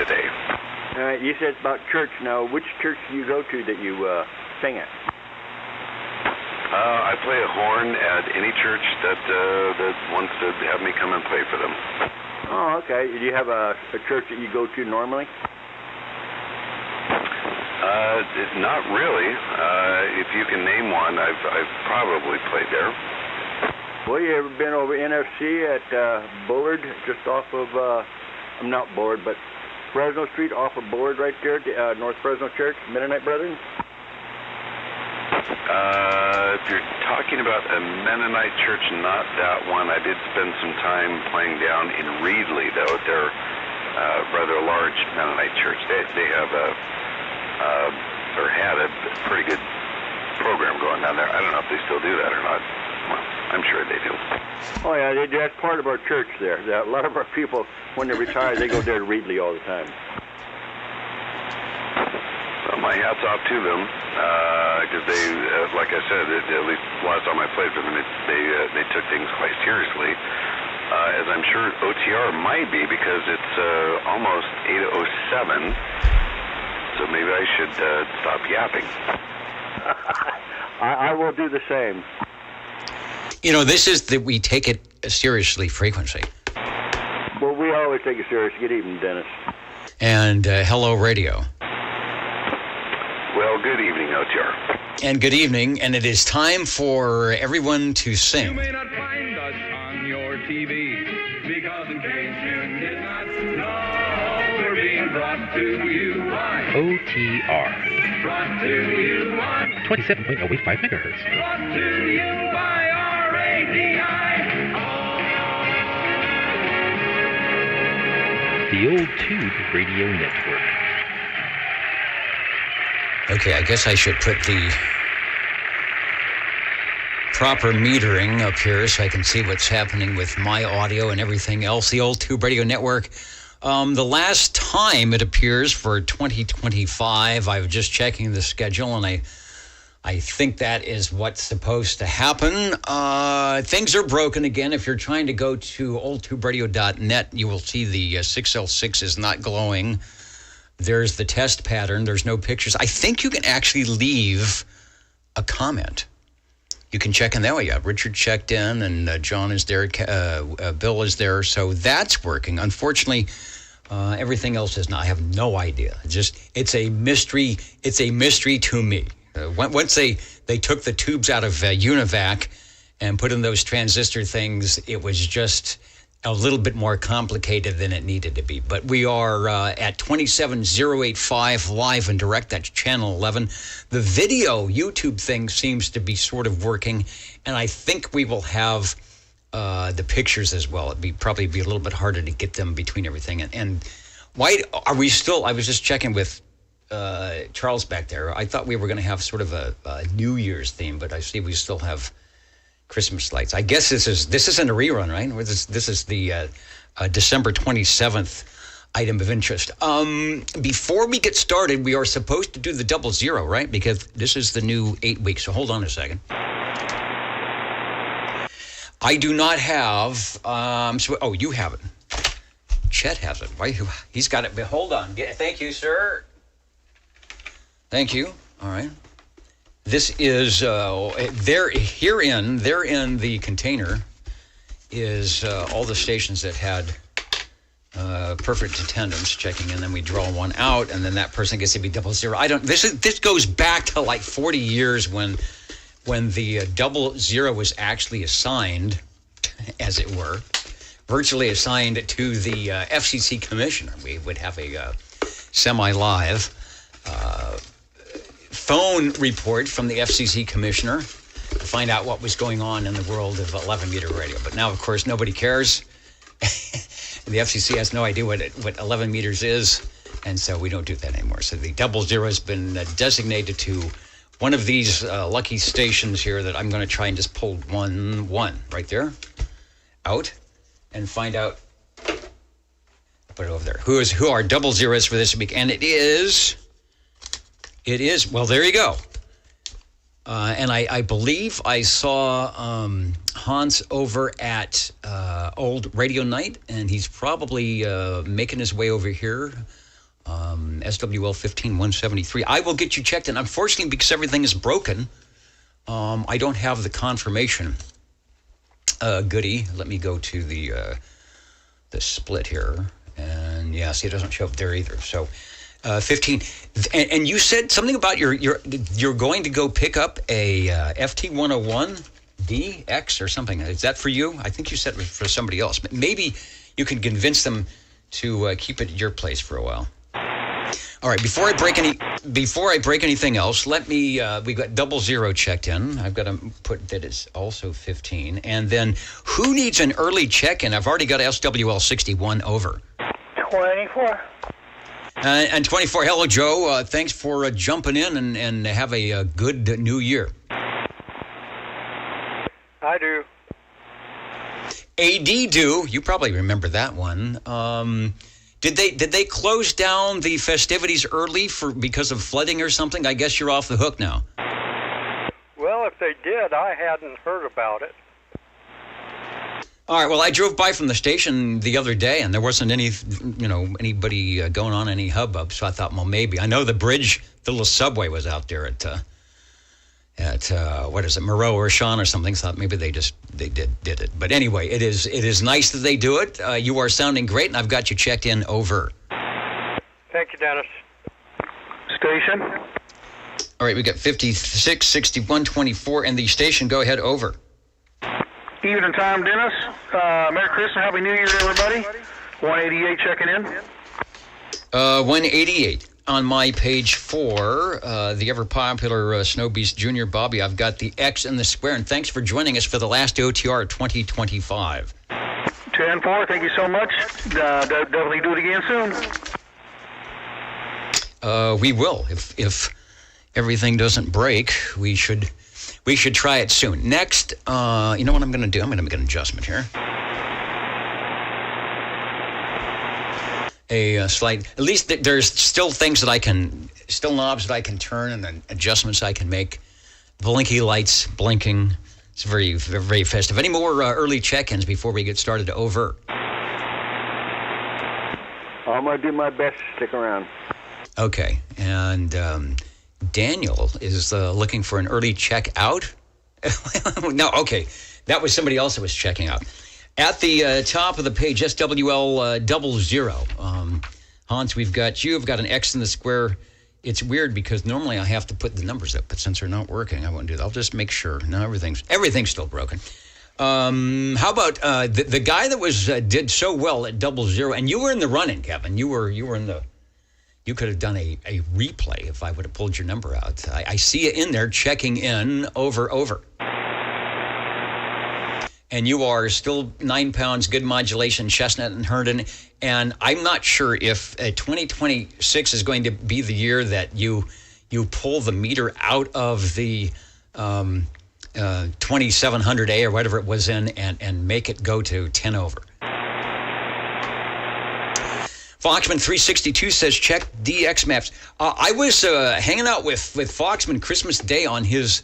today. You said about church. Now, which church do you go to that you sing at? I play a horn at any church that wants to have me come and play for them. Oh, okay. Do you have a church that you go to normally? Not really. If you can name one, I've probably played there. Well, you ever been over NFC at Bullard, just off of, not Bullard, but Fresno Street, off of Bullard right there, North Fresno Church, Mennonite Brethren? If you're talking about a Mennonite church, not that one. I did spend some time playing down in Reedley, though. They're rather a large Mennonite church. They have or had a pretty good program going down there. I don't know if they still do that or not. Well, I'm sure they do. Oh, yeah, that's part of our church there. A lot of our people, when they retire, they go there to Reedley all the time. Well, my hat's off to them, because they, like I said, at least last time I played for them, they took things quite seriously, as I'm sure OTR might be, because it's almost 8:07, so maybe I should stop yapping. I will do the same. You know, this is that we take it seriously frequency. Well, we always take it serious. Good evening, Dennis. And hello, radio. Well, good evening, OTR. And good evening, and it is time for everyone to sing. You may not find us on your TV, because in case you did not know, we're being brought to you by OTR. Brought to you by 27.085 megahertz. Brought to you by RADI. The Old Tube Radio Network. Okay, I guess I should put the proper metering up here so I can see what's happening with my audio and everything else. The Old Tube Radio Network. The last time it appears for 2025, I was just checking the schedule, and I think that is what's supposed to happen. Things are broken again. If you're trying to go to oldtuberadio.net, you will see the 6L6 is not glowing. There's the test pattern. There's no pictures. I think you can actually leave a comment. You can check in that way. Yeah, Richard checked in, and John is there. Bill is there. So that's working. Unfortunately, everything else is not. I have no idea. It's a mystery. It's a mystery to me. Once they took the tubes out of UNIVAC and put in those transistor things, it was just a little bit more complicated than it needed to be. But we are at 27085 live and direct. That's channel 11. The video YouTube thing seems to be sort of working, and I think we will have the pictures as well. It'd probably be a little bit harder to get them between everything. And why are we still? I was just checking with Charles back there. I thought we were going to have sort of a New Year's theme, but I see we still have Christmas lights. I guess this isn't a rerun, right? This is the December 27th item of interest. Before we get started, we are supposed to do the 00, right? Because this is the new 8 weeks. So hold on a second. I do not have. You have it. Chet has it. Why? He's got it. But hold on. Thank you, sir. Thank you. All right. This is there in the container is all the stations that had perfect attendance checking, and then we draw one out, and then that person gets to be 00. This goes back to like 40 years when the 00 was actually assigned, as it were, virtually assigned to the FCC commissioner. We would have a semi-live phone report from the FCC commissioner to find out what was going on in the world of 11-meter radio. But now, of course, nobody cares. The FCC has no idea what 11 meters is, and so we don't do that anymore. So the 00 has been designated to one of these lucky stations here that I'm going to try and just pull one right there out and find out. Put it over there. Who our 00 is for this week? And it is. Well, there you go. And I believe I saw Hans over at Old Radio Night, and he's probably making his way over here. SWL 15173. I will get you checked in. Unfortunately, because everything is broken, I don't have the confirmation goodie. Let me go to the split here. And yeah, see, it doesn't show up there either. So 15. And you said something about you're going to go pick up a FT 101 DX or something. Is that for you? I think you said it was for somebody else. But maybe you can convince them to keep it at your place for a while. All right. Before I break anything else, let me. We got 00 checked in. I've got to put that it's also 15. And then who needs an early check-in? I've already got SWL 61 over. 24. And 24. Hello, Joe. Thanks for jumping in and have a good new year. I do. AD do. You probably remember that one. Did they close down the festivities early because of flooding or something? I guess you're off the hook now. Well, if they did, I hadn't heard about it. All right. Well, I drove by from the station the other day, and there wasn't anybody going on any hubbub. So I thought, well, maybe. I know the bridge, the little subway was out there at what is it, Moreau or Sean or something. So I thought maybe they did it. But anyway, it is nice that they do it. You are sounding great, and I've got you checked in over. Thank you, Dennis. Station. All right, we got 56, 61, 24, and the station. Go ahead, over. Evening time, Dennis. Merry Christmas, Happy New Year, everybody. 188 checking in. 188 on my page 4. The ever popular Snow Beast Junior Bobby. I've got the X in the square, and thanks for joining us for the last OTR 2025. 10-4, thank you so much. Definitely do it again soon. We will. If everything doesn't break, we should try it soon. Next, you know what I'm going to do? I'm going to make an adjustment here. A slight, at least there's still things that still knobs that I can turn and then adjustments I can make. Blinky lights blinking. It's very, very festive. Any more early check-ins before we get started over? I'm going to do my best to stick around. Okay. And Daniel is looking for an early check-out. No, okay. That was somebody else that was checking out. At the top of the page, SWL 00. Hans, we've got you. I've got an X in the square. It's weird because normally I have to put the numbers up, but since they're not working, I won't do that. I'll just make sure. No, everything's still broken. How about the guy that was did so well at 00, and you were in the running, Kevin. You were in the. You could have done a replay if I would have pulled your number out. I see you in there checking in over. And you are still 9 pounds, good modulation, Chestnut and Herndon. And I'm not sure if 2026 is going to be the year that you pull the meter out of the 2700A or whatever it was in and make it go to 10 over. Foxman 362 says, check DX maps. I was hanging out with Foxman Christmas Day on his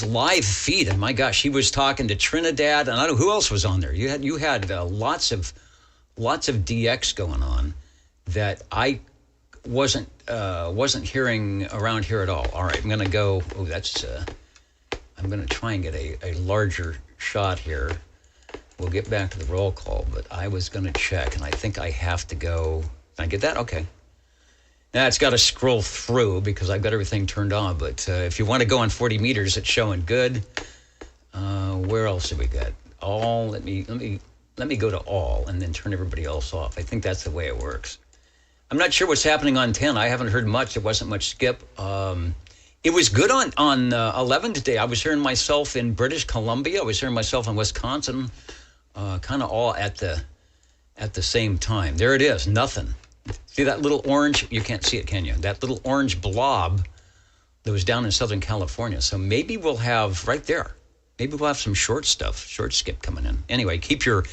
live feed, and my gosh, he was talking to Trinidad, and I don't know who else was on there. You had lots of DX going on that I wasn't hearing around here at all. All right, I'm gonna go. Oh, that's. I'm gonna try and get a larger shot here. We'll get back to the roll call, but I was going to check, and I think I have to go. Can I get that? Okay. Now, it's got to scroll through because I've got everything turned on, but if you want to go on 40 meters, it's showing good. Where else have we got? All, let me go to all and then turn everybody else off. I think that's the way it works. I'm not sure what's happening on 10. I haven't heard much. There wasn't much skip. It was good on 11 today. I was hearing myself in British Columbia. I was hearing myself in Wisconsin. Kind of all at the same time. There it is, nothing. See that little orange? You can't see it, can you? That little orange blob that was down in Southern California. So maybe we'll have right there. Maybe we'll have some short skip coming in. Anyway, keep your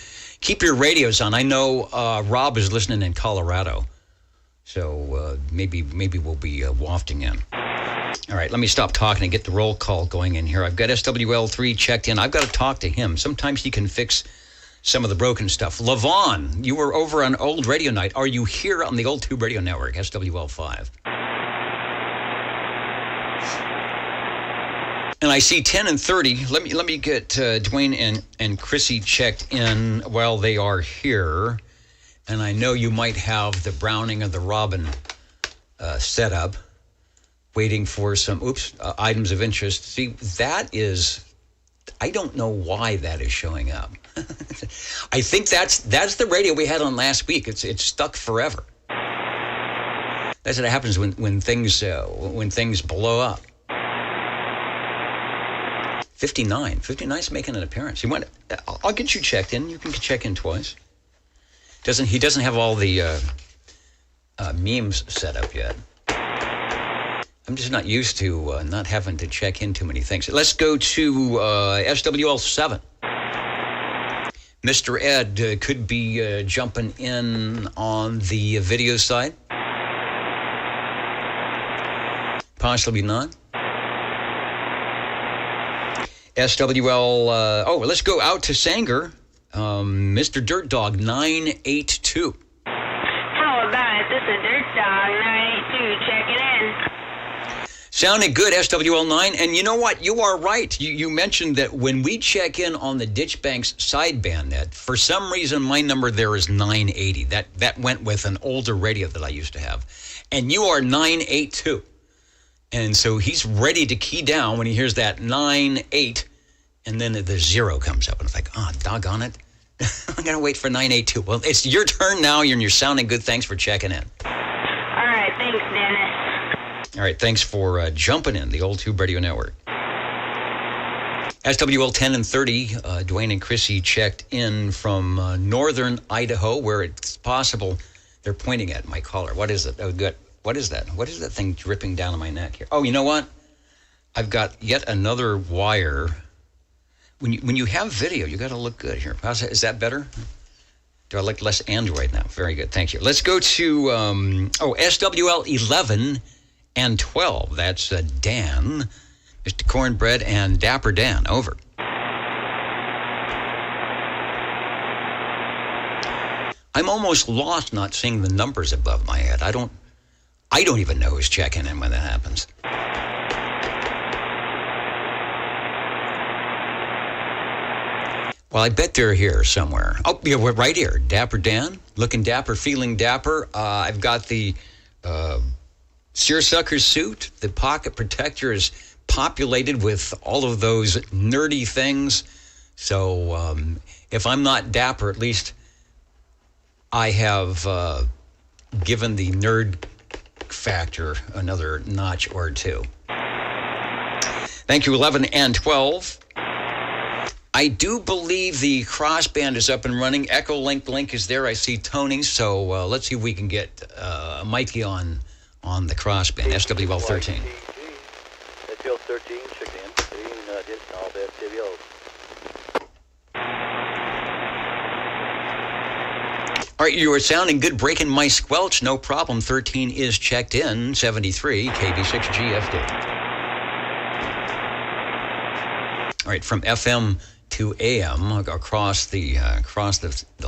radios on. I know Rob is listening in Colorado, so maybe we'll be wafting in. All right, let me stop talking and get the roll call going in here. I've got SWL3 checked in. I've got to talk to him. Sometimes he can fix some of the broken stuff. Levon, you were over on Old Radio Night. Are you here on the Old Tube Radio Network, SWL5? And I see 10 and 30. Let me get Dwayne and Chrissy checked in while they are here. And I know you might have the Browning of the Robin set up, waiting for some items of interest. See, that is, I don't know why that is showing up. I think that's the radio we had on last week. It's stuck forever. That's what happens when things blow up. 59's making an appearance. I'll get you checked in. You can check in twice. He doesn't have all the memes set up yet. I'm just not used to not having to check in too many things. Let's go to SWL 7. Mr. Ed could be jumping in on the video side. Possibly not. SWL, let's go out to Sanger. Mr. Dirt Dog 982. How about it? This is Dirt Dog 982. Check it in. Sounded good, SWL9. And you know what? You are right. You mentioned that when we check in on the Ditchbanks sideband net, for some reason my number there is 980. That went with an older radio that I used to have. And you are 982. And so he's ready to key down when he hears that 98, and then the 0 comes up. And it's like, doggone it. I'm going to wait for 982. Well, it's your turn now, and you're sounding good. Thanks for checking in. All right. Thanks, Dennis. All right. Thanks for jumping in, the Old Tube Radio Network. SWL 10 and 30, Dwayne and Chrissy checked in from northern Idaho, where it's possible they're pointing at my collar. What is it? Oh, good. What is that? What is that thing dripping down on my neck here? Oh, you know what? I've got yet another wire. When you have video, you got to look good here. Is that better? Do I look less Android now? Very good. Thank you. Let's go to SWL 11 and 12. That's Dan, Mr. Cornbread, and Dapper Dan. Over. I'm almost lost not seeing the numbers above my head. I don't even know who's checking in when that happens. Well, I bet they're here somewhere. Oh, yeah, we're right here. Dapper Dan, looking dapper, feeling dapper. I've got the seersucker suit. The pocket protector is populated with all of those nerdy things. So if I'm not dapper, at least I have given the nerd factor another notch or two. Thank you, 11 and 12. I do believe the crossband is up and running. Echo link is there. I see Tony. So let's see if we can get Mikey on the crossband. SWL 13. SWL 13, check in. Did all the SWLs. All right, you were sounding good, breaking my squelch, no problem. 13 is checked in, 73, KB6GFD. All right, from FM to AM across the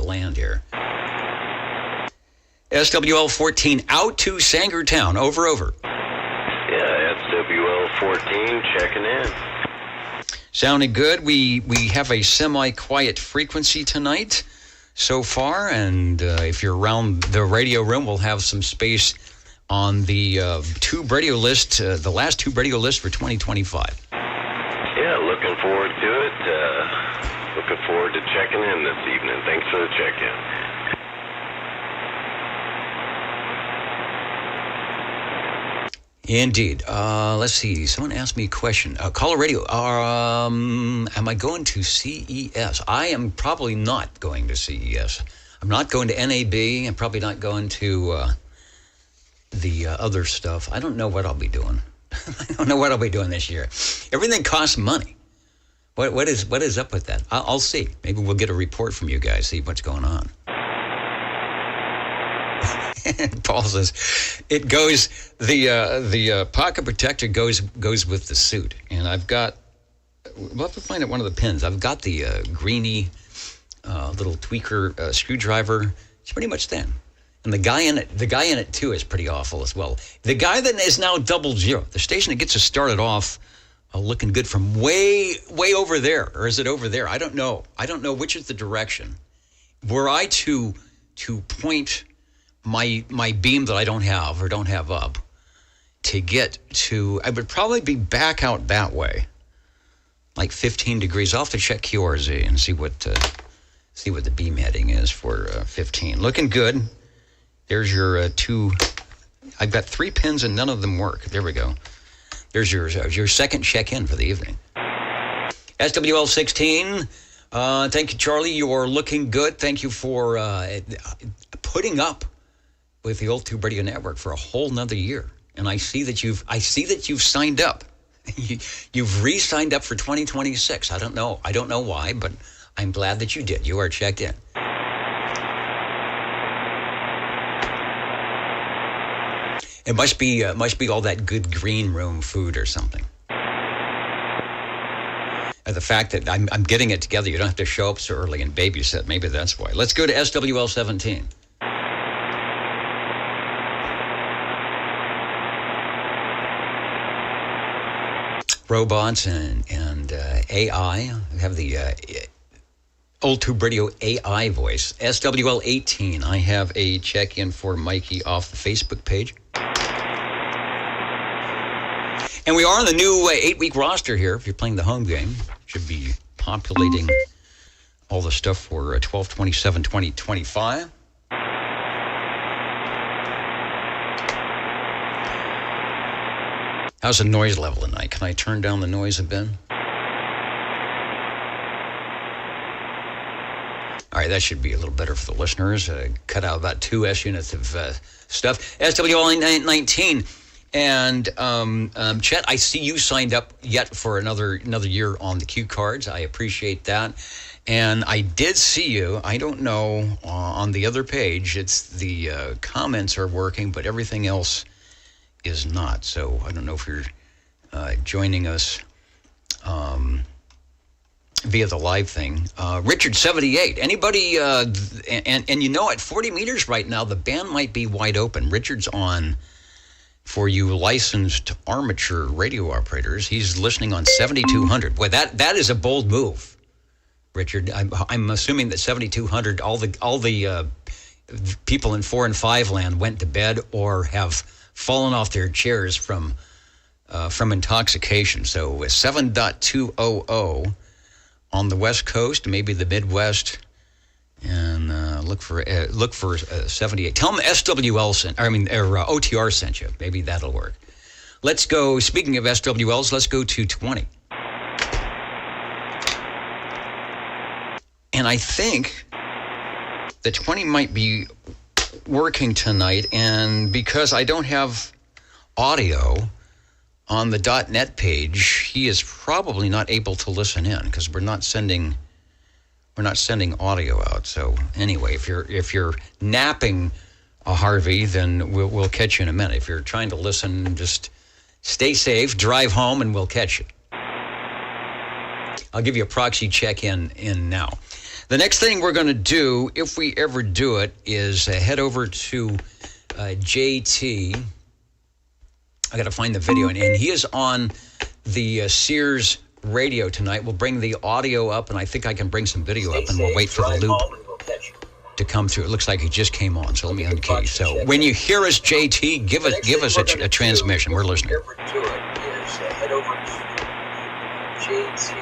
land here. SWL 14 out to Sangertown, over. Yeah, SWL 14 checking in. Sounding good. We have a semi-quiet frequency tonight so far, and if you're around the radio room, we'll have some space on the tube radio list, the last tube radio list for 2025. Yeah, looking forward to it. Looking forward to checking in this evening. Thanks for the check-in. Indeed. Let's see. Someone asked me a question. Caller Radio, am I going to CES? I am probably not going to CES. I'm not going to NAB. I'm probably not going to the other stuff. I don't know what I'll be doing. I don't know what I'll be doing this year. Everything costs money. What is up with that? I'll see. Maybe we'll get a report from you guys, see what's going on. Paul says, it goes, the pocket protector goes with the suit. And I've got, we'll have to find out one of the pins. I've got the greeny little tweaker screwdriver. It's pretty much thin. And the guy in it too is pretty awful as well. The guy that is now 00, the station that gets us started off looking good from way over there, or is it over there? I don't know. I don't know which is the direction. Were I to point my beam that I don't have up to get to, I would probably be back out that way, like 15 degrees. I'll have to check QRZ and see what the beam heading is for 15. Looking good. There's your two. I've got 3 pins and none of them work. There we go. There's your second check-in for the evening. SWL 16. Thank you, Charlie. You are looking good. Thank you for putting up with the Old Tube Radio Network for a whole nother year. And I see that you've signed up. You've re-signed up for 2026. I don't know why, but I'm glad that you did. You are checked in. It must be all that good green room food or something. And the fact that I'm getting it together, you don't have to show up so early and babysit. Maybe that's why. Let's go to SWL 17. Robots and AI. We have the Old Tube Radio AI voice. SWL 18. I have a check-in for Mikey off the Facebook page. And we are on the new 8-week roster here. If you're playing the home game, should be populating all the stuff for 12/27/2025. How's the noise level tonight? Can I turn down the noise a bit? All right, that should be a little better for the listeners. Cut out about 2 S units of stuff. SWL 19. And Chet, I see you signed up yet for another year on the cue cards. I appreciate that. And I did see you, I don't know, on the other page, it's the comments are working, but everything else is not. So I don't know if you're joining us via the live thing. Richard 78. Anybody, and you know, at 40 meters right now, the band might be wide open. Richard's on. For you licensed armature radio operators, he's listening on 7,200. Boy, that is a bold move, Richard. I'm assuming that 7,200, all the people in 4 and 5 land went to bed or have fallen off their chairs from intoxication. So with 7.200 on the West Coast, maybe the Midwest. And look for 78. Tell them SWL OTR sent you. Maybe that'll work. Let's go. Speaking of SWLs, let's go to 20. And I think the 20 might be working tonight. And because I don't have audio on the .net page, he is probably not able to listen in because we're not sending audio out. So anyway, if you're napping, Harvey, then we'll catch you in a minute. If you're trying to listen, just stay safe, drive home, and we'll catch you. I'll give you a proxy check-in now. The next thing we're going to do, if we ever do it, is head over to JT. I got to find the video, and he is on the Sears radio tonight. We'll bring the audio up, and I think I can bring some video up, and we'll wait for the loop to come through. It looks like it just came on, so let me unkey. So when you hear us, JT, give us a transmission. We're listening. Head over to JT.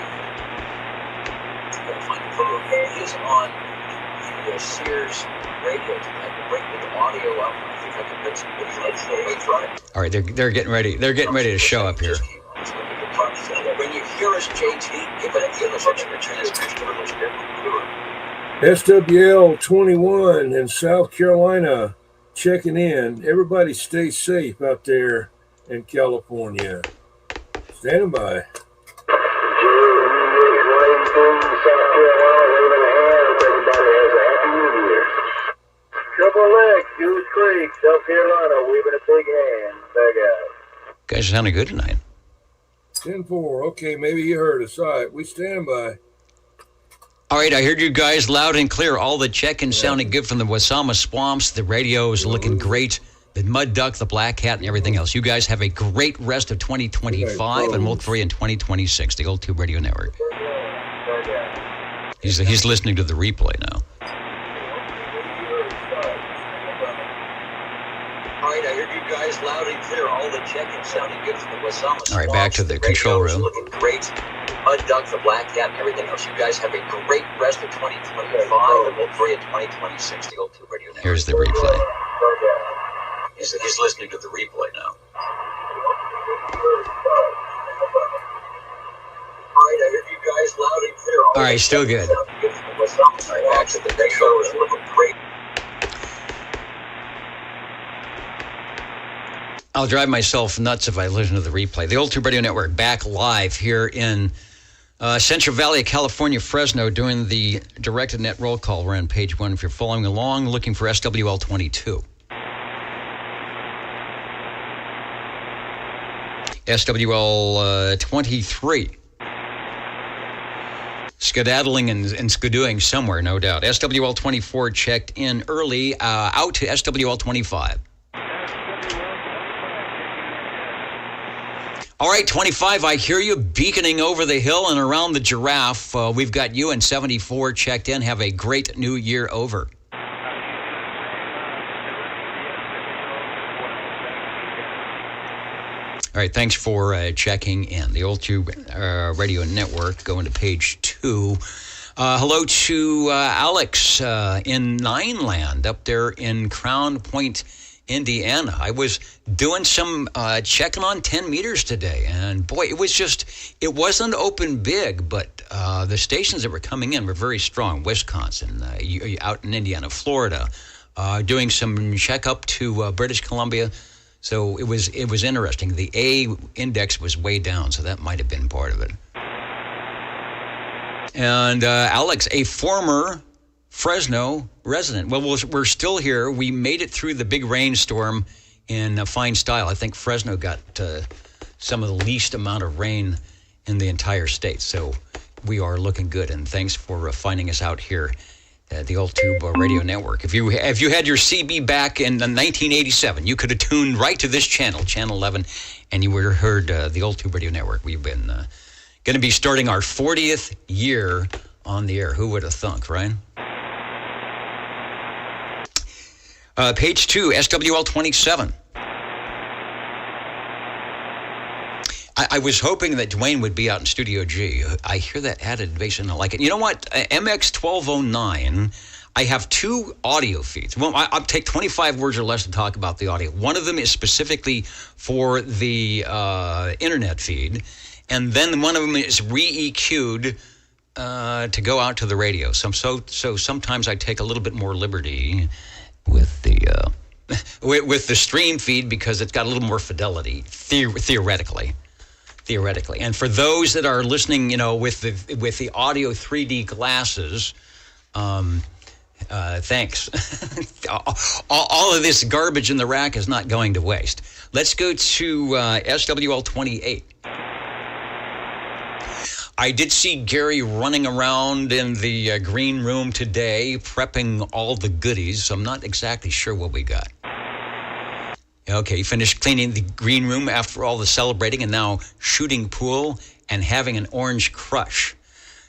He is on the Sears radio tonight. We'll bring the audio up. I think I can bring some video up. So wait for it. All right, they're getting ready. They're getting ready to show up here. When you hear us, JT, give us a transmission. SWL 21 in South Carolina checking in. Everybody stay safe out there in California. Standing by. Triple X, Goose Creek, South Carolina, waving a big hand. Back out. Guys are sounding good tonight. 10-4. Okay, maybe you heard us. All right, we stand by. All right, I heard you guys loud and clear. All the check-ins sounding good from the Wasama Swamps. The radio is looking great. The Mud Duck, the Black Hat, and everything else. You guys have a great rest of 2025, and we'll look for you in 2026, the Old Tube Radio Network. He's listening to the replay now. All right, I heard you guys loud and clear. All the check-in sounding good from the Wasama Swamps. All right, back to the control room. Looking great. Mud Duck, the Black Hat, and everything else. You guys have a great rest of 2025, and we'll for you in 2026, the Old Tube Radio Network. Here's the replay. He's listening to the replay now. All right, I heard you guys loud and clear. All right, still good. All right, back to the control room. Looking great. I'll drive myself nuts if I listen to the replay. The Old Tube Radio Network back live here in Central Valley of California, Fresno, doing the directed net roll call. We're on page 1. If you're following along, looking for SWL 22. SWL 23. Skedaddling and skidooing somewhere, no doubt. SWL 24 checked in early, out to SWL 25. All right, 25, I hear you beaconing over the hill and around the giraffe. We've got you and 74 checked in. Have a great new year over. All right, thanks for checking in. The Old Tube Radio Network, going to page 2. Hello to Alex in Nineland up there in Crown Point, Indiana. I was doing some checking on 10 meters today, and boy, it wasn't open big, but the stations that were coming in were very strong. Wisconsin, out in Indiana, Florida, doing some check up to British Columbia. So it was interesting. The A index was way down, so that might have been part of it. And Alex, a former Fresno resident. Well, we're still here. We made it through the big rainstorm in fine style. I think Fresno got some of the least amount of rain in the entire state. So we are looking good. And thanks for finding us out here at the Old Tube Radio Network. If you had your CB back in 1987, you could have tuned right to this channel, Channel 11, and you would have heard the Old Tube Radio Network. We've been going to be starting our 40th year on the air. Who would have thunk, right? Page 2, SWL 27. I was hoping that Dwayne would be out in Studio G. I hear that added bass and I like it. You know what? MX 1209, I have 2 audio feeds. Well, I'll take 25 words or less to talk about the audio. One of them is specifically for the internet feed, and then one of them is re-EQ'd to go out to the radio. So sometimes I take a little bit more liberty with the with the stream feed because it's got a little more fidelity theoretically. And for those that are listening, with the audio 3D glasses, thanks. all of this garbage in the rack is not going to waste. Let's go to SWL 28. I did see Gary running around in the green room today, prepping all the goodies, so I'm not exactly sure what we got. Okay, finished cleaning the green room after all the celebrating and now shooting pool and having an orange crush.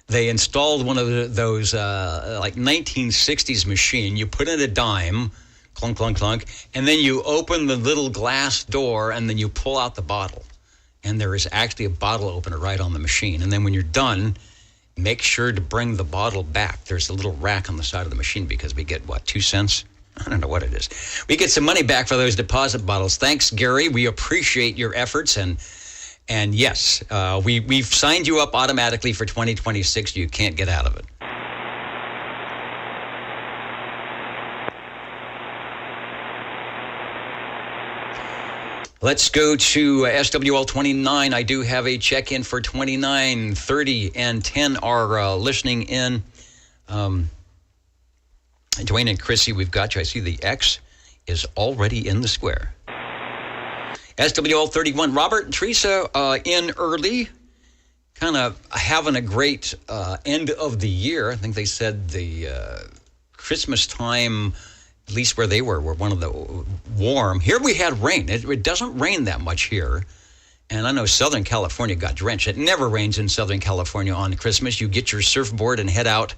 They installed one of those like 1960s machine. You put in a dime, clunk, clunk, clunk, and then you open the little glass door and then you pull out the bottle. And there is actually a bottle opener right on the machine. And then when you're done, make sure to bring the bottle back. There's a little rack on the side of the machine because we get, 2 cents? I don't know what it is. We get some money back for those deposit bottles. Thanks, Gary. We appreciate your efforts. And yes, we've signed you up automatically for 2026. You can't get out of it. Let's go to SWL 29. I do have a check-in for 29, 30, and 10 are listening in. Dwayne and Chrissy, we've got you. I see the X is already in the square. SWL 31, Robert and Teresa in early. kind of having a great end of the year. I think they said the Christmas time, at least where they were one of the warm. Here we had rain. It doesn't rain that much here. And I know Southern California got drenched. It never rains in Southern California on Christmas. You get your surfboard and head out.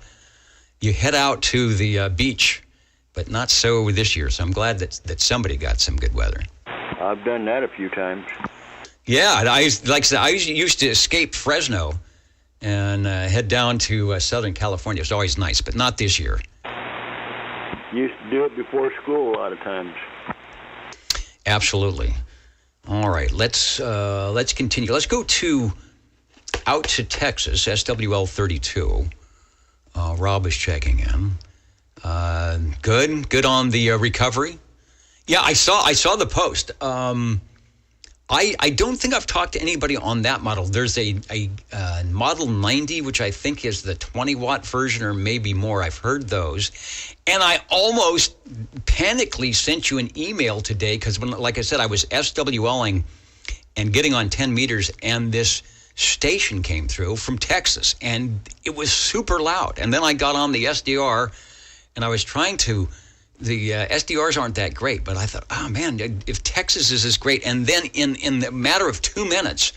You head out to the beach, but not so this year. So I'm glad that somebody got some good weather. I've done that a few times. Yeah, I used to escape Fresno and head down to Southern California. It's always nice, but not this year. Used to do it before school a lot of times. Absolutely. All right, let's continue. Let's go out to Texas, SWL 32. Rob is checking in. Good on the recovery. Yeah, I saw the post. I don't think I've talked to anybody on that model. There's a Model 90, which I think is the 20-watt version or maybe more. I've heard those. And I almost panically sent you an email today because, like I said, I was SWLing and getting on 10 meters, and this station came through from Texas, and it was super loud. And then I got on the SDR, and I was trying to... The SDRs aren't that great, but I thought, oh, man, if Texas is as great. And then in the matter of 2 minutes,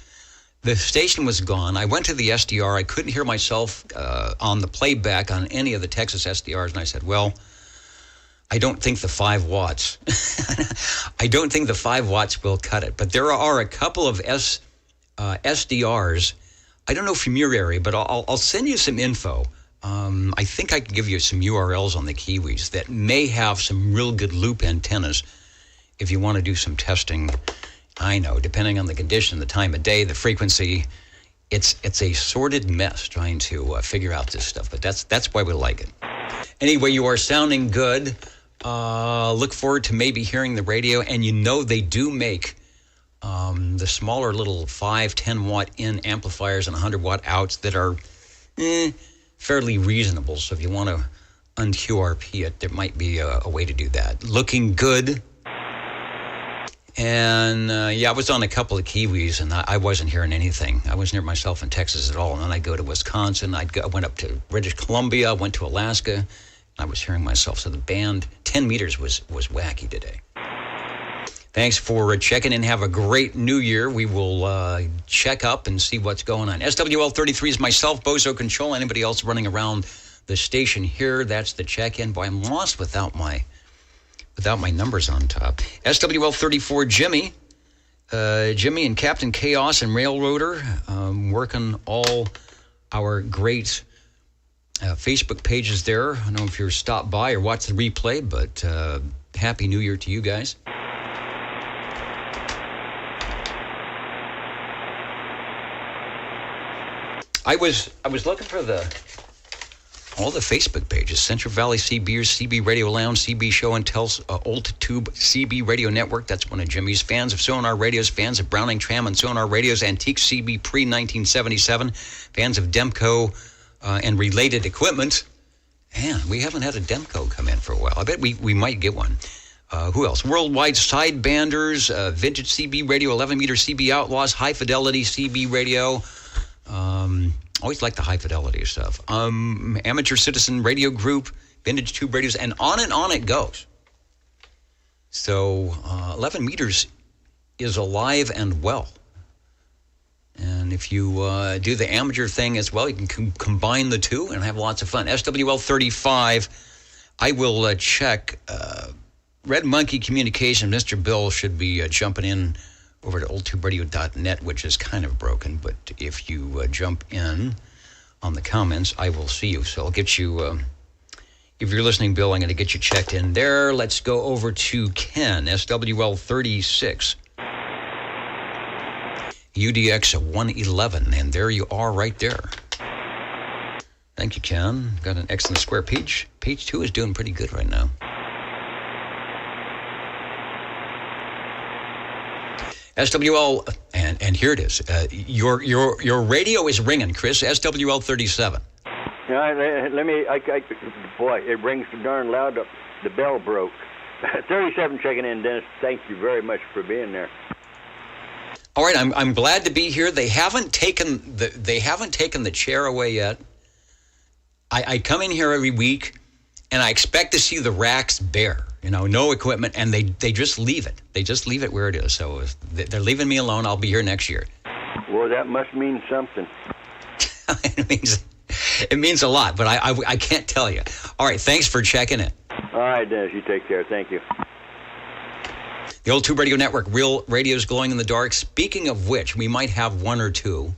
the station was gone. I went to the SDR. I couldn't hear myself on the playback on any of the Texas SDRs. And I said, well, I don't think the 5 watts. I don't think the 5 watts will cut it. But there are a couple of SDRs. I don't know from your area, but I'll send you some info. I think I can give you some URLs on the Kiwis that may have some real good loop antennas if you want to do some testing. I know, depending on the condition, the time of day, the frequency, it's a sorted mess trying to figure out this stuff, but that's why we like it. Anyway, you are sounding good. Look forward to maybe hearing the radio, and they do make the smaller little 5, 10 watt in amplifiers and 100 watt outs that are fairly reasonable. So if you want to un-QRP it, there might be a way to do that. Looking good. And I was on a couple of Kiwis, and I wasn't hearing anything. I wasn't hearing myself in Texas at all. And then I'd go to Wisconsin. I went up to British Columbia, went to Alaska, and I was hearing myself. So the band, 10 meters, was wacky today. Thanks for checking in. Have a great new year. We will check up and see what's going on. SWL 33 is myself, Bozo Control. Anybody else running around the station here, that's the check-in. Boy, I'm lost without my numbers on top. SWL 34, Jimmy and Captain Chaos and Railroader, working all our great Facebook pages there. I don't know if you're stopped by or watched the replay, but Happy New Year to you guys. I was looking for all the Facebook pages: Central Valley CBers, CB Radio Lounge, CB Show and Tell, Altitude CB Radio Network. That's one of Jimmy's. Fans of Sonar Radios, fans of Browning Tram and Sonar Radios, Antique CB pre-1977, fans of Demco and related equipment. Man, we haven't had a Demco come in for a while. I bet we might get one. Who else? Worldwide Sidebanders, Vintage CB Radio, 11-meter CB Outlaws, High Fidelity CB Radio. Always like the high fidelity stuff. Amateur Citizen Radio Group, Vintage Tube Radios, and on it goes. So 11 meters is alive and well. And if you do the amateur thing as well, you can combine the two and have lots of fun. SWL 35, I will check. Red Monkey Communication, Mr. Bill should be jumping in over to oldtuberadio.net, which is kind of broken, but if you jump in on the comments, I will see you. So I'll get you, if you're listening, Bill, I'm going to get you checked in there. Let's go over to Ken, SWL 36, UDX 111, and there you are right there. Thank you, Ken. Got an excellent square page. Page 2 is doing pretty good right now. SWL, and here it is. Your radio is ringing, Chris. SWL 37. Yeah, boy, it rings so darn loud. The bell broke. 37 checking in, Dennis. Thank you very much for being there. All right, I'm glad to be here. They haven't taken the chair away yet. I come in here every week, and I expect to see the racks bare. No equipment, and they just leave it. They just leave it where it is. So they're leaving me alone. I'll be here next year. Well, that must mean something. It means a lot, but I can't tell you. All right, thanks for checking in. All right, Dennis, you take care. Thank you. The old Tube Radio Network, real radios glowing in the dark. Speaking of which, we might have one or two,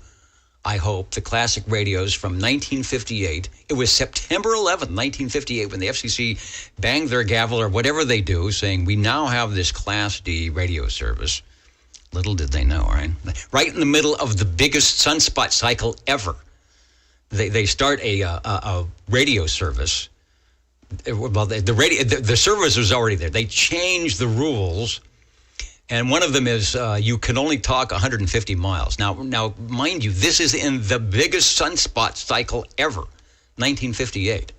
I hope, the classic radios from 1958. It was September 11th, 1958, when the FCC banged their gavel or whatever they do, saying we now have this Class D radio service. Little did they know, right? Right in the middle of the biggest sunspot cycle ever. They start a radio service. Well, the service was already there. They changed the rules, and one of them is you can only talk 150 miles. Now, mind you, this is in the biggest sunspot cycle ever, 1958,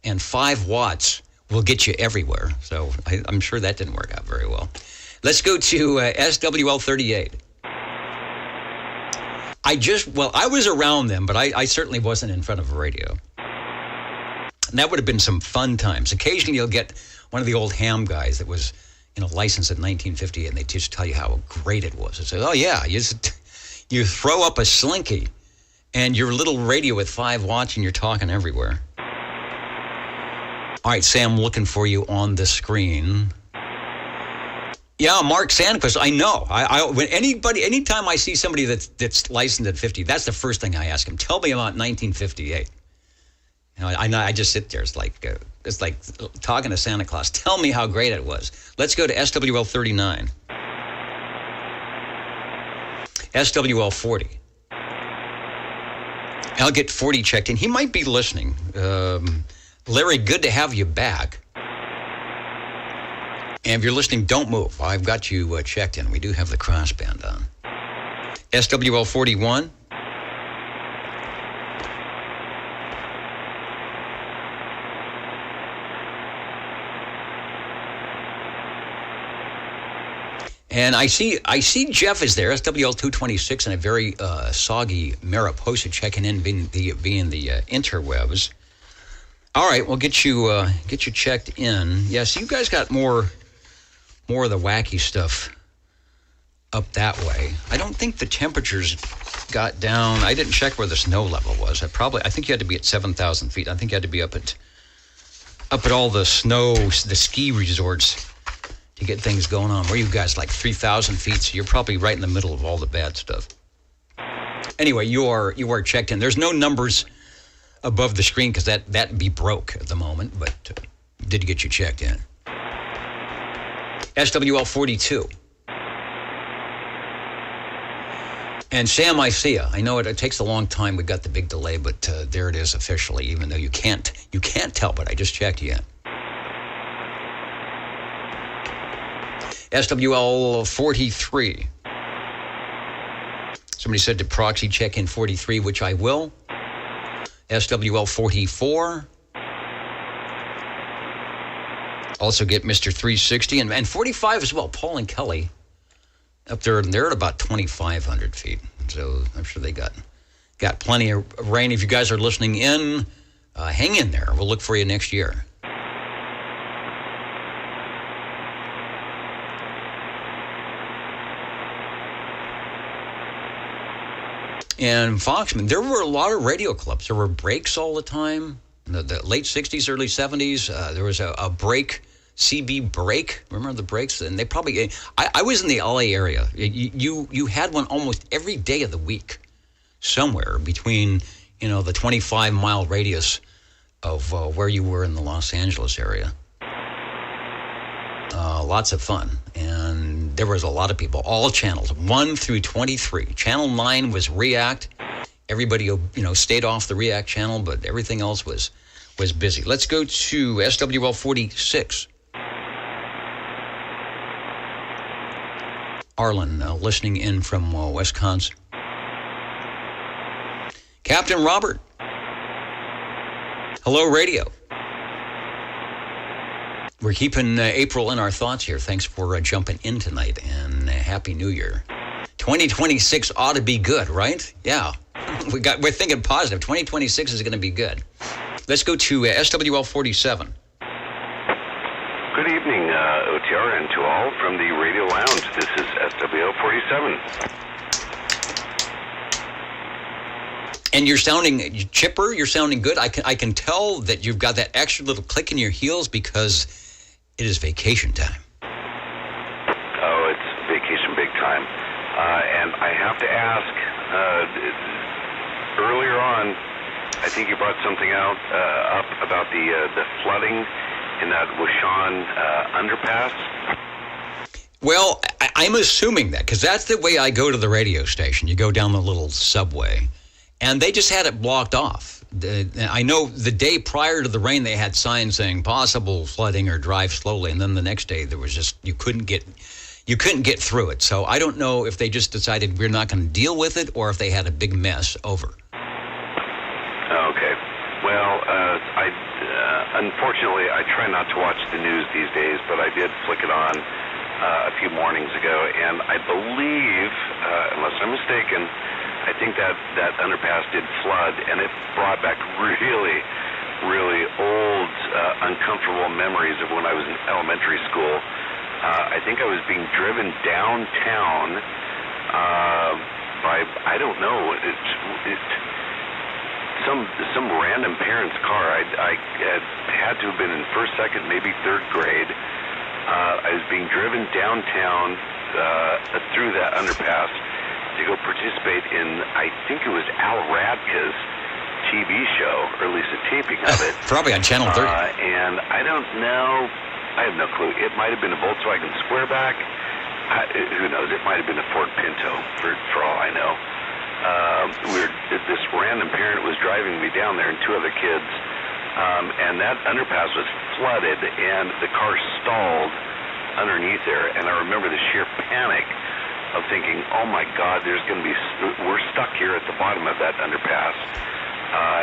and 5 watts will get you everywhere. So I'm sure that didn't work out very well. Let's go to SWL 38. I was around them, but I certainly wasn't in front of a radio. And that would have been some fun times. Occasionally you'll get one of the old ham guys that was, licensed in 1958, and they just tell you how great it was. They say, oh yeah, you throw up a slinky and your little radio with 5 watts and you're talking everywhere. All right, Sam, looking for you on the screen. Yeah, Mark Sandquist, I know. Anytime I see somebody that's licensed at 50, that's the first thing I ask him. Tell me about 1958. I just sit there. It's like talking to Santa Claus. Tell me how great it was. Let's go to SWL 39. SWL 40. I'll get 40 checked in. He might be listening. Larry, good to have you back. And if you're listening, don't move. I've got you checked in. We do have the crossband on. SWL 41. And I see Jeff is there, SWL 226, and a very soggy Mariposa checking in via the interwebs. All right, we'll get you checked in. Yeah, so you guys got more of the wacky stuff up that way. I don't think the temperatures got down. I didn't check where the snow level was. I think you had to be at 7,000 feet. I think you had to be up at all the the ski resorts to get things going on. Where you guys, like 3,000 feet, so you're probably right in the middle of all the bad stuff. Anyway, you are checked in. There's no numbers above the screen because that'd be broke at the moment, but did get you checked in. SWL 42. And Sam, I see you. I know it takes a long time. We got the big delay, but there it is officially, even though you can't tell, but I just checked you in. SWL 43. Somebody said to proxy check in 43, which I will. SWL 44. Also get Mr. 360 and 45 as well. Paul and Kelly up there, and they're at about 2,500 feet. So I'm sure they got plenty of rain. If you guys are listening in, hang in there. We'll look for you next year. And Foxman, there were a lot of radio clubs. There were breaks all the time. The late 60s, early 70s, there was a break, CB break. Remember the breaks? And they probably, I was in the LA area. You had one almost every day of the week somewhere between, the 25-mile radius of where you were in the Los Angeles area. Lots of fun. And there was a lot of people, all channels, 1 through 23. Channel 9 was React. Everybody, stayed off the React channel, but everything else was busy. Let's go to SWL 46. Arlen, listening in from Wisconsin. Captain Robert. Hello, radio. We're keeping April in our thoughts here. Thanks for jumping in tonight, and Happy New Year. 2026 ought to be good, right? Yeah. We're thinking positive. 2026 is going to be good. Let's go to SWL 47. Good evening, OTR, and to all from the Radio Lounge. This is SWL 47. And you're sounding chipper. You're sounding good. I can tell that you've got that extra little click in your heels because it is vacation time. Oh, it's vacation big time. And I have to ask, earlier on, I think you brought something up about the flooding in that Washan underpass. Well, I'm assuming that because that's the way I go to the radio station. You go down the little subway, and they just had it blocked off. I know the day prior to the rain, they had signs saying possible flooding or drive slowly, and then the next day there was just you couldn't get through it. So I don't know if they just decided we're not going to deal with it or if they had a big mess over. Okay. Well, unfortunately, I try not to watch the news these days, but I did flick it on a few mornings ago, and I believe, unless I'm mistaken, I think that underpass did flood, and it brought back really, really old, uncomfortable memories of when I was in elementary school. I think I was being driven downtown by, I don't know, some random parent's car. I had to have been in first, second, maybe third grade. I was being driven downtown through that underpass to go participate in, I think it was Al Radke's TV show, or at least a taping of it. Probably on Channel 30. And I don't know. I have no clue. It might have been a Volkswagen Squareback. Who knows? It might have been a Ford Pinto, for all I know. This random parent was driving me down there and two other kids, and that underpass was flooded, and the car stalled underneath there. And I remember the sheer panic of thinking, oh my God, we're stuck here at the bottom of that underpass,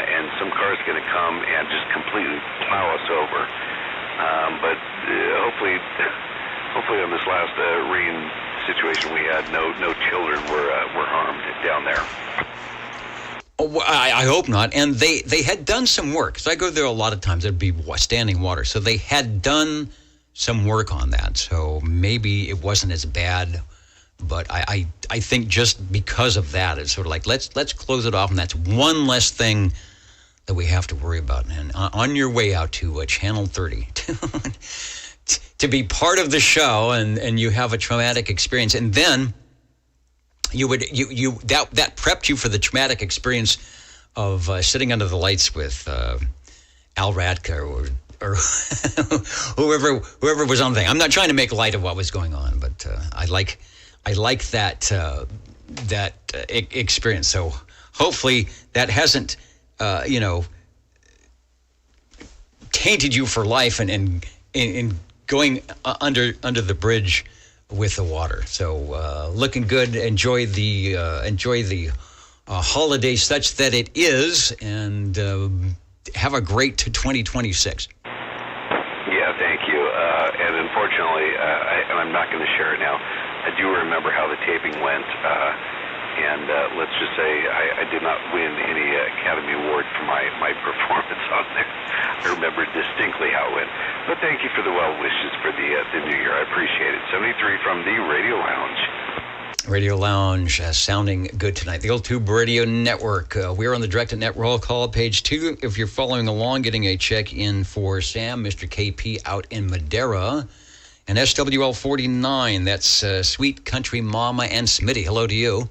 and some car's going to come and just completely plow us over. But hopefully on this last rain situation we had, no children were harmed down there. Oh, I hope not. And they had done some work. So I go there a lot of times. There'd be standing water. So they had done some work on that. So maybe it wasn't as bad. But I think just because of that, it's sort of like, let's close it off. And that's one less thing that we have to worry about. And on your way out to Channel 30 to be part of the show and you have a traumatic experience. And then that prepped you for the traumatic experience of sitting under the lights with Al Radke or whoever was on the thing. I'm not trying to make light of what was going on, but I like that experience. So hopefully that hasn't tainted you for life and going under the bridge with the water. So looking good. Enjoy the holiday such that it is, and have a great 2026. Yeah, thank you. And unfortunately, and I'm not going to share it now, I do remember how the taping went. And let's just say I did not win any Academy Award for my performance on there. I remember distinctly how it went. But thank you for the well wishes for the new year. I appreciate it. 73 from the Radio Lounge. Radio Lounge sounding good tonight. The Old Tube Radio Network. We're on the Direct Net roll call, page 2. If you're following along, getting a check-in for Sam, Mr. KP out in Madera. And SWL 49, that's Sweet Country Mama and Smitty. Hello to you.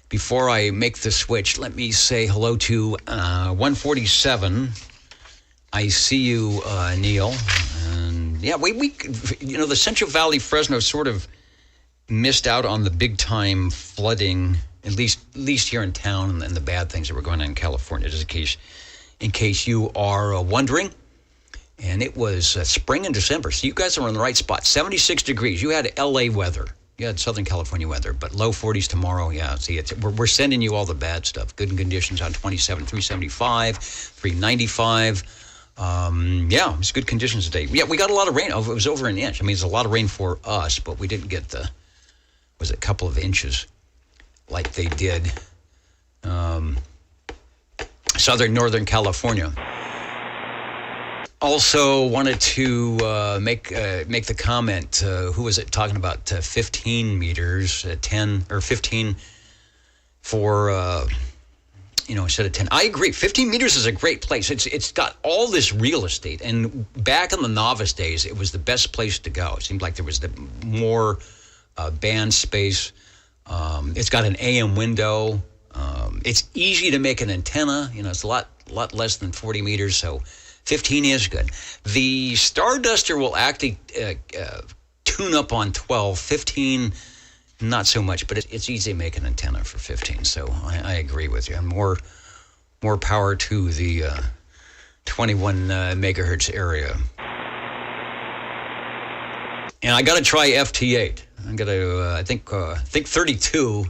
Before I make the switch, let me say hello to 147. I see you, Neil. And yeah, we the Central Valley Fresno sort of missed out on the big time flooding, at least here in town, and the bad things that were going on in California. Just in case you are wondering. And it was spring and December, so you guys are in the right spot. 76 degrees. You had LA weather. You had Southern California weather, but low 40s tomorrow. Yeah, see, we're sending you all the bad stuff. Good conditions on 27, 375, 395. Yeah, it's good conditions today. Yeah, we got a lot of rain. It was over an inch. I mean, it's a lot of rain for us, but we didn't get was it a couple of inches like they did Northern California. Also wanted to make the comment, who was it talking about 15 meters, 10 or 15 for, instead of 10. I agree. 15 meters is a great place. It's got all this real estate. And back in the novice days, it was the best place to go. It seemed like there was more band space. It's got an AM window. It's easy to make an antenna. It's a lot less than 40 meters, so 15 is good. The Starduster will actually tune up on 12. 15, not so much, but it's easy to make an antenna for 15. So I agree with you. More power to the 21 megahertz area. And I got to try FT8. I'm gonna, I think 32.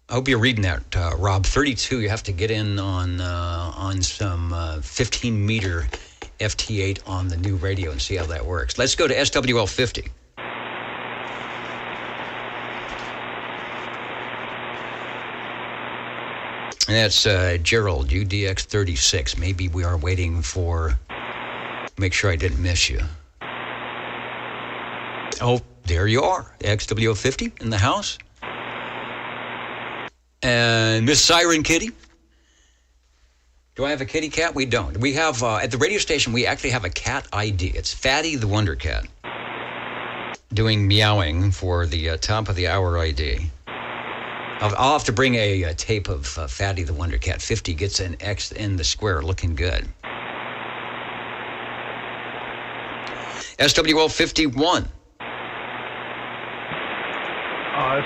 I hope you're reading that, Rob. 32. You have to get in on some 15 meter FT8 on the new radio and see how that works. Let's go to SWL 50. And that's Gerald, UDX 36. Maybe we are waiting for. Make sure I didn't miss you. Oh, there you are. XWO 50 in the house. And Miss Siren Kitty. Do I have a kitty cat? We don't. We have, at the radio station, we actually have a cat ID. It's Fatty the Wonder Cat. Doing meowing for the top of the hour ID. I'll have to bring a tape of Fatty the Wonder Cat. 50 gets an X in the square. Looking good. SWL 51.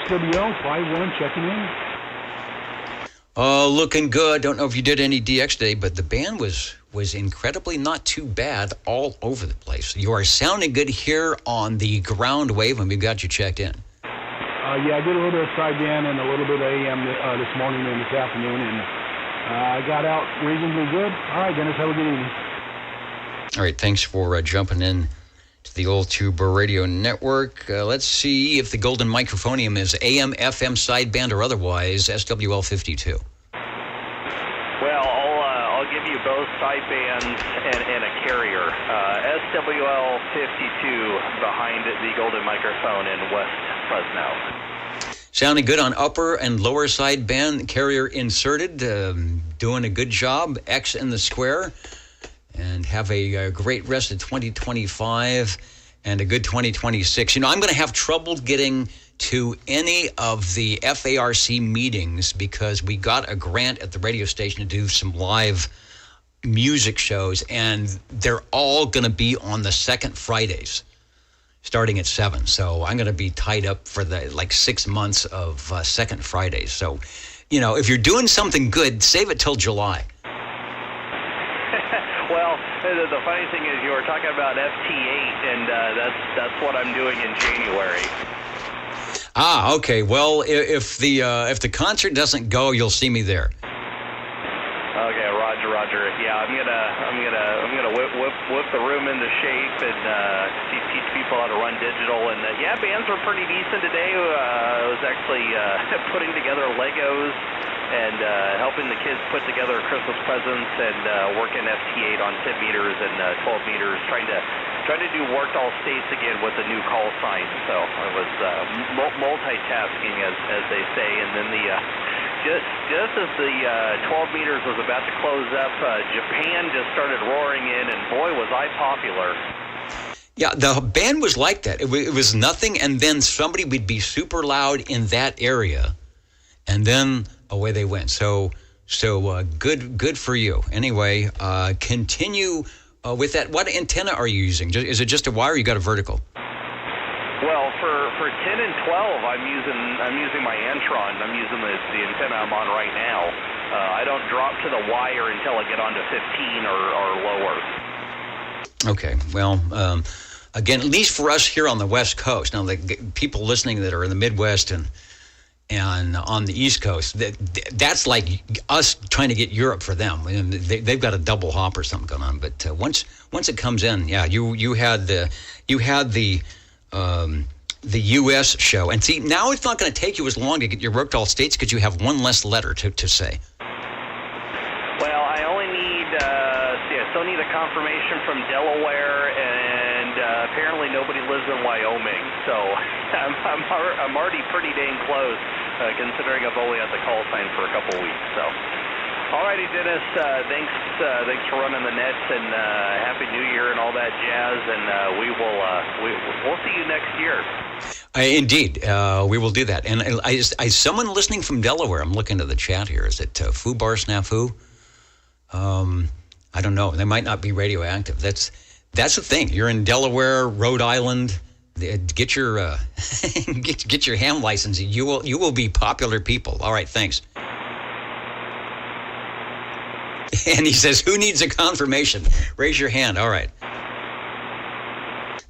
SWL 51 checking in. Looking good. Don't know if you did any DX today, but the band was incredibly not too bad all over the place. You are sounding good here on the ground wave, and we've got you checked in. Yeah, I did a little bit of sideband and a little bit of AM this morning and this afternoon, and I got out reasonably good. All right, Dennis, have a good evening. All right, thanks for jumping in to the Old Tube Radio Network. Let's see if the golden microphonium is AM, FM, sideband, or otherwise. SWL 52. Well, I'll give you both sidebands and a carrier. SWL 52 behind the golden microphone in West Fresno. Sounding good on upper and lower sideband. Carrier inserted. Doing a good job. X in the square. And have a great rest of 2025 and a good 2026. I'm going to have trouble getting to any of the FARC meetings because we got a grant at the radio station to do some live music shows, and they're all going to be on the second Fridays, starting at 7. So I'm going to be tied up for the 6 months of second Fridays. So, if you're doing something good, save it till July. Well, the funny thing is you were talking about FT8, and that's what I'm doing in January. Ah, okay. Well, if the concert doesn't go, you'll see me there. Okay, Roger. Yeah, I'm gonna whip the room into shape and teach people how to run digital. And bands were pretty decent today. I was actually putting together Legos and helping the kids put together Christmas presents and working FT8 on 10 meters and 12 meters, trying to do worked all states again with the new call sign. So I was multitasking, as they say. And then just as the 12 meters was about to close up, Japan just started roaring in, and boy, was I popular. Yeah, the band was like that. It was nothing, and then somebody would be super loud in that area, and then away they went. So good for you. Anyway, continue with that. What antenna are you using? Is it just a wire or you got a vertical? Well, for 10 and 12, I'm using my Antron. I'm using the antenna I'm on right now. I don't drop to the wire until I get onto 15 or lower. Okay. Well, again, at least for us here on the West Coast. Now, the people listening that are in the Midwest and And on the East Coast, that's like us trying to get Europe for them. And they've got a double hop or something going on. But once it comes in, yeah, you had the U.S. show, and see, now it's not going to take you as long to get your work to all states because you have one less letter to say. Well, I only need I still need a confirmation from Delaware, and apparently nobody lives in Wyoming, so I'm already pretty dang close, considering I've only had the call sign for a couple weeks. So, alrighty, Dennis, thanks for running the nets, and Happy New Year and all that jazz, and we'll see you next year. Indeed, we will do that. And someone listening from Delaware, I'm looking at the chat here. Is it Foo Bar Snafu? I don't know. They might not be radioactive. That's the thing. You're in Delaware, Rhode Island. Get your get your ham license. You will be popular people. All right, thanks. And he says, "Who needs a confirmation? Raise your hand." All right.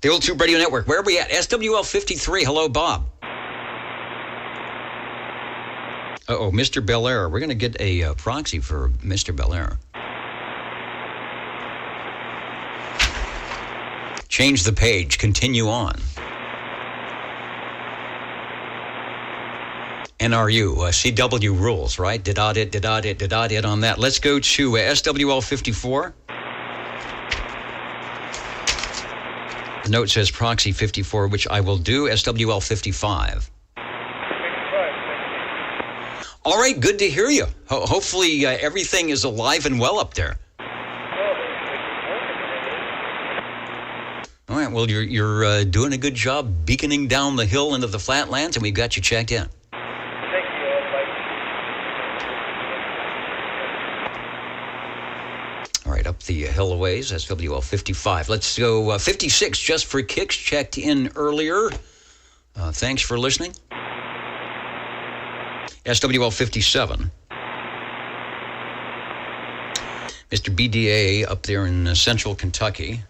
The Old Tube Radio Network. Where are we at? SWL 53. Hello, Bob. Mr. Belair. We're going to get a proxy for Mr. Belair. Change the page. Continue on. NRU. CW rules, right? Did it on that. Let's go to SWL 54. The note says proxy 54, which I will do. SWL 55. All right, good to hear you. Hopefully everything is alive and well up there. All right, well, you're doing a good job beaconing down the hill into the flatlands, and we've got you checked in. Thank you. All right, up the hill a ways, SWL 55. Let's go 56, just for kicks, checked in earlier. Thanks for listening. SWL 57. Mr. BDA up there in central Kentucky.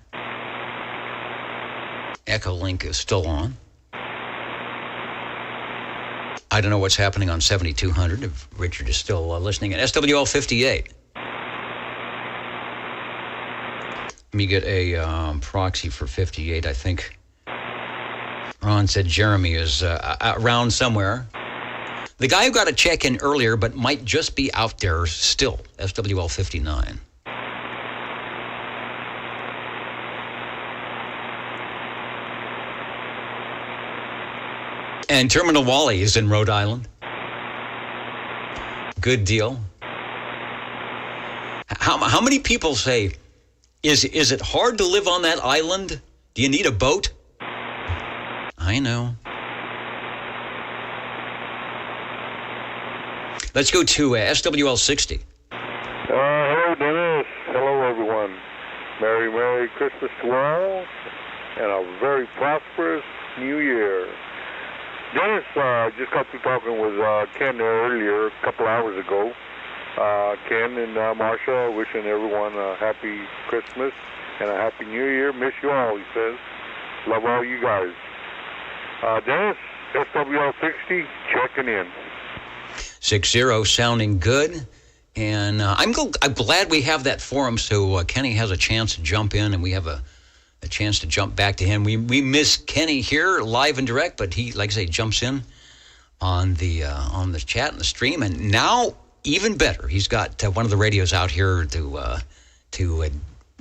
Echo Link is still on. I don't know what's happening on 7200 if Richard is still listening. And SWL 58. Let me get a proxy for 58. I think Ron said Jeremy is around somewhere. The guy who got a check-in earlier but might just be out there still, SWL 59. And Terminal Wally is in Rhode Island. Good deal. How many people say, is it hard to live on that island? Do you need a boat? I know. Let's go to SWL 60. Hello, Dennis. Hello, everyone. Merry Christmas to all, and a very prosperous New Year. Dennis, just got through talking with Ken earlier, a couple hours ago. Ken and Marsha wishing everyone a happy Christmas and a happy New Year. Miss you all, he says. Love all you guys. Dennis, SWL 60, checking in. 60, sounding good. And I'm glad we have that forum so Kenny has a chance to jump in and we have a chance to jump back to him. We miss Kenny here live and direct, but he, like I say, jumps in on the chat and the stream. And now, even better, he's got one of the radios out here to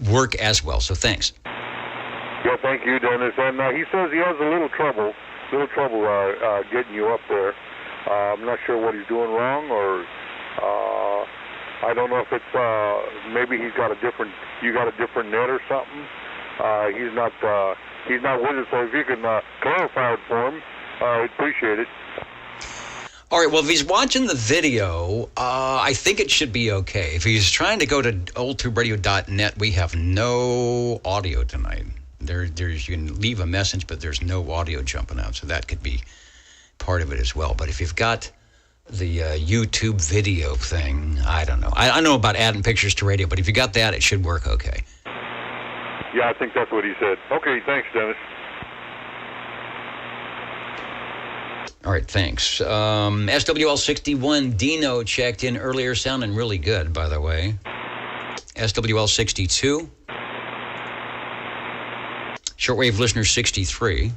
work as well. So thanks. Yeah, thank you, Dennis. And he says he has a little trouble getting you up there. I'm not sure what he's doing wrong, or I don't know if it's maybe you got a different net or something. He's not with us, so if you can clarify it for him, I'd appreciate it. All right, well, if he's watching the video, I think it should be okay. If he's trying to go to oldtuberadio.net, we have no audio tonight. There's you can leave a message, but there's no audio jumping out, so that could be part of it as well. But if you've got the YouTube video thing, I don't know. I know about adding pictures to radio, but if you got that, it should work okay. Yeah, I think that's what he said. Okay, thanks, Dennis. All right, thanks. SWL61 Dino checked in earlier, sounding really good, by the way. SWL62. Shortwave listener 63.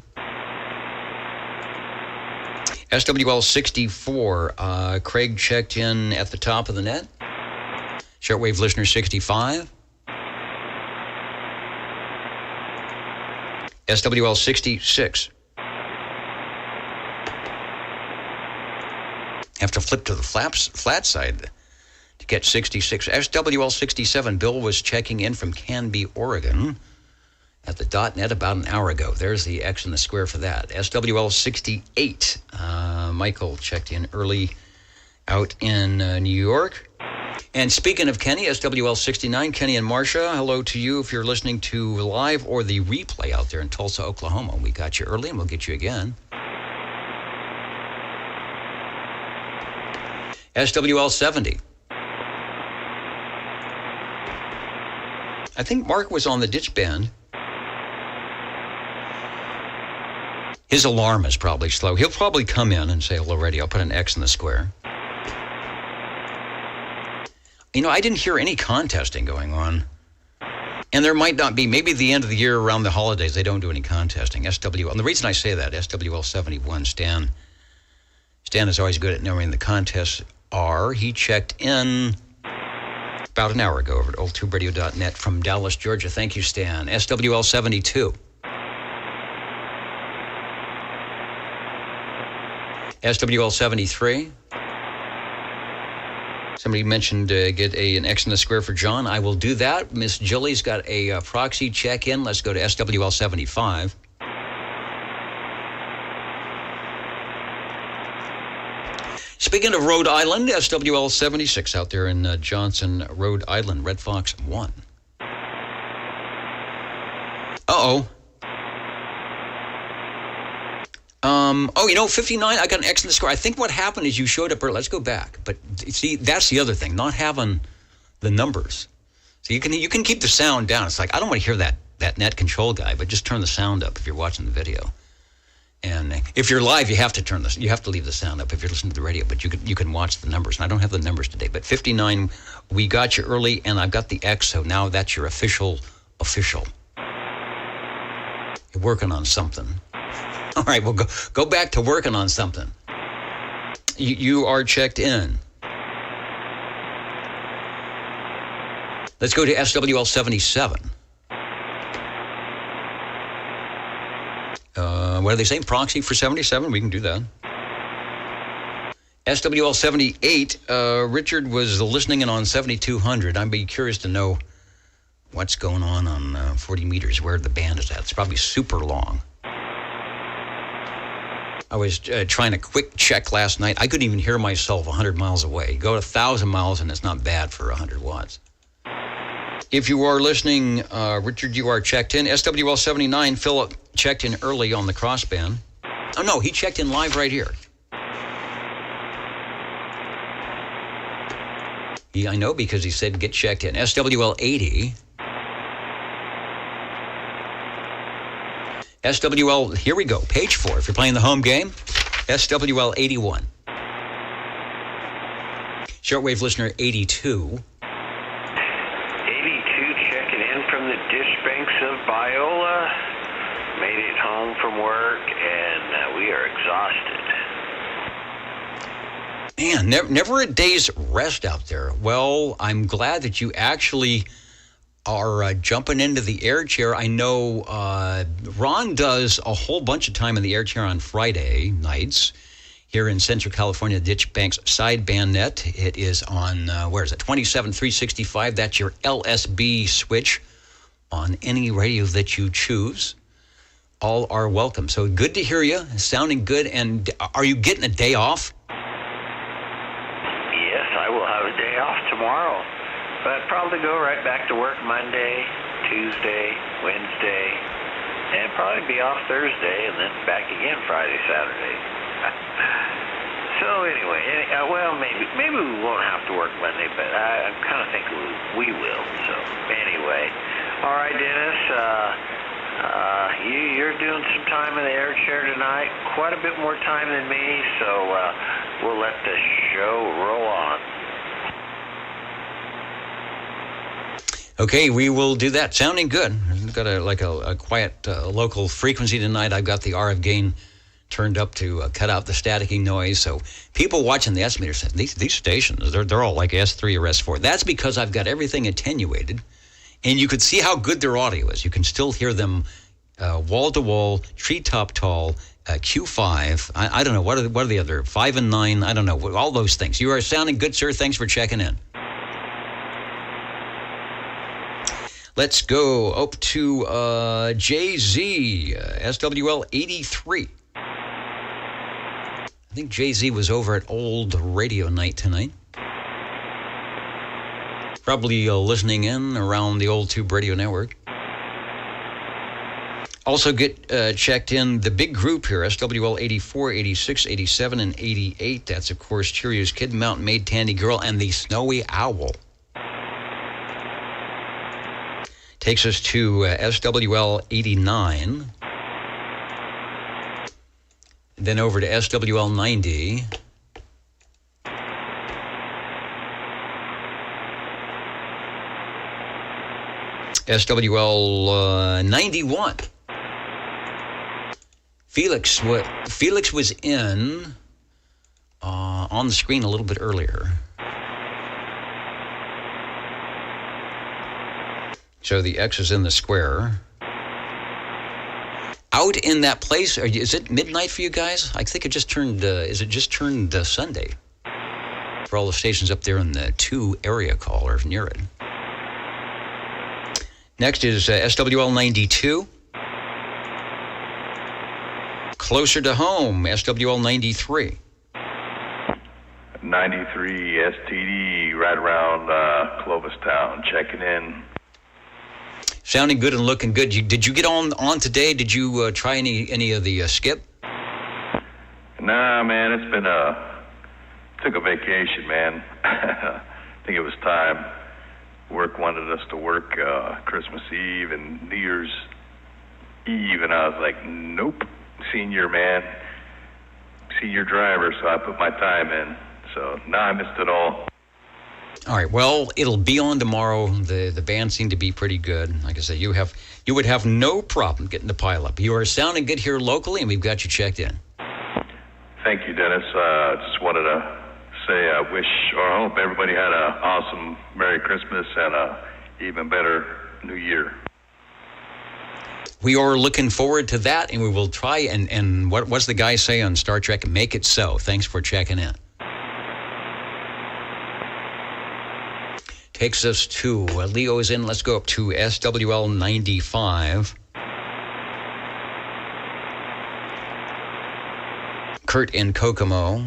SWL64, Craig checked in at the top of the net. Shortwave listener 65. SWL66. Have to flip to the flat side to get 66. SWL67, Bill was checking in from Canby, Oregon at the .net about an hour ago. There's the X in the square for that. SWL68, Michael checked in early out in New York. And speaking of Kenny, SWL69, Kenny and Marcia, hello to you if you're listening to live or the replay out there in Tulsa, Oklahoma. We got you early and we'll get you again. SWL70. I think Mark was on the ditch band. His alarm is probably slow. He'll probably come in and say hello, ready. I'll put an X in the square. You know, I didn't hear any contesting going on. And there might not be. Maybe at the end of the year around the holidays, they don't do any contesting. And the reason I say that, SWL71, Stan is always good at knowing the contests are. He checked in about an hour ago over at old2radio.net from Dallas, Georgia. Thank you, Stan. SWL72. SWL73. Somebody mentioned get an X in the square for John. I will do that. Miss Jillie's got a proxy check-in. Let's go to SWL75. Speaking of Rhode Island, SWL76 out there in Johnson, Rhode Island, Red Fox 1. Uh-oh. 59, I got an X in the square. I think what happened is you showed up early. Let's go back. But see, that's the other thing, not having the numbers. So you can keep the sound down. It's like, I don't want to hear that net control guy, but just turn the sound up if you're watching the video. And if you're live, you have to leave the sound up if you're listening to the radio, but you can watch the numbers. And I don't have the numbers today, but 59, we got you early, and I've got the X, so now that's your official. You're working on something. All right, well, go back to working on something. You are checked in. Let's go to SWL77. What are they saying? Proxy for 77? We can do that. SWL78, Richard was listening in on 7200. I'd be curious to know what's going on 40 meters, where the band is at. It's probably super long. I was trying a quick check last night. I couldn't even hear myself 100 miles away. Go 1,000 miles, and it's not bad for 100 watts. If you are listening, Richard, you are checked in. SWL79, Philip checked in early on the crossband. Oh, no, he checked in live right here. I know, because he said get checked in. SWL80. SWL, here we go, page 4. If you're playing the home game, SWL 81. Shortwave listener 82. 82 checking in from the dish banks of Biola. Made it home from work, and we are exhausted. Man, never a day's rest out there. Well, I'm glad that you actually are jumping into the air chair. I know Ron does a whole bunch of time in the air chair on Friday nights here in Central California, Ditch Bank's sideband net. It is on, 27365. That's your LSB switch on any radio that you choose. All are welcome. So good to hear you, sounding good. And are you getting a day off? Yes, I will have a day off tomorrow. But probably go right back to work Monday, Tuesday, Wednesday, and probably be off Thursday, and then back again Friday, Saturday. So anyway, well, maybe we won't have to work Monday, but I kind of think we will. So anyway, all right, Dennis. You're doing some time in the air chair tonight, quite a bit more time than me, so we'll let the show roll on. Okay, we will do that. Sounding good. We've got a quiet local frequency tonight. I've got the RF gain turned up to cut out the staticky noise. So people watching the estimator say, these stations, they're all like S3 or S4. That's because I've got everything attenuated, and you could see how good their audio is. You can still hear them wall-to-wall, treetop tall, Q5. I don't know. What are the other? 5 and 9. I don't know. All those things. You are sounding good, sir. Thanks for checking in. Let's go up to JZ, SWL 83. I think JZ was over at Old Radio Night tonight. Probably listening in around the Old Tube Radio Network. Also get checked in the big group here, SWL 84, 86, 87, and 88. That's, of course, Cheerios Kid, Mountain Maid, Tandy Girl, and the Snowy Owl. Takes us to SWL 89. Then over to SWL 90. SWL 91. Felix was in on the screen a little bit earlier. So the X is in the square. Out in that place, is it midnight for you guys? I think it just turned, Sunday? For all the stations up there in the 2 area call or near it. Next is SWL 92. Closer to home, SWL 93. 93 STD, right around Clovis Town, checking in. Sounding good and looking good. Did you get on today? Did you try any of the skip? Nah, man, it's been took a vacation, man. I think it was time. Work wanted us to work Christmas Eve and New Year's Eve, and I was like, nope, senior driver, so I put my time in. So now I missed it all. All right, well, it'll be on tomorrow. The band seemed to be pretty good. Like I said, you would have no problem getting the pile up. You are sounding good here locally, and we've got you checked in. Thank you, Dennis. Just wanted to say I hope everybody had an awesome Merry Christmas and a even better New Year. We are looking forward to that, and we will try and what's the guy say on Star Trek? Make it so. Thanks for checking in. Takes us to Leo's in. Let's go up to SWL 95. Kurt in Kokomo.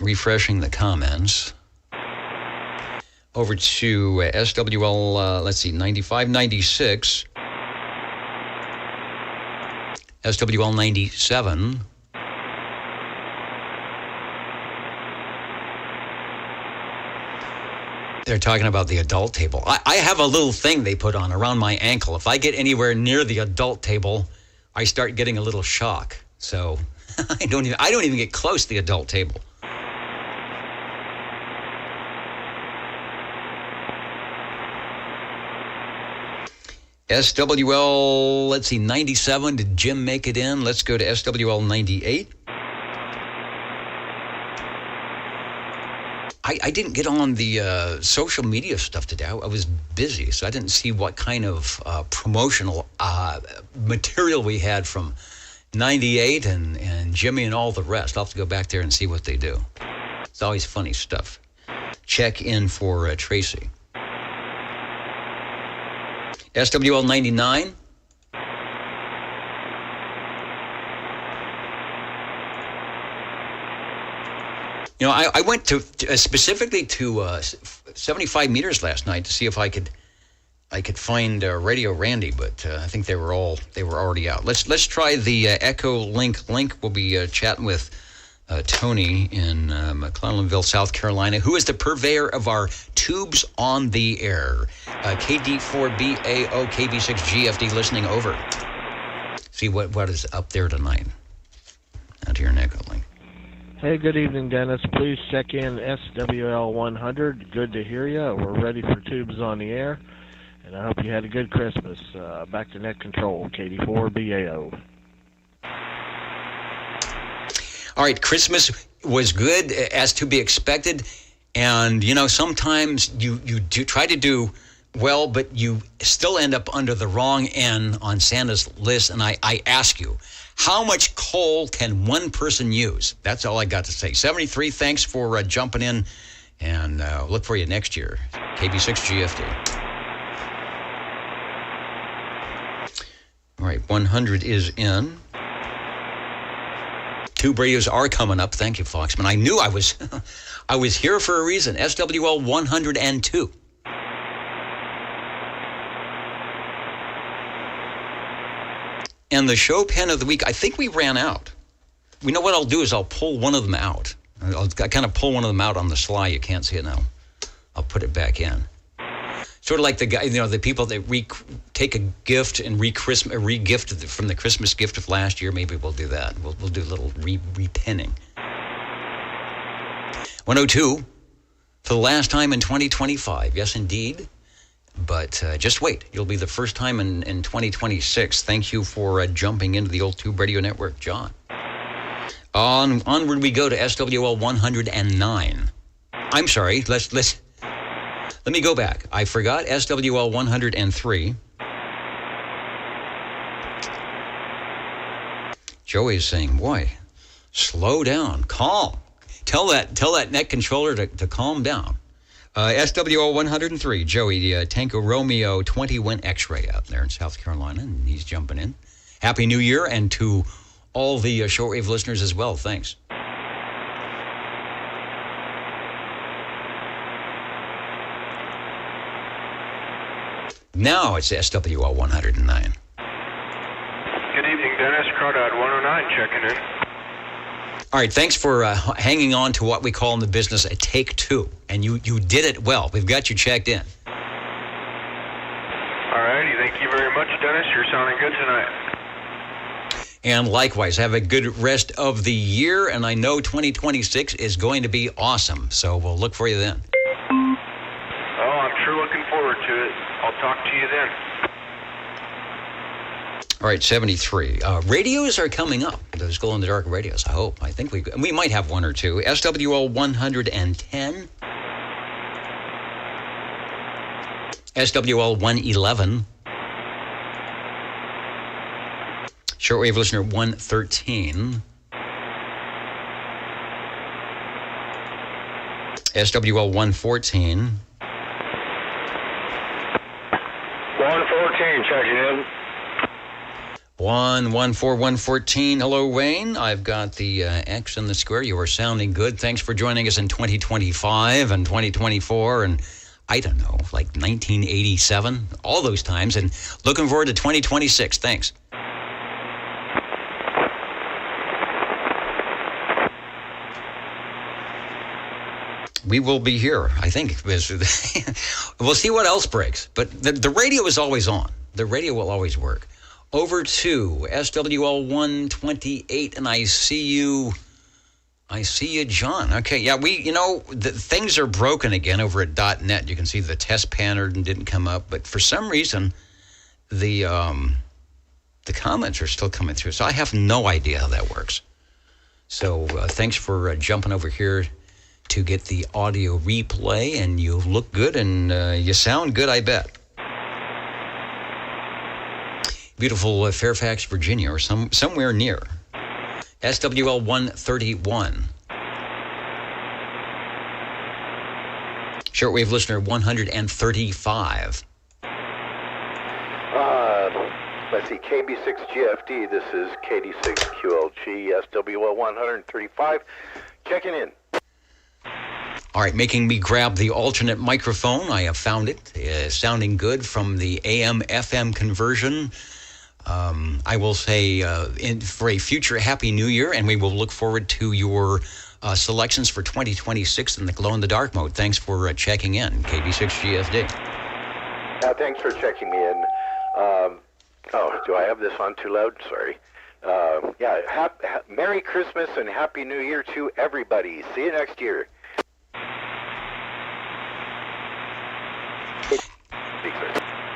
Refreshing the comments. Over to SWL, 95, 96. SWL 97. They're talking about the adult table. I have a little thing they put on around my ankle. If I get anywhere near the adult table, I start getting a little shock. So I don't even get close to the adult table. SWL, 97. Did Jim make it in? Let's go to SWL 98. I didn't get on the social media stuff today. I was busy, so I didn't see what kind of promotional material we had from 98 and Jimmy and all the rest. I'll have to go back there and see what they do. It's always funny stuff. Check in for Tracy. SWL 99. You know, I went to specifically to 75 meters last night to see if I could find Radio Randy, but I think they were already out. Let's try the Echo Link. We'll be chatting with Tony in McClellanville, South Carolina, who is the purveyor of our tubes on the air. KD4BAO, KB6GFD, listening over. See what is up there tonight. Out to your neck, link. Hey, good evening, Dennis. Please check in SWL 100. Good to hear you. We're ready for tubes on the air, and I hope you had a good Christmas. Back to net control, KD4BAO. All right, Christmas was good, as to be expected, and sometimes you do try to do well, but you still end up under the wrong end on Santa's list. And I ask you, how much coal can one person use? That's all I got to say. 73, thanks for jumping in, and look for you next year. KB6GFD. All right, 100 is in. Tube radios are coming up. Thank you, Foxman. I knew I was here for a reason. SWL 102. And the show pen of the week, I think we ran out. We know what I'll do is I'll pull one of them out. I'll kind of pull one of them out on the sly. You can't see it now. I'll put it back in. Sort of like the guy, the people that take a gift and re-gift from the Christmas gift of last year. Maybe we'll do that. We'll do a little re-pinning. 102 for the last time in 2025. Yes, indeed. But just wait. You'll be the first time in 2026. Thank you for jumping into the old Tube Radio Network, John. Onward we go to SWL 109. I'm sorry. Let me go back. I forgot SWL 103. Joey's saying, boy, slow down, calm. Tell that net controller to calm down. SWL 103, Joey, Tango Romeo 21 X-Ray out there in South Carolina, and he's jumping in. Happy New Year, and to all the shortwave listeners as well. Thanks. Now it's SWL 109. Good evening, Dennis. Crawdad 109 checking in. All right, thanks for hanging on to what we call in the business a take two. And you did it well. We've got you checked in. All righty, thank you very much, Dennis. You're sounding good tonight. And likewise, have a good rest of the year. And I know 2026 is going to be awesome. So we'll look for you then. Oh, I'm sure looking forward to it. I'll talk to you then. All right, 73. Radios are coming up. Those glow-in-the-dark radios, I hope. I think we might have one or two. SWL 110. SWL 111. Shortwave listener 113. SWL 114. 114, checking in. 114. Hello, Wayne. I've got the X in the square. You are sounding good. Thanks for joining us in 2025 and 2024 and I don't know, like 1987, all those times. And looking forward to 2026. Thanks. We will be here, I think. We'll see what else breaks. But the radio is always on. The radio will always work. Over to SWL 128, and I see you, John. Okay, yeah, things are broken again over at .net. You can see the test pattern didn't come up, but for some reason, the comments are still coming through. So I have no idea how that works. So thanks for jumping over here to get the audio replay, and you look good and you sound good, I bet. Beautiful Fairfax, Virginia, or somewhere near. SWL 131. Shortwave listener 135. Let's see, KB6GFD, this is KD6QLG, SWL 135, checking in. All right, making me grab the alternate microphone. I have found it. Sounding good from the AM-FM conversion. I will say for a future Happy New Year, and we will look forward to your selections for 2026 in the glow-in-the-dark mode. Thanks for checking in, KB6GFD. Thanks for checking me in. Do I have this on too loud? Sorry. Merry Christmas and Happy New Year to everybody. See you next year.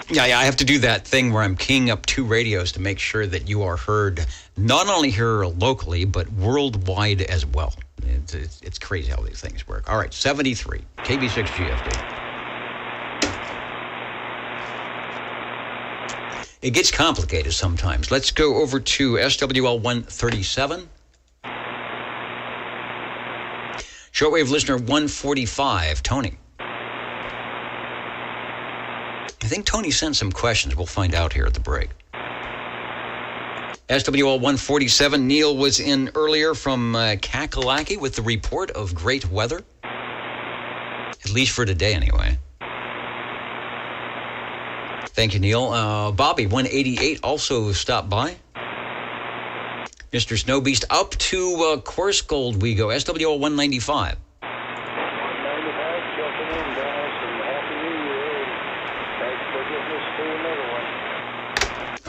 Yeah, I have to do that thing where I'm keying up 2 radios to make sure that you are heard not only here locally, but worldwide as well. It's crazy how these things work. All right, 73, KB6GFD. It gets complicated sometimes. Let's go over to SWL 137. Shortwave listener 145, Tony. I think Tony sent some questions. We'll find out here at the break. SWL 147, Neil was in earlier from Kakalaki with the report of great weather. At least for today, anyway. Thank you, Neil. Bobby, 188, also stopped by. Mr. Snowbeast, up to Course Gold we go. SWL 195.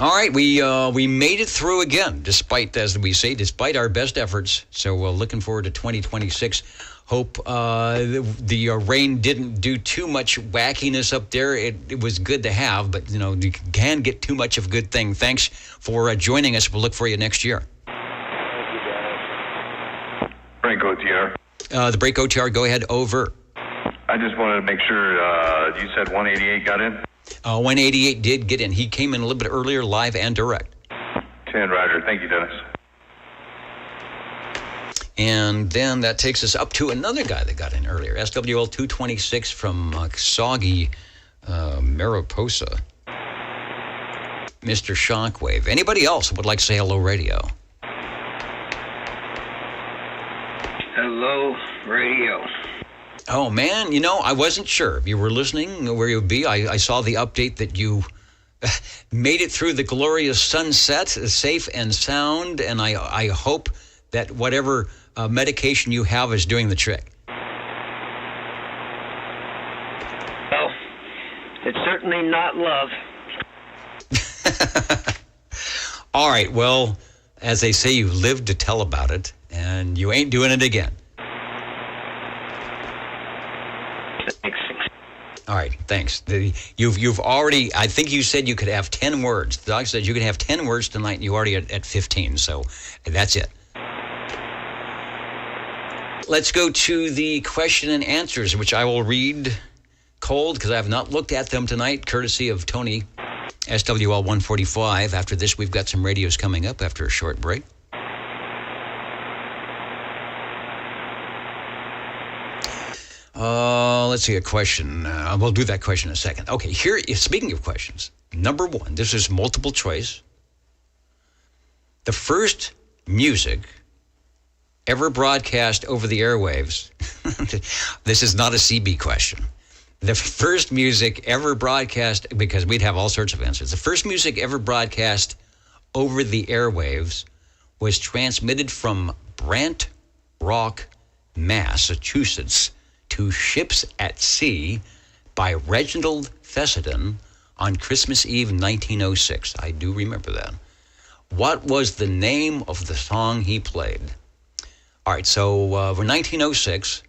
All right, we made it through again, despite, as we say, despite our best efforts. So looking forward to 2026. Hope the rain didn't do too much wackiness up there. It was good to have, but you can get too much of a good thing. Thanks for joining us. We'll look for you next year. Break OTR. The break OTR, go ahead, over. I just wanted to make sure you said 188 got in? 188 did get in. He came in a little bit earlier, live and direct. 10, Roger. Thank you, Dennis. And then that takes us up to another guy that got in earlier, SWL 226 from Soggy, Mariposa. Mr. Shockwave. Anybody else would like to say hello, radio? Hello, radio. Oh, man, I wasn't sure if you were listening, where you'd be. I saw the update that you made it through the glorious sunset, safe and sound, and I hope that whatever medication you have is doing the trick. Well, it's certainly not love. All right, well, as they say, you lived to tell about it, and you ain't doing it again. All right, thanks. You've already, I think you said you could have 10 words. The doc said you could have 10 words tonight, and you're already at 15, so that's it. Let's go to the question and answers, which I will read cold because I have not looked at them tonight, courtesy of Tony, SWL 145. After this, we've got some radios coming up after a short break. Let's see, a question. We'll do that question in a second. Okay, here, speaking of questions, number 1, this is multiple choice. The first music ever broadcast over the airwaves, this is not a CB question. The first music ever broadcast, because we'd have all sorts of answers. The first music ever broadcast over the airwaves was transmitted from Brant Rock, Massachusetts, to Ships at Sea by Reginald Fessenden on Christmas Eve 1906. I do remember that. What was the name of the song he played? All right, so for 1906,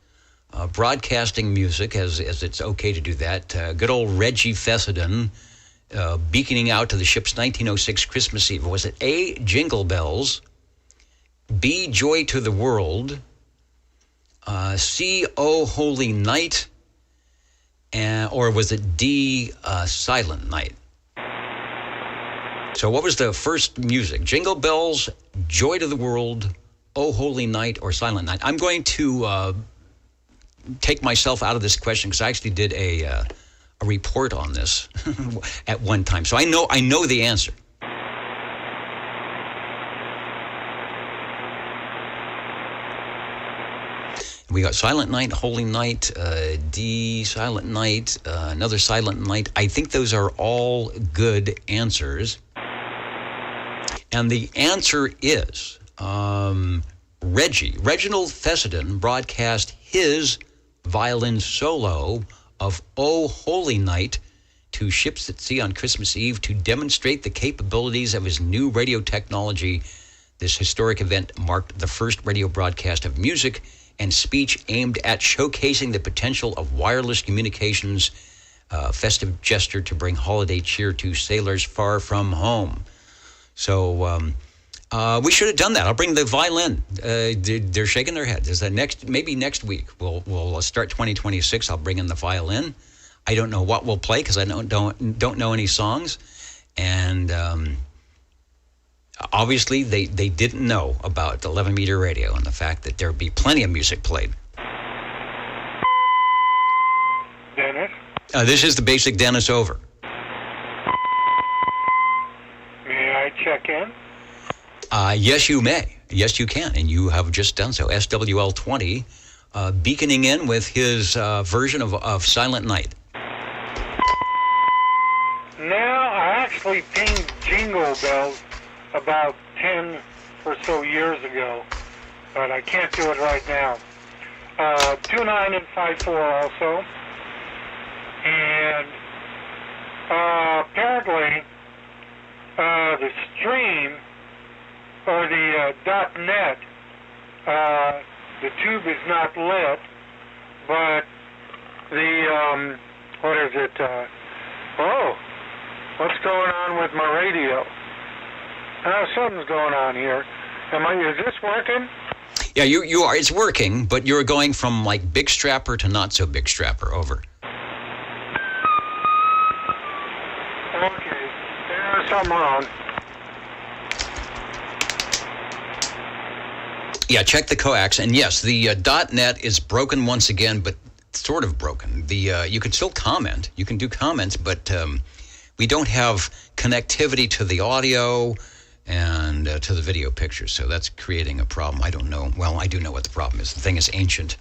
broadcasting music, as it's okay to do that, good old Reggie Fessenden beaconing out to the ship's 1906 Christmas Eve. Was it A, Jingle Bells, B, Joy to the World, C, Oh Holy Night, or was it D, Silent Night? So what was the first music? Jingle Bells, Joy to the World, Oh Holy Night, or Silent Night? I'm going to take myself out of this question because I actually did a report on this at one time. So I know the answer. We got Silent Night, Holy Night, D, Silent Night, another Silent Night. I think those are all good answers. And the answer is Reginald Fessenden broadcast his violin solo of "O Holy Night" to ships at sea on Christmas Eve to demonstrate the capabilities of his new radio technology. This historic event marked the first radio broadcast of music and speech aimed at showcasing the potential of wireless communications, festive gesture to bring holiday cheer to sailors far from home. So we should have done that. I'll bring the violin. They're shaking their heads. Is that maybe next week? We'll start 2026. I'll bring in the violin. I don't know what we'll play because I don't know any songs, and obviously they didn't know about 11-meter radio and the fact that there'd be plenty of music played. Dennis? This is the basic Dennis over. May I check in? Yes, you may. Yes, you can, and you have just done so. SWL20 beaconing in with his version of Silent Night. Now, I actually pinged Jingle Bells about 10 or so years ago, but I can't do it right now. 29 and 54 also. And apparently, the stream, or the .net, the tube is not lit, but the, what is it, what's going on with my radio? Something's going on here. Is this working? Yeah, you are. It's working, but you're going from like big strapper to not so big strapper. Over. Okay, there's something wrong. Yeah, check the coax, and yes, the .net is broken once again, but sort of broken. You can still comment. You can do comments, but we don't have connectivity to the audio and to the video pictures, so that's creating a problem. I don't know. Well, I do know what the problem is. The thing is ancient,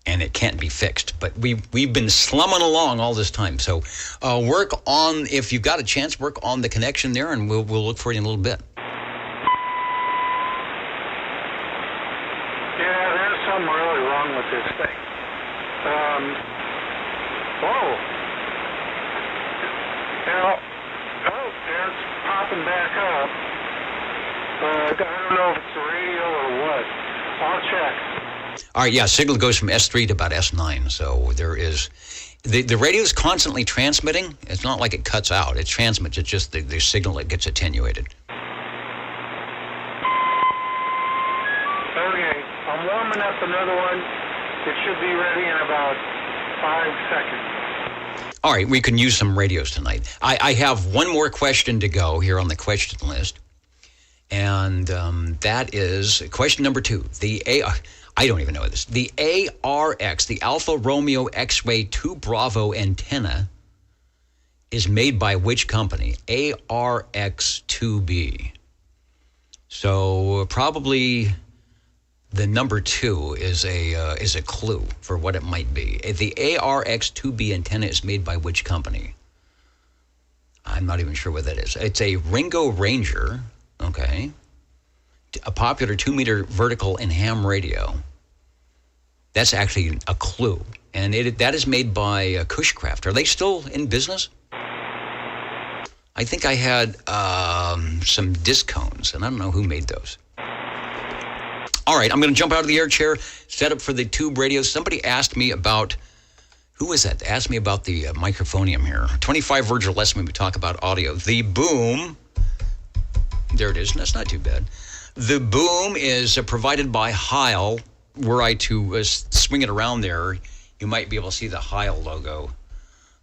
and it can't be fixed. But we've been slumming along all this time. So work on, if you've got a chance, work on the connection there, and we'll look for you in a little bit. Yeah, there's something really wrong with this thing. Now, it's popping back up. I don't know if it's the radio or what. I'll check. All right, yeah, signal goes from S3 to about S9, so there is... The radio is constantly transmitting. It's not like it cuts out. It transmits. It's just the signal that gets attenuated. Okay, I'm warming up another one. It should be ready in about 5 seconds. All right, we can use some radios tonight. I have one more question to go here on the question list, and that is question number 2. I don't even know this. The ARX, the Alpha Romeo X-Ray 2 Bravo antenna, is made by which company? ARX2B. So probably the number 2 is a clue for what it might be. The ARX2B antenna is made by which company? I'm not even sure what that is. It's a Ringo Ranger, okay, a popular 2-meter vertical in ham radio. That's actually a clue. And that is made by Cushcraft. Are they still in business? I think I had some disc cones, and I don't know who made those. All right, I'm going to jump out of the air chair, set up for the tube radios. Somebody asked me about, who was that? Asked me about the microphonium here. 25 words or less when we talk about audio. The boom, there it is. That's not too bad. The boom is provided by Heil. Were I to swing it around there, you might be able to see the Heil logo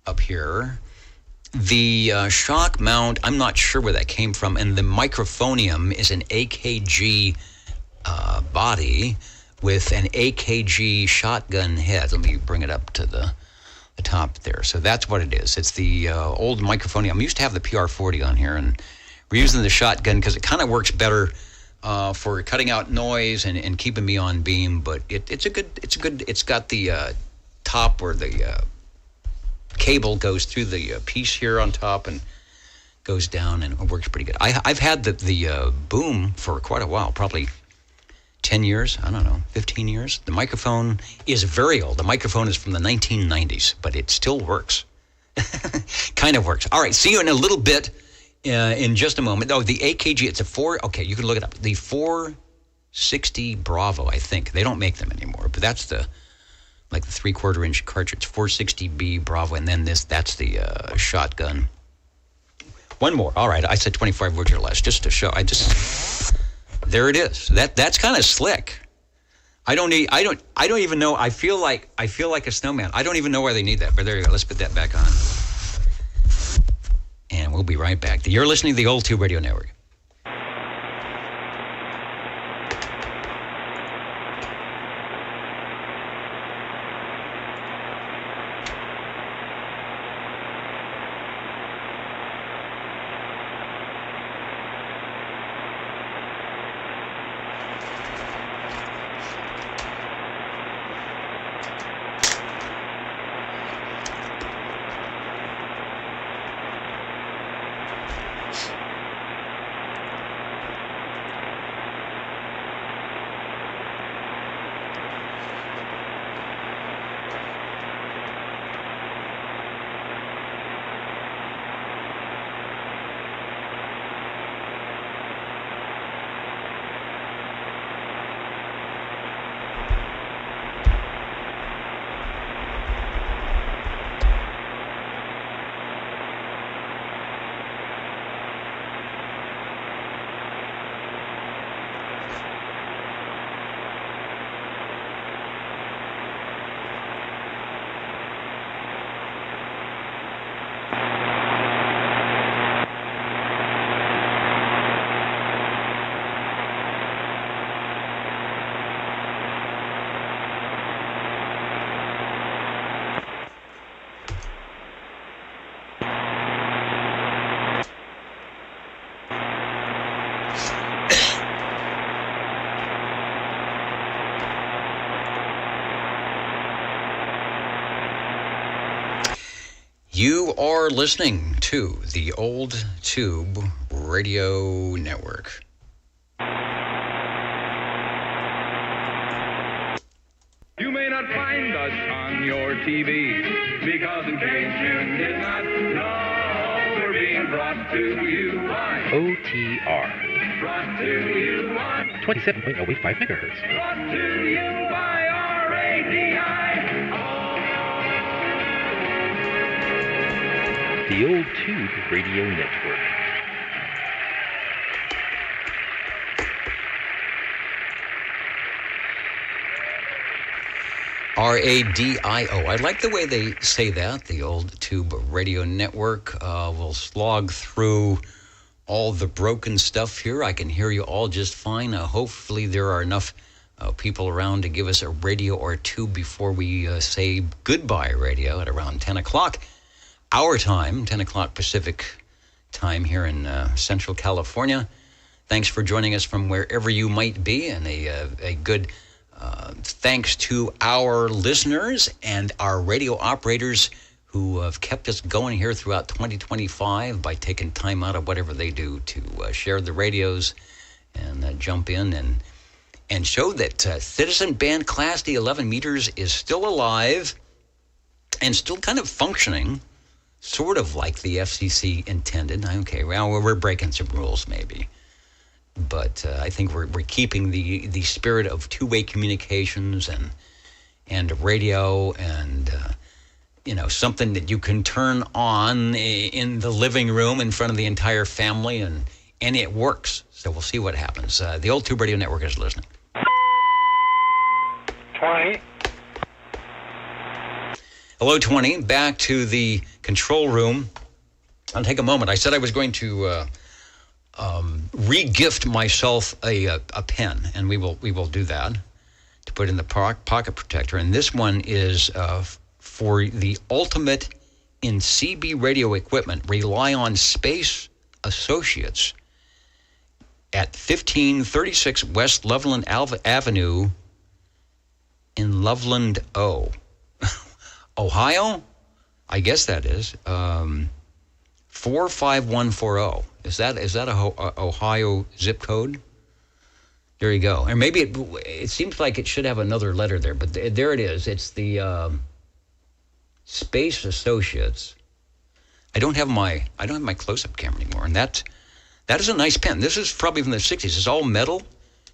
up here. The shock mount, I'm not sure where that came from, and the microphonium is an AKG body with an AKG shotgun head. Let me bring it up to the top there. So that's what it is. It's the old microphonium. I used to have the PR40 on here, and we're using the shotgun because it kind of works better for cutting out noise and keeping me on beam. But it's got the top where the cable goes through the piece here on top and goes down and it works pretty good. I've had the boom for quite a while, probably 10 years, I don't know, 15 years. The microphone is very old. The microphone is from the 1990s, but it still works. Kind of works. All right, see you in a little bit in just a moment. Oh, the AKG, it's okay, you can look it up. The 460 Bravo, I think. They don't make them anymore, but that's the 3/4 inch cartridge, 460B Bravo, and then that's the shotgun. One more. All right, I said 25 words or less, just to show. There it is. That's kind of slick. I don't even know. I feel like a snowman. I don't even know why they need that, but there you go. Let's put that back on. And we'll be right back. You're listening to the Old Tube Radio Network. You are listening to the Old Tube Radio Network. You may not find us on your TV, because in case you did not know, we're being brought to you by OTR. Brought to you by 27.085 megahertz. Brought to you by RADI. The Old Tube Radio Network. RADIO. I like the way they say that, the Old Tube Radio Network. We'll slog through all the broken stuff here. I can hear you all just fine. Hopefully there are enough people around to give us a radio or two before we say goodbye radio at around 10 o'clock. Our time, 10 o'clock Pacific time here in Central California. Thanks for joining us from wherever you might be, and a good thanks to our listeners and our radio operators who have kept us going here throughout 2025 by taking time out of whatever they do to share the radios and jump in and show that Citizen Band Class D 11 meters is still alive and still kind of functioning, sort of like the FCC intended. Okay, well, we're breaking some rules maybe. But I think we're keeping the spirit of two-way communications and radio and something that you can turn on in the living room in front of the entire family and it works. So we'll see what happens. The Old Tube Radio Network is listening. 20. Hello, 20. Back to the control room. I'll take a moment. I said I was going to re-gift myself a pen, and we will do that to put in the pocket protector. And this one is for the ultimate in CB radio equipment. Rely on Space Associates at 1536 West Loveland Avenue in Loveland, Ohio. I guess that is. 45140. Is that a Ohio zip code? There you go. And maybe it seems like it should have another letter there, but there it is. It's the Space Associates. I don't have my close-up camera anymore, and that is a nice pen. This is probably from the 60s. It's all metal,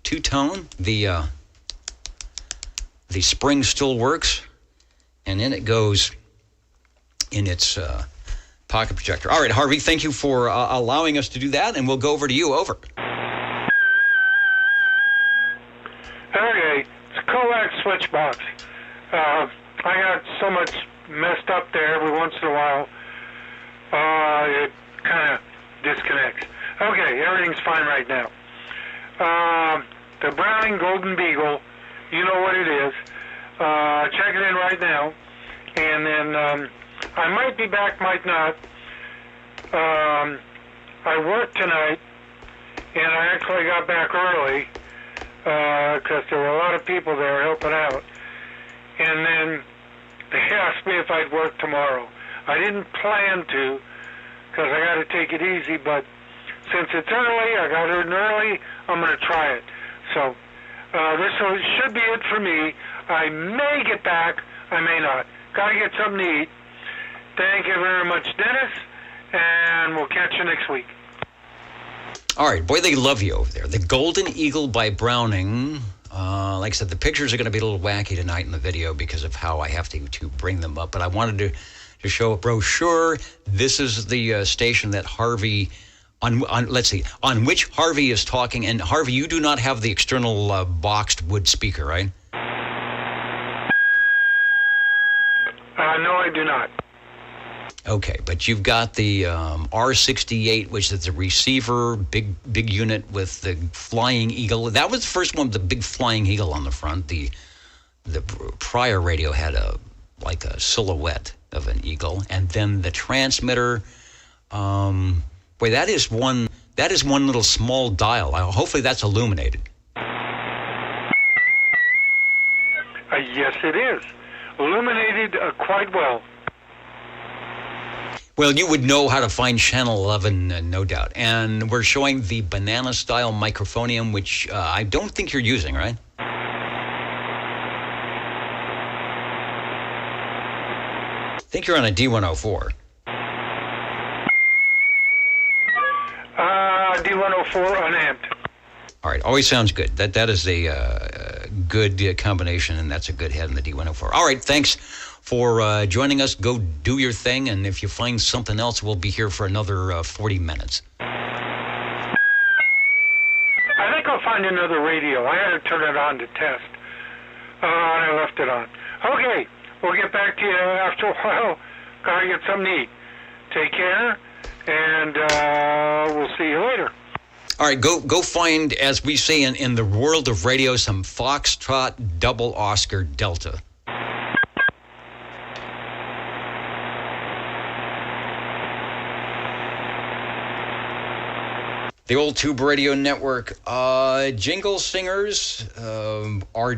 two-tone. The spring still works, and then it goes in its pocket projector. All right, Harvey, thank you for allowing us to do that, and we'll go over to you. Over. Okay, it's a coax switch box. I got so much messed up there every once in a while. It kind of disconnects. Okay, everything's fine right now. The Browning Golden Beagle, you know what it is. Check it in right now. And then I might be back, might not. I worked tonight, and I actually got back early because there were a lot of people there helping out. And then they asked me if I'd work tomorrow. I didn't plan to because I got to take it easy, but since it's early, I got in early, I'm going to try it. So this should be it for me. I may get back, I may not. Got to get something to eat. Thank you very much, Dennis, and we'll catch you next week. All right, boy, they love you over there. The Golden Eagle by Browning. Like I said, the pictures are going to be a little wacky tonight in the video because of how I have to bring them up. But I wanted to show a brochure. This is the station that Harvey, let's see, on which Harvey is talking. And Harvey, you do not have the external boxed wood speaker, right? No, I do not. Okay, but you've got the R68, which is the receiver, big unit with the flying eagle. That was the first one with the big flying eagle on the front. The prior radio had a silhouette of an eagle, and then the transmitter. Boy, that is one little small dial. Hopefully, that's illuminated. Yes, it is illuminated quite well. Well, you would know how to find Channel 11, no doubt. And we're showing the banana-style microphonium, which I don't think you're using, right? I think you're on a D104. D104 unamped. All right, always sounds good. That is a good combination, and that's a good head in the D104. All right, thanks for joining us. Go do your thing, and if you find something else, we'll be here for another 40 minutes. I think I'll find another radio. I had to turn it on to test. And I left it on. Okay, we'll get back to you after a while. Gotta get something to eat. Take care, and we'll see you later. All right, go find, as we say in the world of radio, some Foxtrot Double Oscar Delta. The Old Tube Radio Network. Jingle singers are...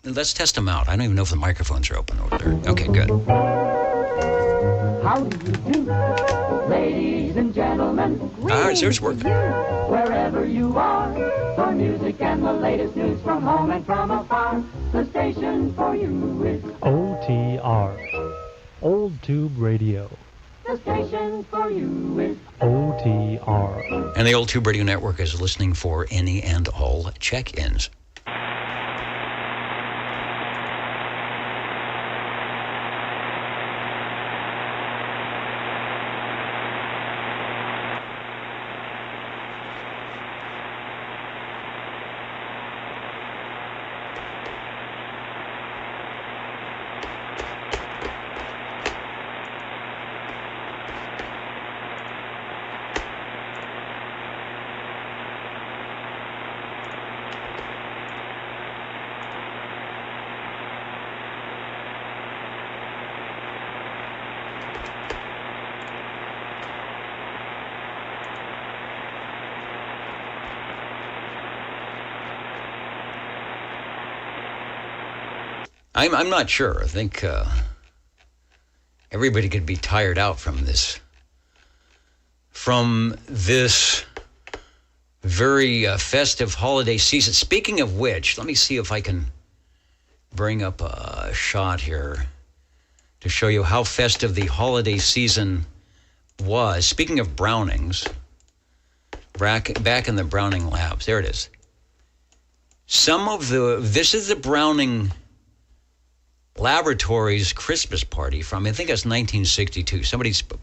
Let's test them out. I don't even know if the microphones are open over there. Okay, good. How do you do, ladies and gentlemen? All right, so it's working. Wherever you are, for music and the latest news from home and from afar, the station for you is OTR, Old Tube Radio. The station for you is OTR. And the Old Tube Radio Network is listening for any and all check-ins. I'm not sure. I think everybody could be tired out from this from this very festive holiday season. Speaking of which, let me see if I can bring up a shot here to show you how festive the holiday season was. Speaking of Brownings, back in the Browning labs, there it is. This is the Browning Laboratories Christmas party from, I think it's 1962.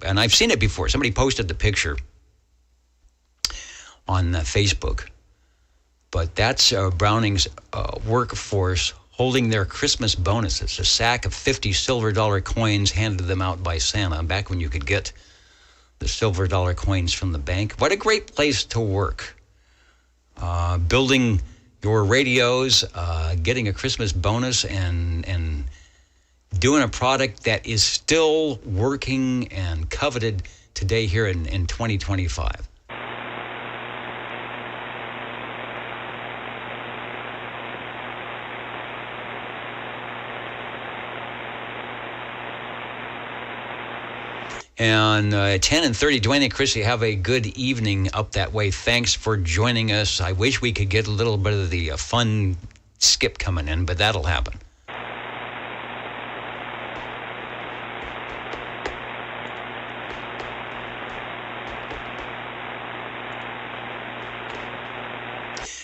And I've seen it before. Somebody posted the picture on Facebook. But that's Browning's workforce holding their Christmas bonuses, a sack of 50 silver dollar coins handed them out by Santa back when you could get the silver dollar coins from the bank. What a great place to work. Building your radios, getting a Christmas bonus, and doing a product that is still working and coveted today here in 2025. And 10 and 30, Dwayne and Chrissy, have a good evening up that way. Thanks for joining us. I wish we could get a little bit of the fun skip coming in, but that'll happen.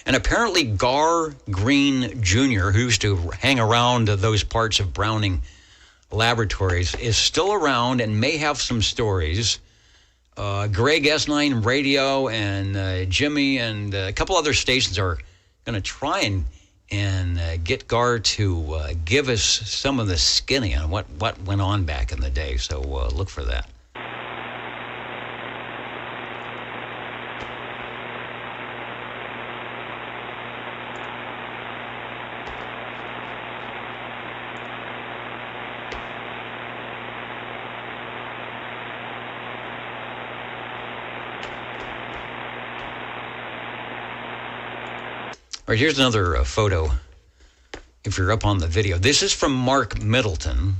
And apparently Gar Green Jr., who used to hang around those parts of Browning Laboratories, is still around and may have some stories. Greg S9 Radio and Jimmy and a couple other stations are going to try and get Gar to give us some of the skinny on what went on back in the day. So look for that. All right, here's another photo, if you're up on the video. This is from Mark Middleton.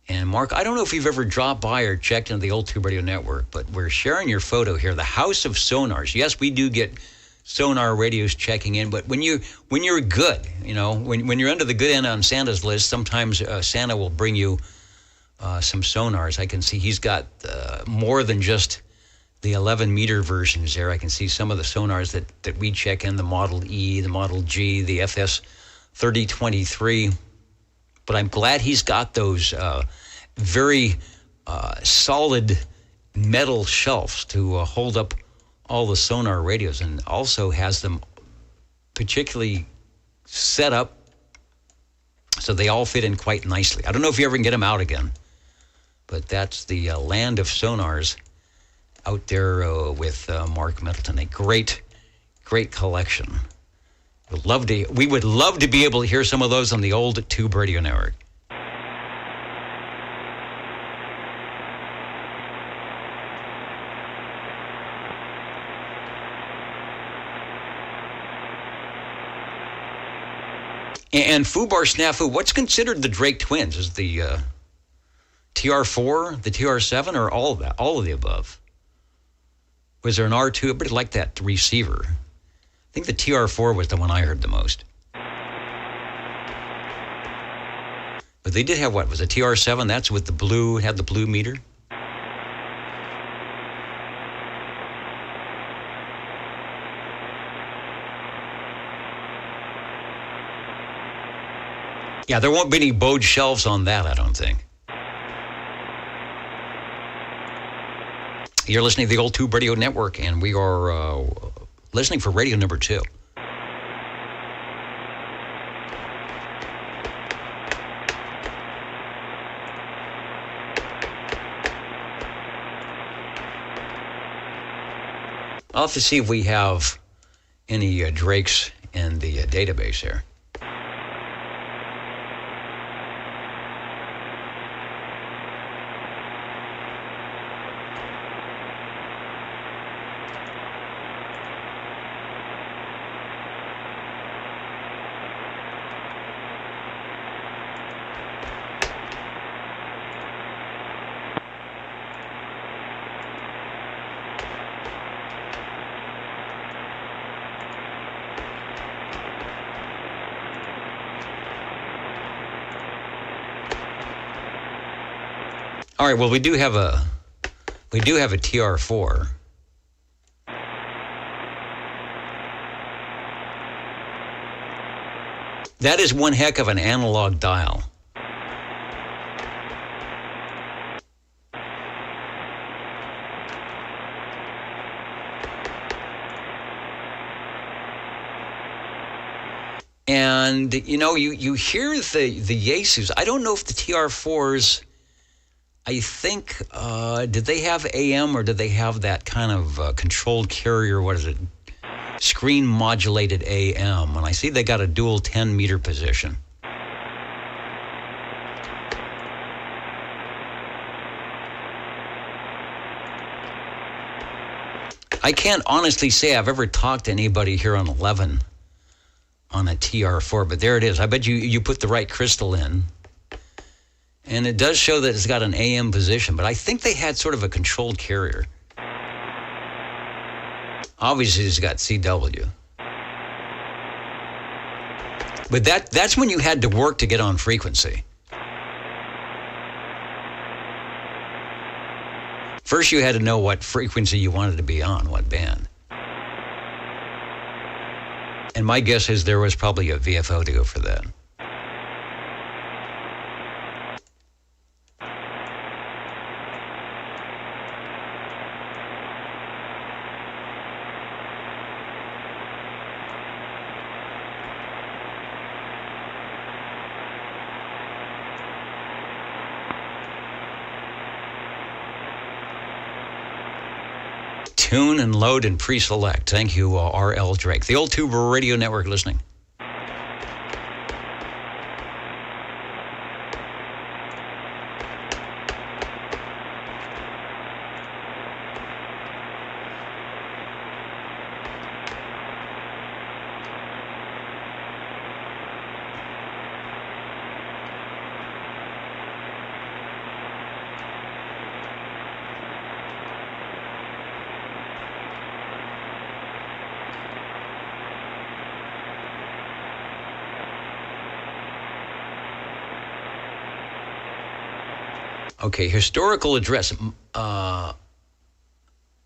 And Mark, I don't know if you've ever dropped by or checked into the Old Tube Radio Network, but we're sharing your photo here, the House of Sonars. Yes, we do get sonar radios checking in, but when you're good, when you're under the good end on Santa's list, sometimes Santa will bring you some sonars. I can see he's got more than just the 11-meter versions there. I can see some of the sonars that we check in, the Model E, the Model G, the FS 3023. But I'm glad he's got those very solid metal shelves to hold up all the sonar radios, and also has them particularly set up so they all fit in quite nicely. I don't know if you ever can get them out again, but that's the land of sonars out there with Mark Middleton. A great collection. We would love to be able to hear some of those on the Old Tube Radio Network. And Fubar Snafu, what's considered the Drake twins? Is the TR4, the TR7, or all of that, all of the above? Was there an R2? Everybody liked that receiver. I think the TR4 was the one I heard the most. But they did have what? Was a TR7? That's with the blue, had the blue meter? Yeah, there won't be any bowed shelves on that, I don't think. You're listening to the Old Tube Radio Network, and we are listening for radio number 2. I'll have to see if we have any Drakes in the database here. All right. Well, we do have a TR4. That is one heck of an analog dial. And, you know, you hear the Yaesus. I don't know if the TR4s, I think, did they have AM or did they have that kind of controlled carrier, what is it, screen modulated AM? And I see they got a dual 10-meter position. I can't honestly say I've ever talked to anybody here on 11 on a TR4, but there it is. I bet you put the right crystal in. And it does show that it's got an AM position, but I think they had sort of a controlled carrier. Obviously, it's got CW. But that's when you had to work to get on frequency. First, you had to know what frequency you wanted to be on, what band. And my guess is there was probably a VFO to go for that. Tune and load and pre-select. Thank you, R.L. Drake. The Old Tube Radio Network listening. Okay, historical address,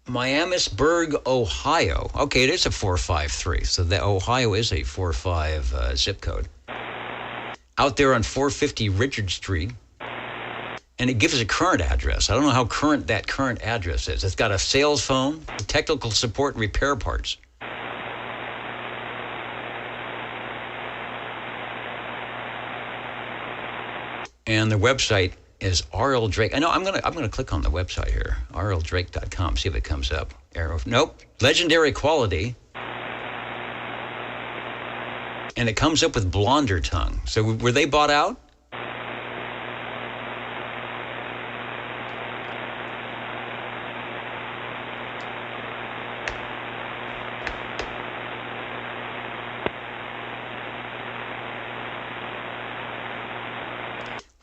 Miamisburg, Ohio. Okay, it is a 453, so the Ohio is a 45 zip code. Out there on 450 Richard Street, and it gives a current address. I don't know how current that current address is. It's got a sales phone, technical support, and repair parts. And the website is R.L. Drake. I know I'm gonna click on the website here, rldrake.com, see if it comes up. Nope. Legendary quality. And it comes up with Blonder Tongue. So were they bought out?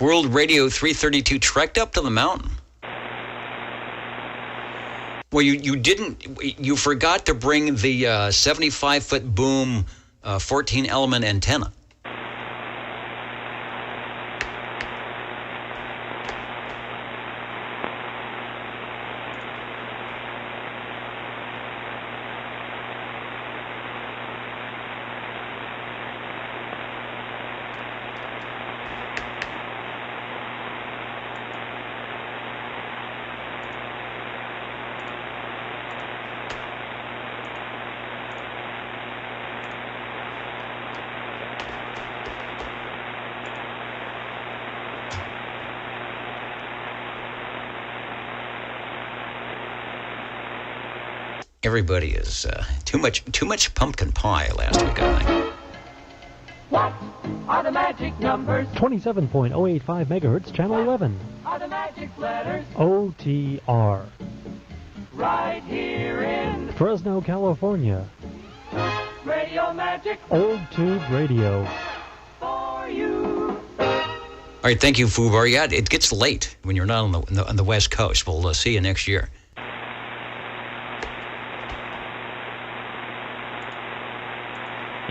World Radio 332 trekked up to the mountain. Well, you forgot to bring the 75-foot boom 14-element antenna. Everybody is too much pumpkin pie last week, I think. What are the magic numbers? 27.085 megahertz, channel 11. Are the magic letters? OTR. Right here in Fresno, California. Radio Magic. Old Tube Radio. For you. All right, thank you, Fubar. Yeah, it gets late when you're not on the West Coast. We'll see you next year.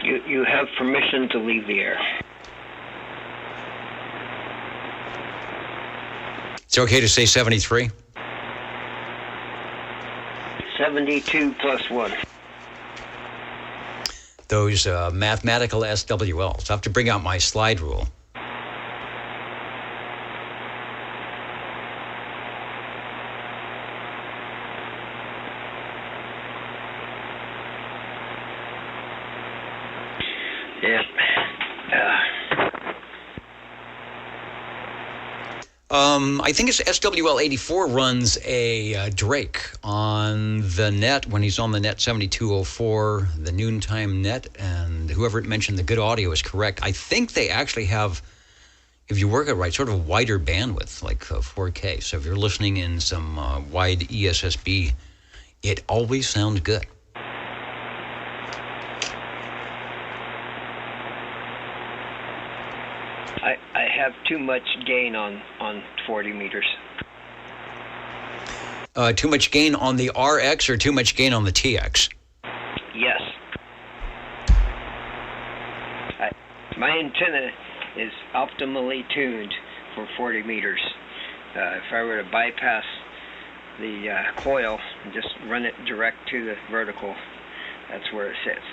You have permission to leave the air. It's okay to say 73? 72 plus 1. Those mathematical SWLs. I have to bring out my slide rule. Yeah. I think it's SWL84 runs a Drake on the net when he's on the net 7204, the noontime net, and whoever mentioned the good audio is correct. I think they actually have, if you work it right, sort of a wider bandwidth, like 4K. So if you're listening in some wide ESSB, it always sounds good. I have too much gain on 40 meters. Too much gain on the RX or too much gain on the TX? Yes. My antenna is optimally tuned for 40 meters. If I were to bypass the coil and just run it direct to the vertical, that's where it sits.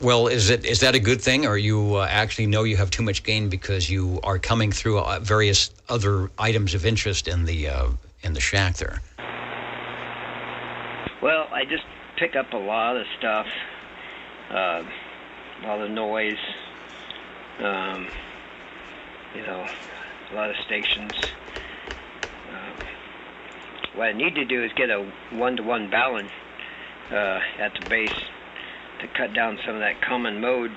Well, is that a good thing, or you actually know you have too much gain because you are coming through various other items of interest in the shack there? Well, I just pick up a lot of stuff, a lot of noise, a lot of stations. What I need to do is get a 1-to-1 balun at the base to cut down some of that common mode.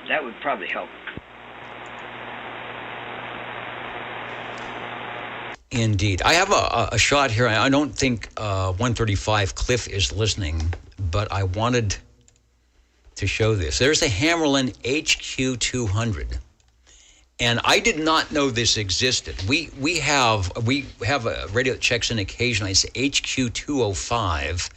That would probably help. Indeed. I have a shot here. I don't think 135 Cliff is listening, but I wanted to show this. There's the Hammerlin HQ200. And I did not know this existed. We have a radio that checks in occasionally. It's HQ205,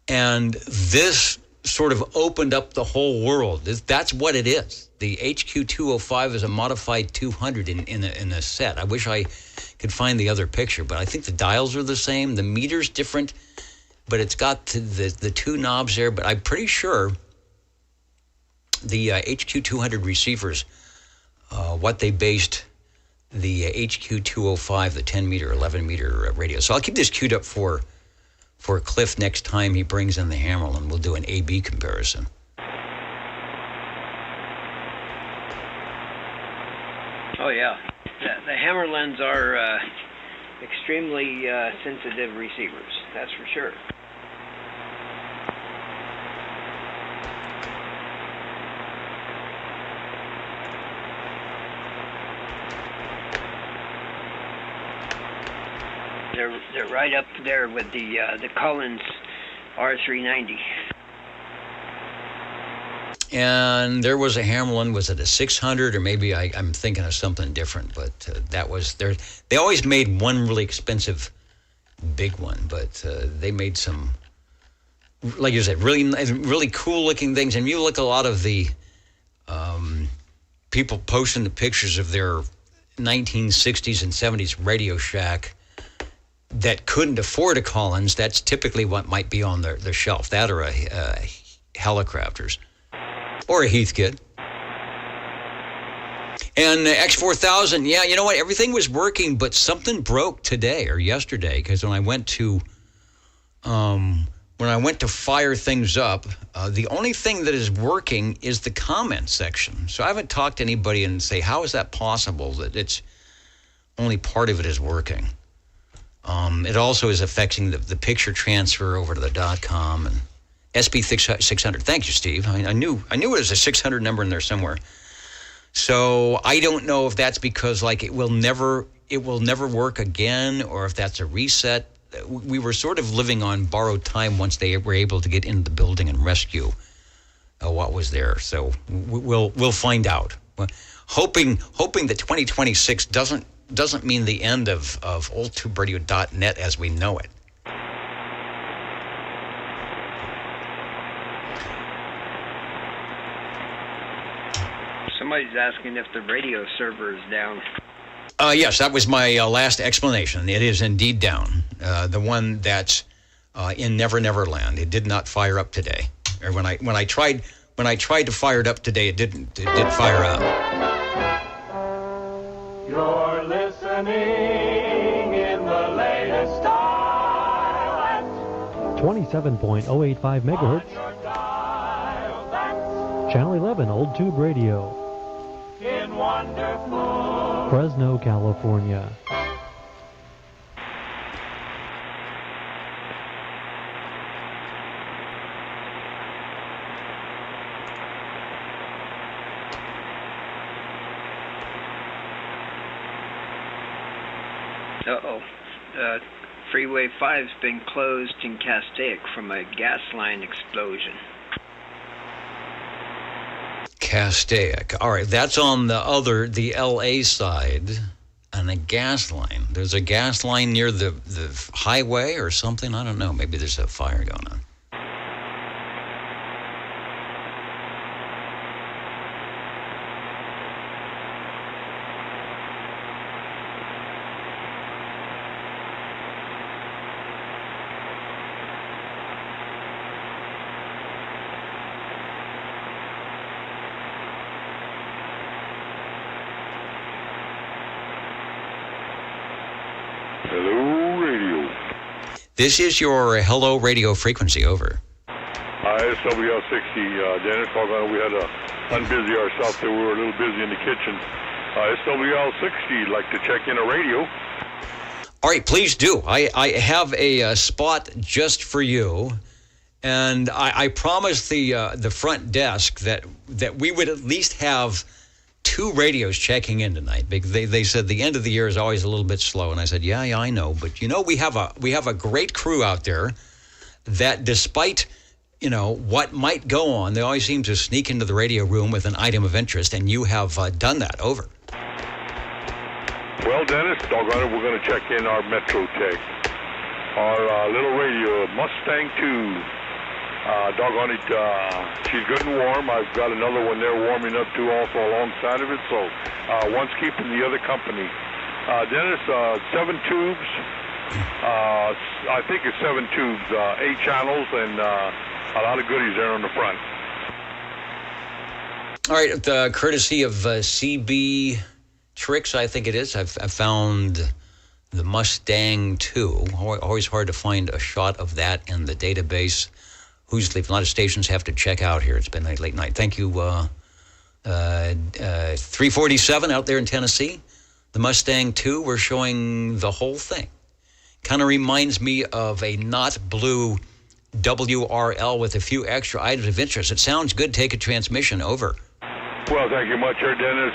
and this sort of opened up the whole world. That's what it is. The HQ205 is a modified 200 in a set. I wish I could find the other picture, but I think the dials are the same. The meter's different, but it's got the two knobs there. But I'm pretty sure the HQ200 receivers. What they based the HQ205, the 10-meter, 11-meter radio. So I'll keep this queued up for Cliff next time he brings in the Hammerlin. We'll do an A-B comparison. Oh, yeah. The Hammerlins are extremely sensitive receivers, that's for sure. They're right up there with the Collins R390. And there was a Hammerlin. Was it a 600, or maybe I'm thinking of something different? But that was there. They always made one really expensive, big one, but they made some, like you said, really cool looking things. And you look at a lot of the people posting the pictures of their 1960s and 70s Radio Shack that couldn't afford a Collins. That's typically what might be on their shelf. That or a Helicrafters or a Heathkit. And X4000, yeah, you know what? Everything was working, but something broke today or yesterday, because when I went to fire things up, the only thing that is working is the comment section. So I haven't talked to anybody and say, how is that possible that it's only part of it is working? It also is affecting the picture transfer over to the .com and SB600. Thank you, Steve. I knew it was a 600 number in there somewhere. So I don't know if that's because it will never work again, or if that's a reset. We were sort of living on borrowed time once they were able to get into the building and rescue what was there. So we'll find out. Hoping that 2026 doesn't mean the end of oldtuberadio.net as we know it. somebody's asking if the radio server is down. Yes, that was my last explanation. It is indeed down. The one that's in Never Never Land. It did not fire up today. Or when I tried to fire it up today, it didn't. It did fire up. You're listening in the latest style at 27.085 megahertz. Channel 11, Old Tube Radio. In wonderful Fresno, California. Freeway 5's been closed in Castaic from a gas line explosion. Castaic. All right, that's on the LA side, and a gas line. There's a gas line near the highway or something. I don't know. Maybe there's a fire going on. Hello, radio. This is your hello radio frequency, over. SWL 60, Dennis. We had to unbusy ourselves there. We were a little busy in the kitchen. SWL 60, like to check in a radio. All right, please do. I have a spot just for you, and I promised the front desk that we would at least have 2 radios checking in tonight, because they said the end of the year is always a little bit slow, and I said, yeah, I know, but we have a great crew out there that, despite what might go on, they always seem to sneak into the radio room with an item of interest, and you have done that. Over. Well, Dennis, doggone it, we're going to check in our Metro Tech, our little radio, Mustang 2. Doggone it, she's good and warm. I've got another one there warming up too, also alongside of it. So one's keeping the other company. Dennis, 7 tubes. I think it's 7 tubes, 8 channels, and a lot of goodies there on the front. All right, courtesy of CB Tricks, I think it is. I've found the Mustang 2. Always hard to find a shot of that in the database. Who's leaving? A lot of stations have to check out here. It's been a late night. Thank you. 347 out there in Tennessee. The Mustang 2, we're showing the whole thing. Kind of reminds me of a not blue WRL with a few extra items of interest. It sounds good. Take a transmission. Over. Well, thank you much, Dennis.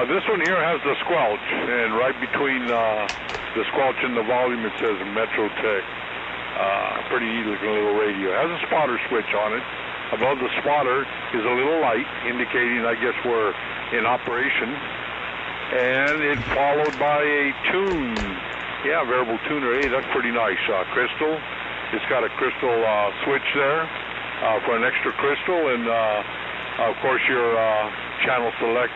This one here has the squelch, and right between the squelch and the volume it says Metro Tech. Pretty neat looking little radio. It has a spotter switch on it. Above the spotter is a little light indicating, I guess, we're in operation. And it's followed by a tune. Yeah, variable tuner. Hey, that's pretty nice. Crystal. It's got a crystal switch there for an extra crystal. And, of course, your channel select.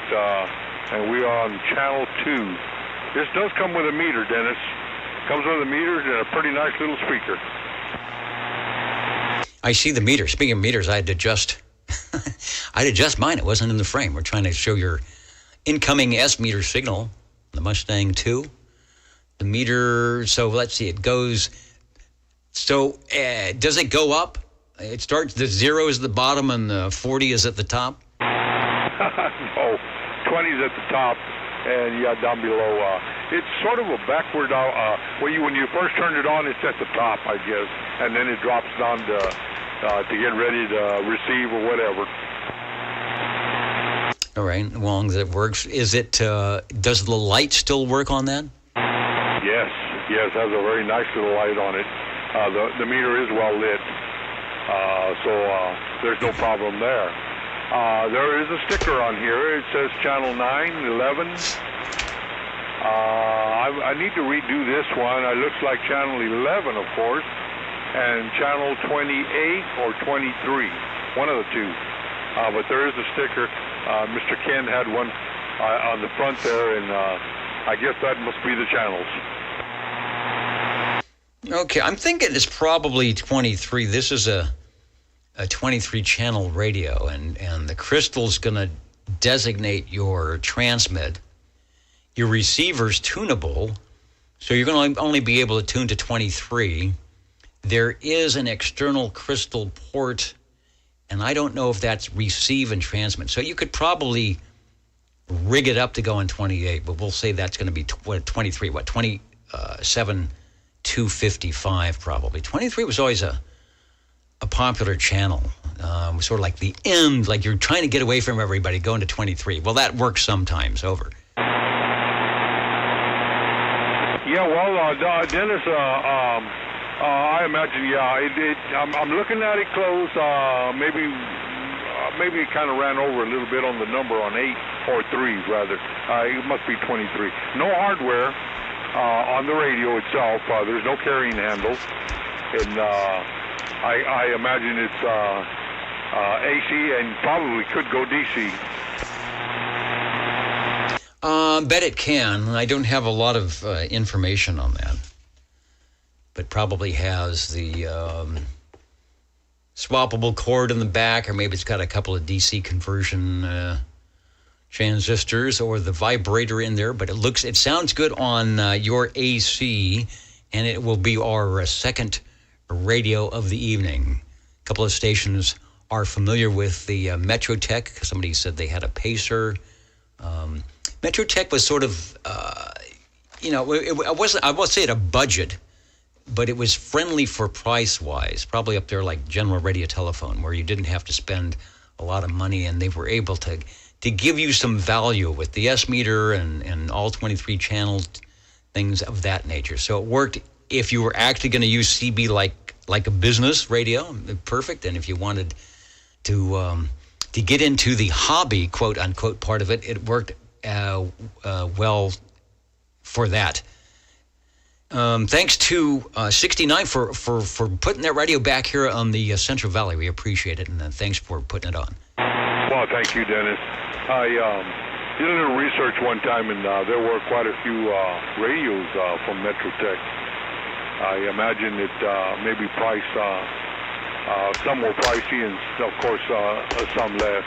And we are on channel 2. This does come with a meter, Dennis. Comes with a meter and a pretty nice little speaker. I see the meter. Speaking of meters, I had to adjust. I'd adjust mine. It wasn't in the frame. We're trying to show your incoming S meter signal, the Mustang 2. The meter, so let's see, it goes, so does it go up? It starts, the 0 is at the bottom and the 40 is at the top? No, 20 is at the top. And yeah, down below, it's sort of a backward. When you first turn it on, it's at the top, I guess, and then it drops down to get ready to receive or whatever. All right, as long as it works, is it? Does the light still work on that? Yes, it has a very nice little light on it. The meter is well lit, so there's no problem there. There is a sticker on here. It says channel 9, 11. I need to redo this one. It looks like channel 11, of course, and channel 28 or 23, one of the two. But there is a sticker. Mr. Ken had one on the front there, and I guess that must be the channels. Okay, I'm thinking it's probably 23. This is a 23-channel radio, and the crystal's going to designate your transmit. Your receiver's tunable, so you're going to only be able to tune to 23. There is an external crystal port, and I don't know if that's receive and transmit. So you could probably rig it up to go on 28, but we'll say that's going to be 23, 27, 255 probably. 23 was always a popular channel, sort of like the end, like you're trying to get away from everybody, going to 23. Well, that works sometimes. Over. Yeah, well, Dennis, I imagine, I'm looking at it close. Maybe it kind of ran over a little bit on the number on 8 or 3, rather. It must be 23. No hardware on the radio itself. There's no carrying handle. And I imagine it's AC and probably could go DC. Bet it can. I don't have a lot of information on that, but probably has the swappable cord in the back, or maybe it's got a couple of DC conversion transistors or the vibrator in there. But it sounds good on your AC, and it will be our second radio of the evening. A couple of stations are familiar with the Metrotech. Somebody said they had a Pacer. Metrotech was sort of, I won't say at a budget, but it was friendly for price-wise, probably up there like General Radio Telephone, where you didn't have to spend a lot of money, and they were able to give you some value with the S-meter and all 23 channels, things of that nature. So it worked if you were actually going to use CB like a business radio, perfect. And if you wanted to get into the hobby, quote unquote, part of it, it worked well for that. Thanks to 69 for putting that radio back here on the Central Valley. We appreciate it, and thanks for putting it on. Well, thank you, Dennis. I did a little research one time, and there were quite a few radios from Metrotech. I imagine it may be priced, some more pricey, and of course some less.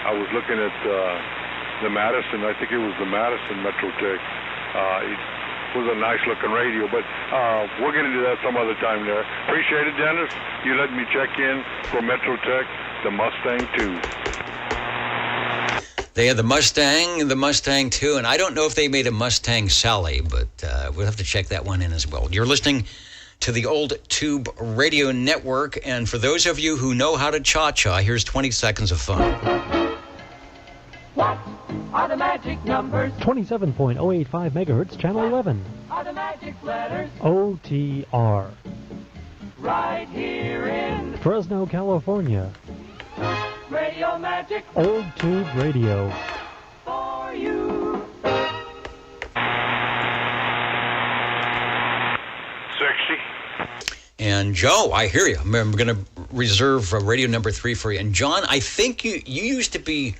I was looking at the Madison. I think it was the Madison Metrotech. It was a nice-looking radio, but we'll get into that some other time there. Appreciate it, Dennis. You let me check in for Metrotech, the Mustang 2. They had the Mustang 2, and I don't know if they made a Mustang Sally, but we'll have to check that one in as well. You're listening to the Old Tube Radio Network, and for those of you who know how to cha-cha, here's 20 seconds of fun. What are the magic numbers? 27.085 megahertz, channel 11. Are the magic letters? OTR. Right here in Fresno, California. Radio Magic. Old Tube Radio. For you. 60. And Joe, I hear you. I'm going to reserve radio number 3 for you. And John, I think you used to be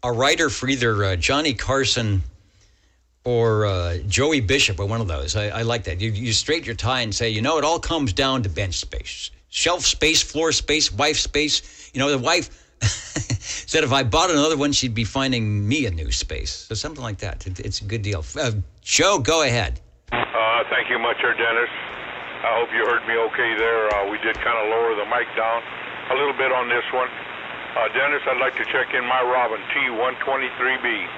a writer for either Johnny Carson or Joey Bishop, or one of those. I like that. You straighten your tie and say, it all comes down to bench space. Shelf space, floor space, wife space. The wife said if I bought another one, she'd be finding me a new space. So something like that. It's a good deal. Joe, go ahead. Thank you much, Dennis. I hope you heard me okay there. We did kind of lower the mic down a little bit on this one. Dennis, I'd like to check in my Robin T123B.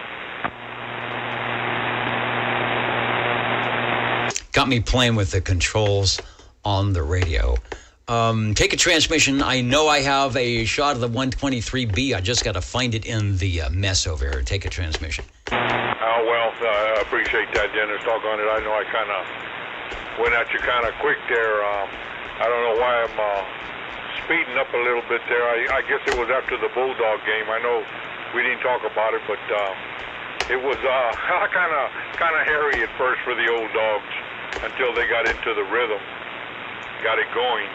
Got me playing with the controls on the radio. Take a transmission. I know I have a shot of the 123B. I just got to find it in the mess over here. Take a transmission. I appreciate that, Dennis. Doggone it. I know I kind of went at you kind of quick there. I don't know why I'm speeding up a little bit there. I guess it was after the Bulldog game. I know we didn't talk about it, but it was kind of hairy at first for the old dogs until they got into the rhythm, got it going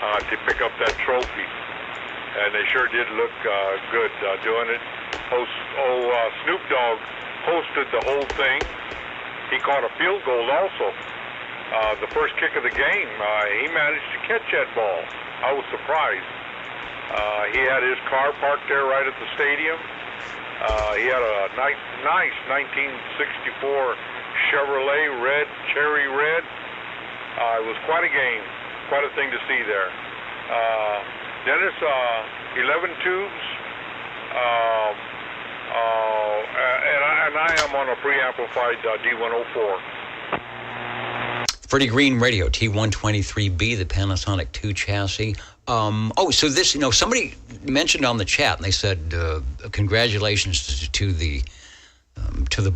to pick up that trophy. and they sure did look good doing it. Snoop Dogg hosted the whole thing. He caught a field goal also. The first kick of the game, he managed to catch that ball. I was surprised. He had his car parked there right at the stadium. He had a nice 1964 Chevrolet red, cherry red. It was quite a game, quite a thing to see there. Dennis, 11 tubes, and I am on a preamplified D104. Freddie Green Radio, T123B, the Panasonic 2 chassis. So this, somebody mentioned on the chat, and they said congratulations to the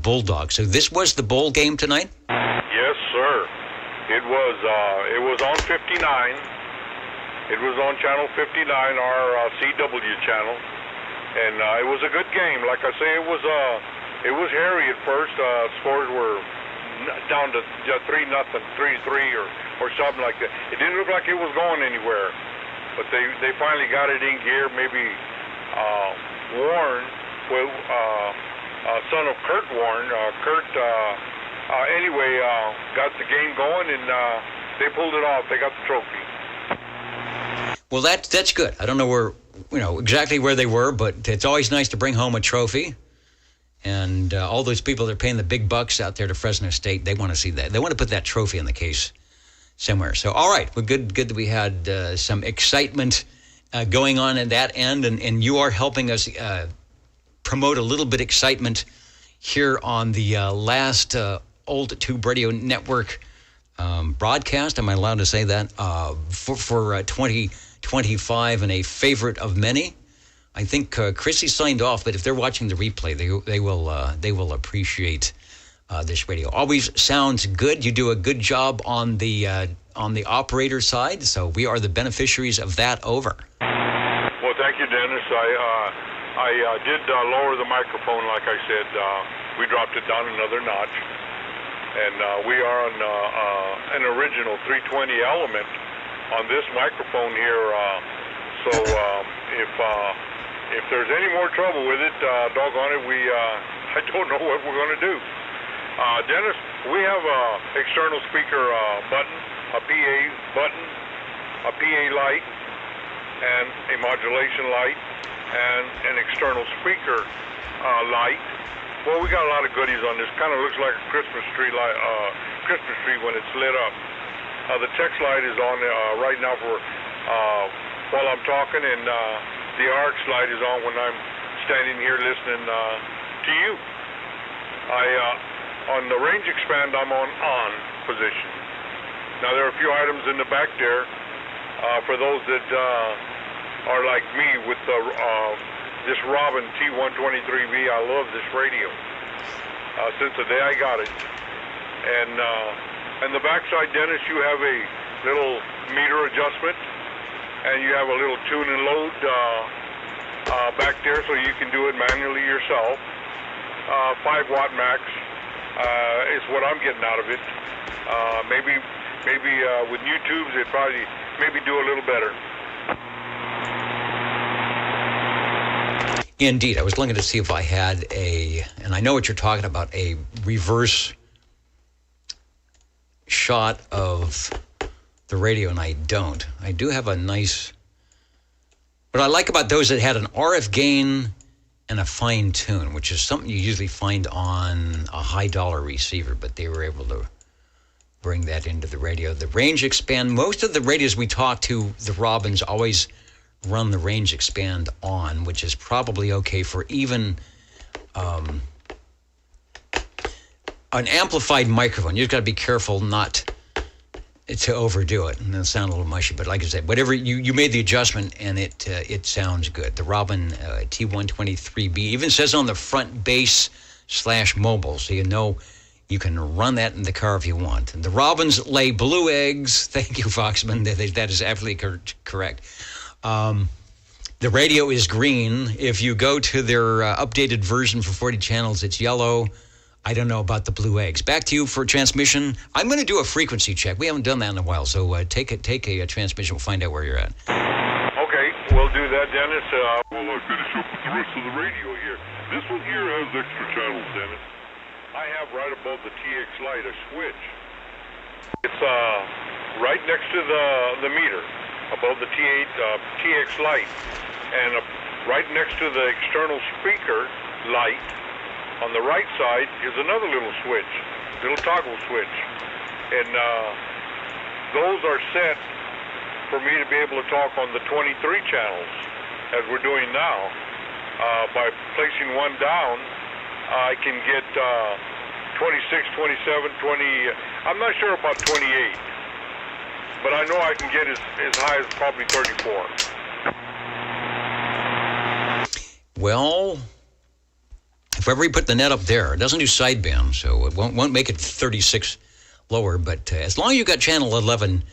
Bulldogs. So this was the bowl game tonight? Yes, sir. It was on 59. It was on channel 59, our CW channel, and it was a good game. Like I say, it was hairy at first. Scores were down to 3-0, 3-3, or something like that. It didn't look like it was going anywhere, but they finally got it in gear. Maybe Warren, son of Kurt Warren, got the game going, and they pulled it off. They got the trophy. Well, that's good. I don't know exactly where they were, but it's always nice to bring home a trophy. And all those people that are paying the big bucks out there to Fresno State, they want to see that. They want to put that trophy in the case somewhere. So, all right, well, good that we had some excitement going on at that end, and you are helping us promote a little bit excitement here on the last Old Tube Radio Network broadcast. Am I allowed to say that? For 2025 and a favorite of many. I think Chrissy signed off, but if they're watching the replay, they will appreciate this radio. Always sounds good. You do a good job on the operator side, so we are the beneficiaries of that. Over. Well, thank you, Dennis. I did lower the microphone, like I said. We dropped it down another notch, and we are on an original 320 element on this microphone here. If there's any more trouble with it, doggone it, I don't know what we're going to do. Dennis, we have a external speaker button, a PA button, a PA light, and a modulation light, and an external speaker light. Well, we got a lot of goodies on this. Kind of looks like a Christmas tree light, Christmas tree when it's lit up. The text light is on right now for while I'm talking, and the arc light is on when I'm standing here listening to you. On the range expand, I'm on position. Now there are a few items in the back there for those that are like me with this Robin T123B. I love this radio since the day I got it. And the backside, Dennis, you have a little meter adjustment, and you have a little tune and load back there, so you can do it manually yourself. 5 watt max is what I'm getting out of it. Maybe with new tubes, it probably maybe do a little better. Indeed, I was looking to see if I had and I know what you're talking about, a reverse shot of the radio, and I don't. I do have a nice... What I like about those that had an RF gain and a fine tune, which is something you usually find on a high dollar receiver, but they were able to bring that into the radio. The range expand, most of the radios we talk to, the Robins always run the range expand on, which is probably okay for even an amplified microphone. You've got to be careful not to overdo it and it'll sound a little mushy. But like I said, whatever you made the adjustment, and it sounds good. The Robin T123B even says on the front bass /mobile, so you know you can run that in the car if you want. And the Robins lay blue eggs. Thank you, Foxman. That is absolutely correct. The radio is green. If you go to their updated version for 40 channels, it's yellow. I don't know about the blue eggs. Back to you for transmission. I'm going to do a frequency check. We haven't done that in a while, so take a transmission. We'll find out where you're at. Okay. We'll do that, Dennis. While I finish up with the rest of the radio here. This one here has extra channels, Dennis. I have right above the TX light a switch. It's right next to the meter, above the TX light, and right next to the external speaker light. On the right side is another little switch, little toggle switch, and those are set for me to be able to talk on the 23 channels, as we're doing now. By placing one down, I can get 26, 27, 20, I'm not sure about 28, but I know I can get as high as probably 34. Well, if ever we put the net up there, it doesn't do sideband, so it won't make it 36 lower, but as long as you've got channel 11,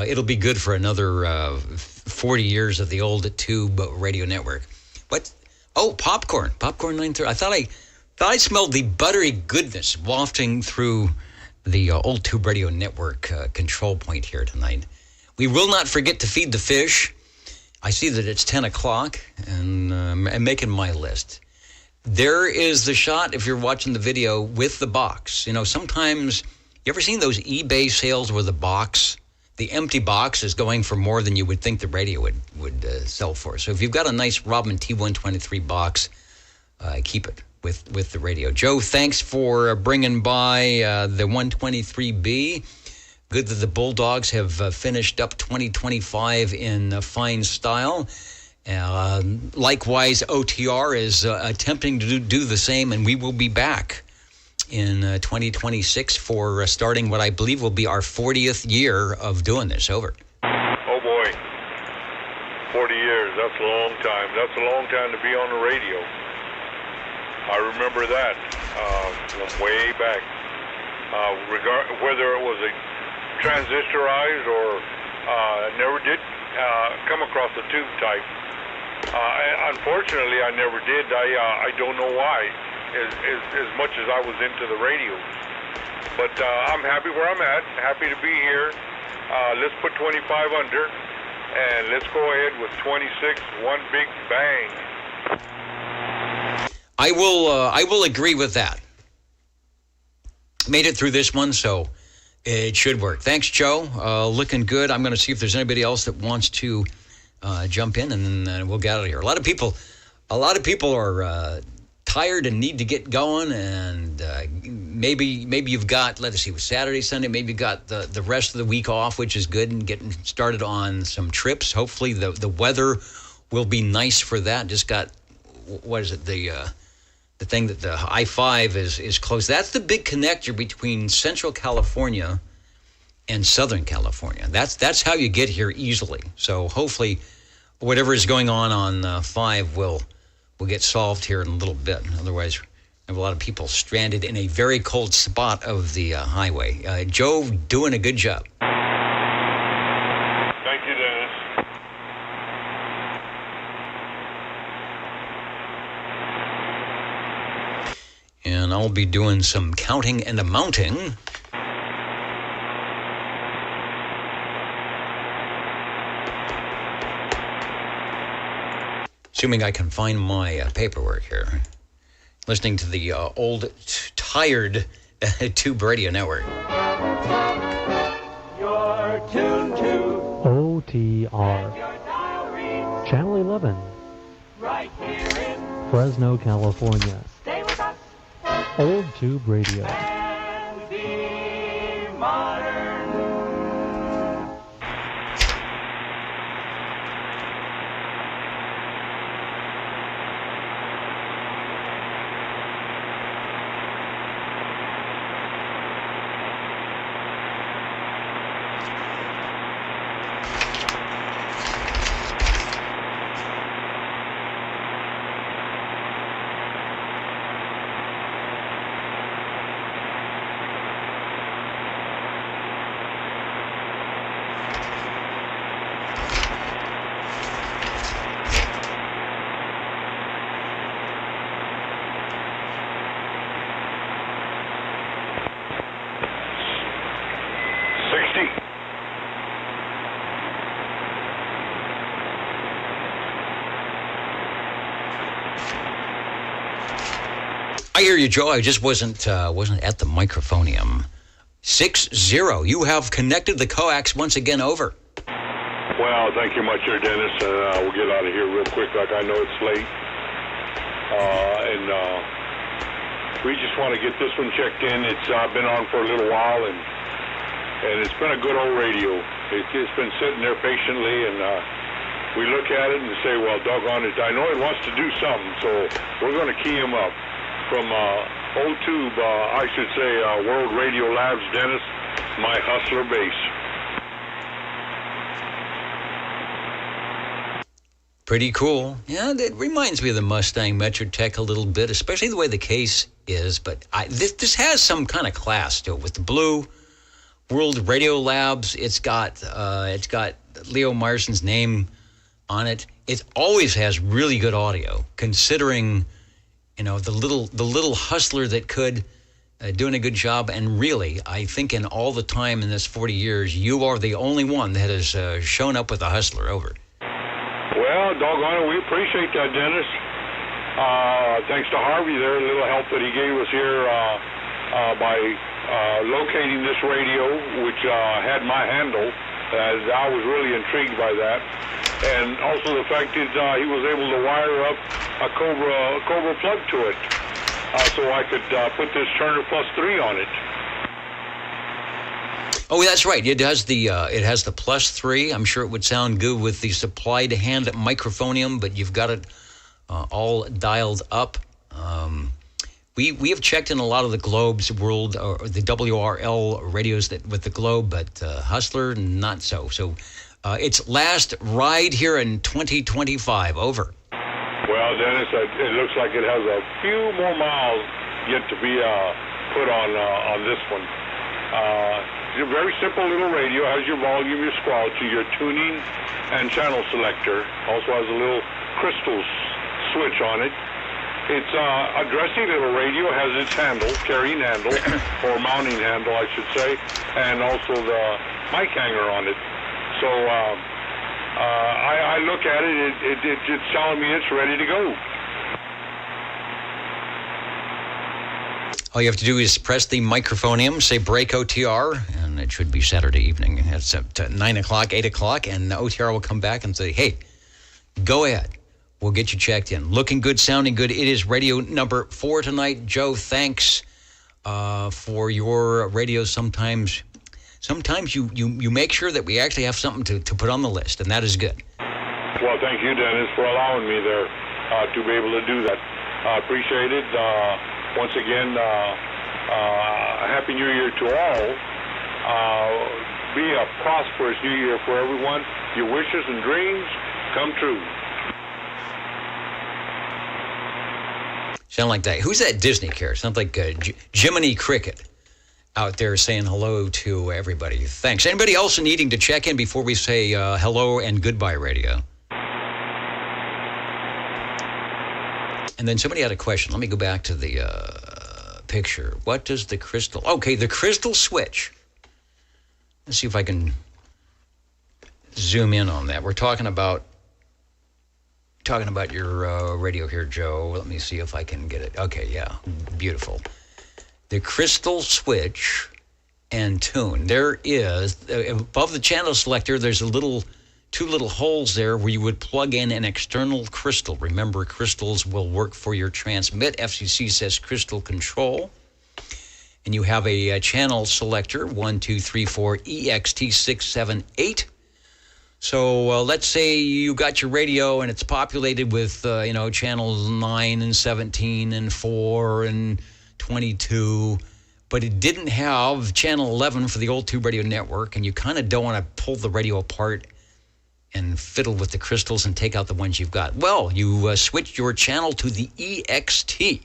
it'll be good for another 40 years of the old tube radio network. But, popcorn 930. I thought I smelled the buttery goodness wafting through the old tube radio network control point here tonight. We will not forget to feed the fish. I see that it's 10 o'clock, and I'm making my list. There is the shot, if you're watching the video, with the box. You know, sometimes, you ever seen those eBay sales where the empty box is going for more than you would think the radio would sell for? So if you've got a nice Robin T123 box, keep it with the radio. Joe, thanks for bringing by the 123B. Good that the Bulldogs have finished up 2025 in fine style. Likewise, OTR is attempting to do the same, and we will be back in 2026 for starting what I believe will be our 40th year of doing this. Over. Oh, boy. 40 years. That's a long time. That's a long time to be on the radio. I remember that from way back. Whether it was a transistorized or never did come across a tube type. Unfortunately, I never did. I don't know why, as much as I was into the radio. But I'm happy where I'm at, happy to be here. Let's put 25 under, and let's go ahead with 26, one big bang. I will agree with that. Made it through this one, so it should work. Thanks, Joe. Looking good. I'm going to see if there's anybody else that wants to jump in, and then we'll get out of here. A lot of people are tired and need to get going, and maybe you've got, let's see, it was Saturday, Sunday, maybe you've got the rest of the week off, which is good, and getting started on some trips. Hopefully the weather will be nice for that. Just got, what is it, the thing that the I-5 is close. That's the big connector between Central California and Southern California. That's how you get here easily. So hopefully whatever is going on 5 will get solved here in a little bit. Otherwise, we have a lot of people stranded in a very cold spot of the highway. Joe, doing a good job. Thank you, Dennis. And I'll be doing some counting and amounting. Assuming I can find my paperwork here. Listening to the old, tired Tube Radio Network. You're tuned to OTR. Channel 11. right here in Fresno, California. Stay with us Old Tube Radio. and be modern. I hear you, Joe. I just wasn't at the microphonium. 60, you have connected the coax once again. Over. Well, thank you much, there, Dennis. We'll get out of here real quick. Like I know it's late, and we just want to get this one checked in. It's been on for a little while, and it's been a good old radio. It's been sitting there patiently, and we look at it and say, well, doggone it, I know it wants to do something, so we're going to key him up. From Old Tube, I should say, World Radio Labs, Dennis, my hustler base. Pretty cool. Yeah, it reminds me of the Mustang Metrotech a little bit, especially the way the case is. But this has some kind of class to it. With the blue World Radio Labs, it's got Leo Meyerson's name on it. It always has really good audio, considering, you know, the little hustler that could doing a good job. And really, I think in all the time in this 40 years, you are the only one that has shown up with a hustler. Over. Well, doggone it, we appreciate that, Dennis. Thanks to Harvey there, a little help that he gave us here by locating this radio, which had my handle. I was really intrigued by that. And also the fact that he was able to wire up a Cobra plug to it, so I could put this Turner Plus 3 on it. Oh, that's right. It has the Plus 3. I'm sure it would sound good with the supplied hand microphonium, but you've got it all dialed up. We have checked in a lot of the Globe's World or the WRL radios with the Globe, but Hustler not so. So its last ride here in 2025. Over. Well, Dennis, it looks like it has a few more miles yet to be put on this one. It's a very simple little radio. Has your volume, your squelch, your tuning, and channel selector. Also has a little crystal switch on it. It's a dressy little radio. Has its handle, carrying handle, or mounting handle, I should say, and also the mic hanger on it. So I look at it. It's telling me it's ready to go. All you have to do is press the microphonium, say break OTR, and it should be Saturday evening. It's at 9 o'clock, 8 o'clock, and the OTR will come back and say, hey, go ahead. We'll get you checked in. Looking good, sounding good. It is radio number 4 tonight. Joe, thanks for your radio. Sometimes you make sure that we actually have something to put on the list, and that is good. Well, thank you, Dennis, for allowing me there to be able to do that. I appreciate it. Once again, Happy New Year to all. Be a prosperous New Year for everyone. Your wishes and dreams come true. Sound like that. Who's that Disney character? Sounds like Jiminy Cricket out there saying hello to everybody. Thanks. Anybody else needing to check in before we say hello and goodbye, radio? And then somebody had a question. Let me go back to the picture. What does the crystal... Okay, the crystal switch. Let's see if I can zoom in on that. We're talking about your radio here, Joe. Let me see if I can get it. Okay, yeah, beautiful. The crystal switch and tune. There is, above the channel selector, there's two little holes there where you would plug in an external crystal. Remember, crystals will work for your transmit. FCC says crystal control. And you have a channel selector, 1, 2, 3, 4, EXT 6, 7, 8. So let's say you got your radio and it's populated with, channels 9 and 17 and 4 and 22, but it didn't have channel 11 for the old tube radio network, and you kind of don't want to pull the radio apart and fiddle with the crystals and take out the ones you've got. Well, you switch your channel to the EXT.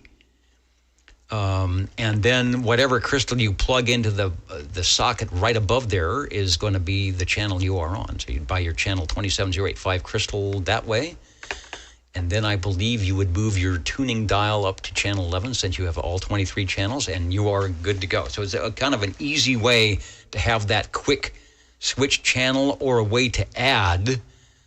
And then whatever crystal you plug into the socket right above there is going to be the channel you are on. So you'd buy your channel 27085 crystal that way. And then I believe you would move your tuning dial up to channel 11 since you have all 23 channels, and you are good to go. So it's a kind of an easy way to have that quick switch channel, or a way to add.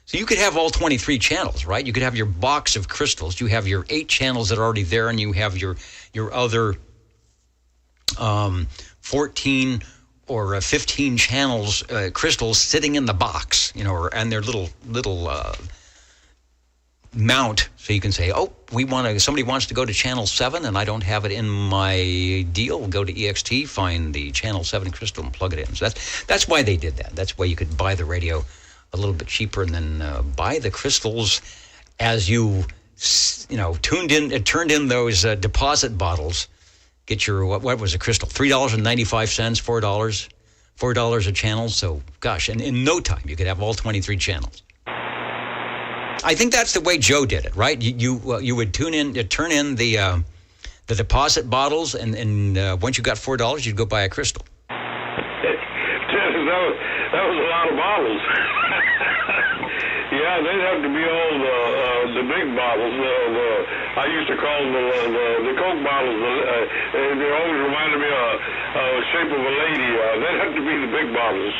So you could have all 23 channels, right? You could have your box of crystals. You have your 8 channels that are already there, and you have your your other 14 or 15 channels, crystals sitting in the box, and their little mount, so you can say, somebody wants to go to channel 7 and I don't have it in my deal. Go to EXT, find the channel 7 crystal and plug it in. So that's why they did that. That's why you could buy the radio a little bit cheaper and then buy the crystals as you turned in those deposit bottles. Get your, what was a crystal? $3.95, $4 a channel. So, gosh, and in no time, you could have all 23 channels. I think that's the way Joe did it, right? You would turn in the deposit bottles, and once you got $4, you'd go buy a crystal. That was a lot of bottles. Yeah, they'd have to be all the big bottles. I used to call them the Coke bottles. They always reminded me of the shape of a lady. They'd have to be the big bottles.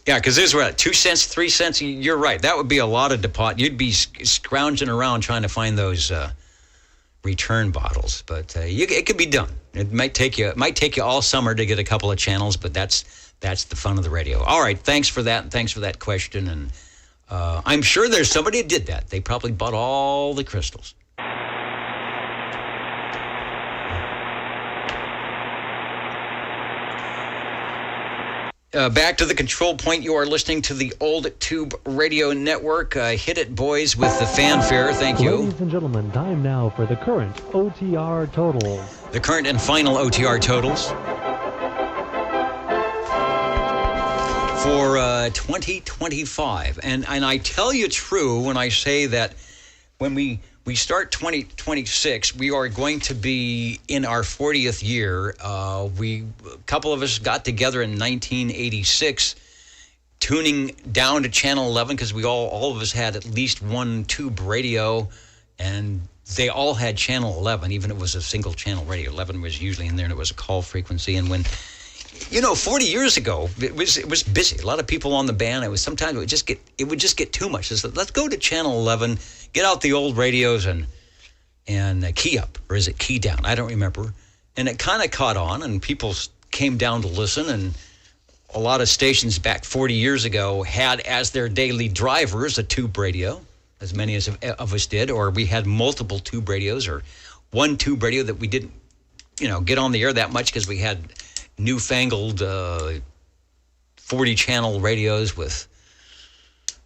Yeah, because these were 2 cents, 3 cents. You're right. That would be a lot of deposit. You'd be scrounging around trying to find those return bottles. But it could be done. It might take you all summer to get a couple of channels, but that's the fun of the radio. All right, thanks for that. Thanks for that question. And I'm sure there's somebody that did that. They probably bought all the crystals. Back to the control point. You are listening to the Old Tube Radio Network. Hit it, boys, with the fanfare. Thank you. Ladies and gentlemen, time now for the current OTR totals. The current and final OTR totals for 2025. And I tell you true when I say that when we start 2026, we are going to be in our 40th year. A couple of us got together in 1986, tuning down to channel 11 because all of us had at least one tube radio, and they all had channel 11, even if it was a single channel radio. 11 was usually in there, and it was a call frequency. And when 40 years ago, it was busy. A lot of people on the band. Sometimes it would just get too much. So let's go to channel 11, get out the old radios and key up, or is it key down? I don't remember. And it kind of caught on, and people came down to listen. And a lot of stations back 40 years ago had as their daily drivers a tube radio, as many of us did, or we had multiple tube radios, or one tube radio that we didn't, get on the air that much because we had newfangled 40-channel radios with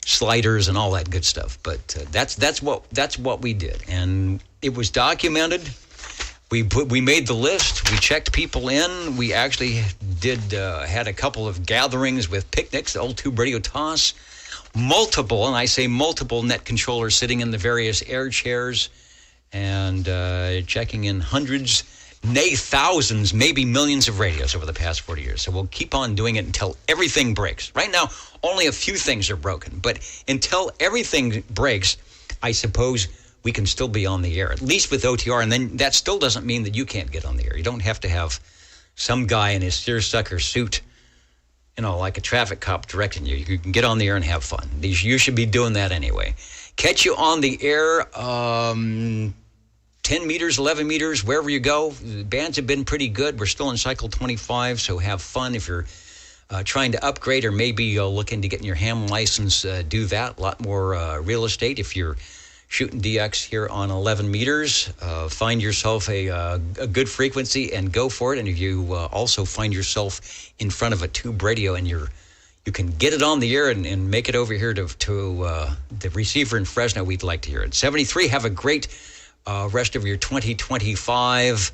sliders and all that good stuff. But that's what we did, and it was documented. We made the list. We checked people in. We actually had a couple of gatherings with picnics, the old tube radio toss. Multiple, and I say multiple, net controllers sitting in the various air chairs and checking in hundreds, nay thousands, maybe millions of radios over the past 40 years. So we'll keep on doing it until everything breaks. Right now, only a few things are broken. But until everything breaks, I suppose we can still be on the air, at least with OTR. And then that still doesn't mean that you can't get on the air. You don't have to have some guy in his seersucker suit, like a traffic cop directing you. You can get on the air and have fun. You should be doing that anyway. Catch you on the air 10 meters, 11 meters, wherever you go. The bands have been pretty good. We're still in cycle 25, so have fun. If you're trying to upgrade or maybe looking to get your ham license, do that. A lot more real estate. If you're shooting DX here on 11 meters, find yourself a good frequency and go for it. And if you also find yourself in front of a tube radio and you can get it on the air and make it over here to the receiver in Fresno, we'd like to hear it. 73, have a great rest of your 2025.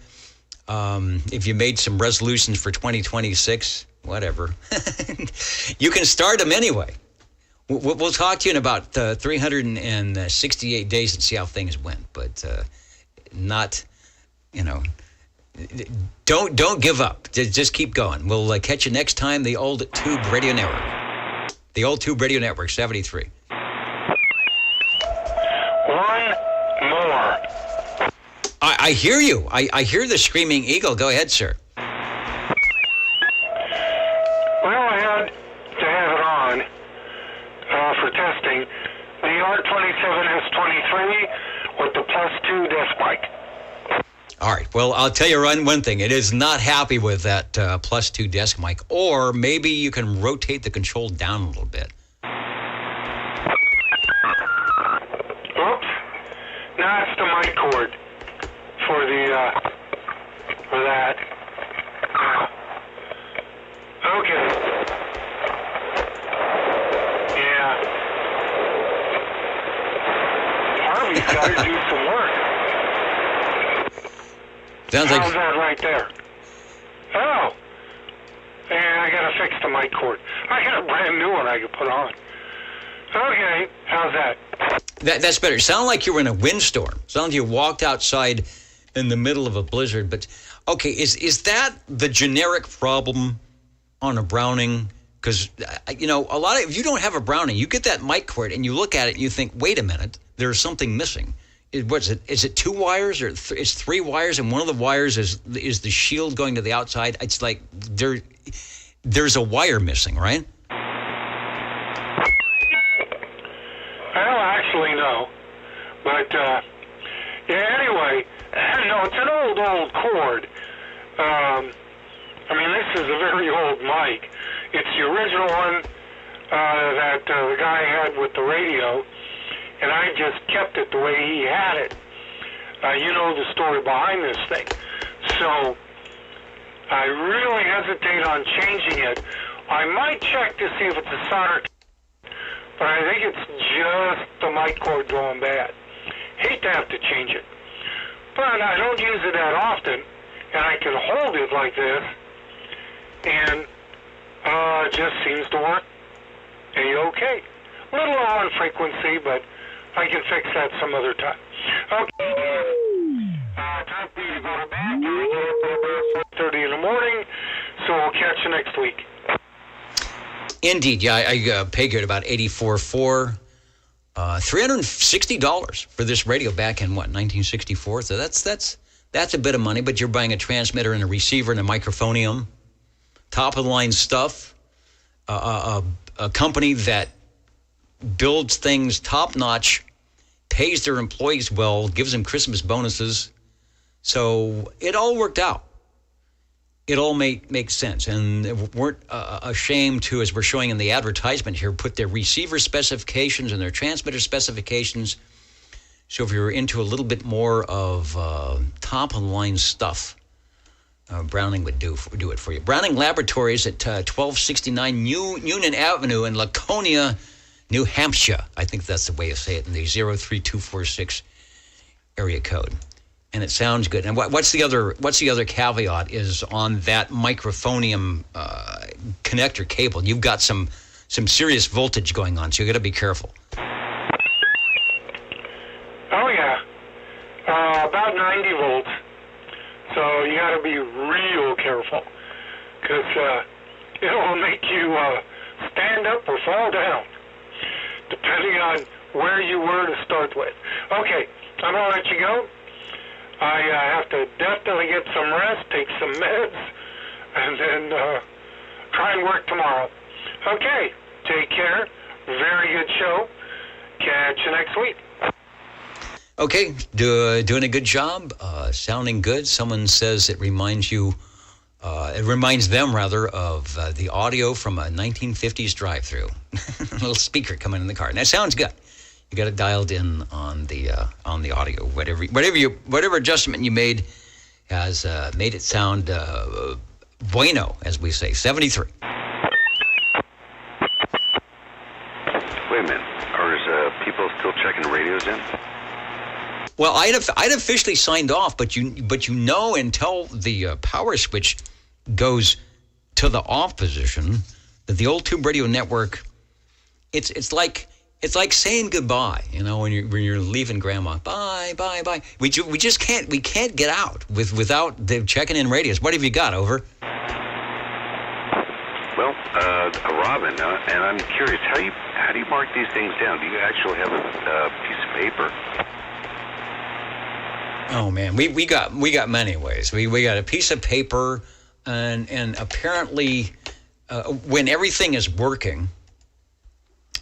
If you made some resolutions for 2026, whatever, you can start them anyway. We'll talk to you in about 368 days and see how things went, but don't give up. Just keep going. We'll catch you next time. The Old Tube Radio Network. The Old Tube Radio Network, 73. One more. I hear you. I hear the screaming eagle. Go ahead, sir. Well, I had to have it on for testing. The R27S23 with the +2 desk mic. All right. Well, I'll tell you one thing. It is not happy with that +2 desk mic. Or maybe you can rotate the control down a little bit. Oops. Now it's the mic cord for that. Okay. Yeah. Harvey's got to do some work. Sounds How's like that right there? Oh. And I got to fix the mic cord. I got a brand new one I could put on. Okay. How's that? that's better. It sounded like you were in a windstorm. It sounded like you walked outside in the middle of a blizzard. But okay, is that the generic problem on a Browning? Because a lot of, if you don't have a Browning, you get that mic cord and you look at it and you think, wait a minute, there's something missing. Is it 2 wires or it's 3 wires, and one of the wires is the shield going to the outside? It's like there's a wire missing, right? I don't actually know, but anyway, no, it's an old cord. This is a very old mic. It's the original one that the guy had with the radio. And I just kept it the way he had it. You know the story behind this thing. So I really hesitate on changing it. I might check to see if it's a solder, but I think it's just the mic cord going bad. Hate to have to change it. But I don't use it that often, and I can hold it like this, and it just seems to work A-okay. A little low on frequency, but I can fix that some other time. Okay. Time for you to go to bed. You get up at about 4:30 in the morning, so we'll catch you next week. Indeed, yeah. I paid you at about $84.4, $360 for this radio back in 1964. So that's a bit of money, but you're buying a transmitter and a receiver and a microphonium, top of the line stuff. A company that builds things top notch, pays their employees well, gives them Christmas bonuses. So it all worked out. It all makes sense. And weren't ashamed to, as we're showing in the advertisement here, put their receiver specifications and their transmitter specifications. So if you're into a little bit more of top of the line stuff, Browning would do it for you. Browning Laboratories at 1269 Union Avenue in Laconia, New Hampshire. I think that's the way to say it, in the 03246 area code. And it sounds good. And what's the other caveat is on that microphonium connector cable, you've got some serious voltage going on, so you got to be careful. Oh yeah, about 90 volts. So you got to be real careful, because it will make you stand up or fall down, depending on where you were to start with. Okay, I'm going to let you go. I have to definitely get some rest, take some meds, and then try and work tomorrow. Okay, take care. Very good show. Catch you next week. Okay, doing a good job, sounding good. Someone says it reminds them of the audio from a 1950s drive-through. A little speaker coming in the car. And that sounds good. You got it dialed in on the audio. Whatever adjustment you made has made it sound bueno, as we say. 73. Wait a minute. Are people still checking radios in? Well, I'd officially signed off, but until the power switch goes to the off position, that the old tube radio network, it's like saying goodbye. When you're leaving grandma, bye. We just can't get out without the checking in radios. What have you got? Over. Well, Robin, and I'm curious, how do you mark these things down? Do you actually have a piece of paper? Oh man, we got many ways. We got a piece of paper, and apparently, when everything is working,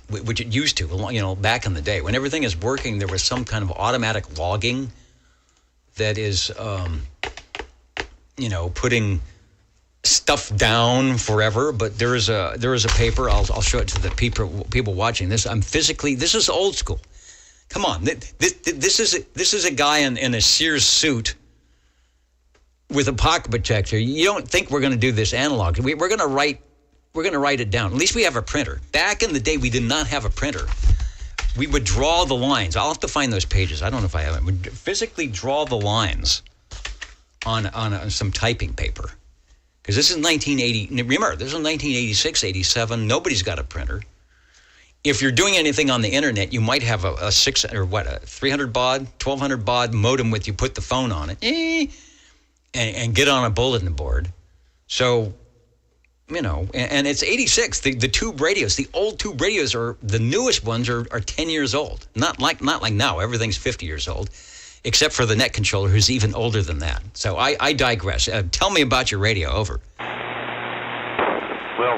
which it used to, back in the day, when everything is working, there was some kind of automatic logging that is putting stuff down forever, but there is a paper. I'll show it to the people watching this. This is old school. Come on, this is a guy in a Sears suit with a pocket protector. You don't think we're going to do this analog? We're going to write it down. At least we have a printer. Back in the day, we did not have a printer. We would draw the lines. I'll have to find those pages. I don't know if I have it. We'd physically draw the lines on some typing paper. Because this is 1980. Remember, this is 1986, 87. Nobody's got a printer. If you're doing anything on the internet, you might have a 300 baud, 1200 baud modem with you put the phone on it, and get on a bulletin board. So, and it's 86. The tube radios, the old tube radios the newest ones are 10 years old. Not like now. Everything's 50 years old, except for the net controller, who's even older than that. So I digress. Tell me about your radio. Over. Well,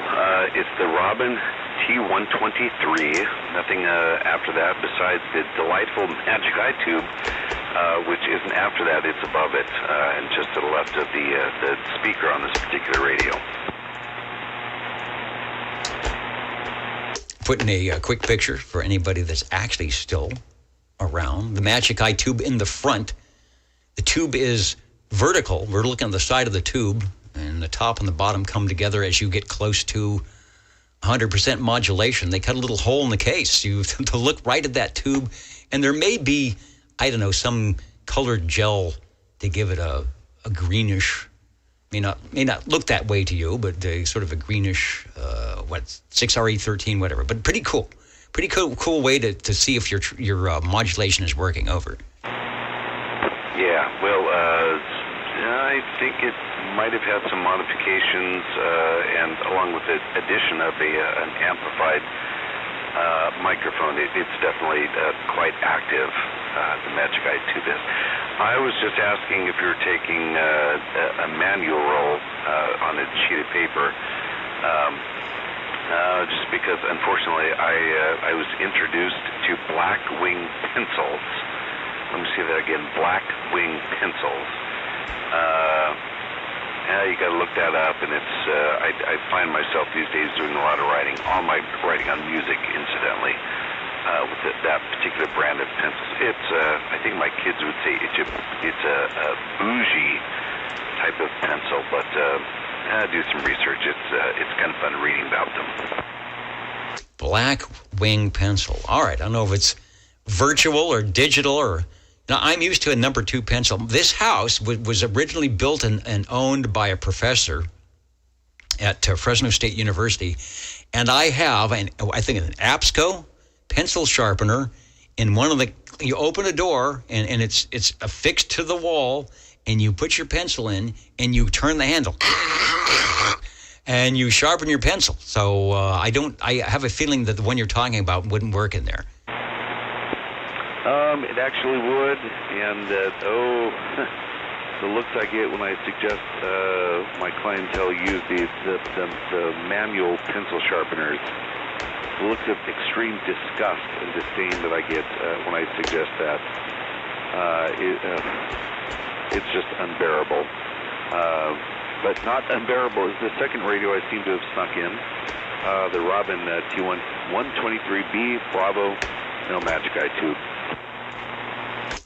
it's the Robin T123. Nothing after that besides the delightful Magic Eye tube, which isn't after that. It's above it, and just to the left of the speaker on this particular radio. Putting a quick picture for anybody that's actually still around. The Magic Eye tube in the front. The tube is vertical. We're looking at the side of the tube, and the top and the bottom come together as you get close to 100% modulation. They cut a little hole in the case. You have to look right at that tube, and there may be, some colored gel to give it a greenish. May not look that way to you, but sort of a greenish, 6RE13, whatever. But pretty cool way to see if your modulation is working. Over. Yeah, well, I think it might have had some modifications, and along with the addition of an amplified microphone, it's definitely quite active. The Magic Eye tube is. I was just asking if you're taking a manual roll on a sheet of paper, just because unfortunately I was introduced to black wing pencils. Let me see that again. Black wing pencils. You got to look that up, and it's. I find myself these days doing a lot of writing, all my writing on music, incidentally, with that particular brand of pencils. It's. I think my kids would say it's a bougie type of pencil, but do some research. It's kind of fun reading about them. Black wing pencil. All right, I don't know if it's virtual or digital or. Now, I'm used to a number 2 pencil. This house was originally built and owned by a professor at Fresno State University, and I have, I think, an APSCO pencil sharpener in one of the. You open a door, and it's affixed to the wall, and you put your pencil in, and you turn the handle, and you sharpen your pencil. So I have a feeling that the one you're talking about wouldn't work in there. It actually would, and the looks I get when I suggest my clientele use the manual pencil sharpeners, the looks of extreme disgust and disdain that I get when I suggest that, it's just unbearable. But not unbearable is the second radio I seem to have snuck in, the Robin T123B Bravo, no Magic Eye tube.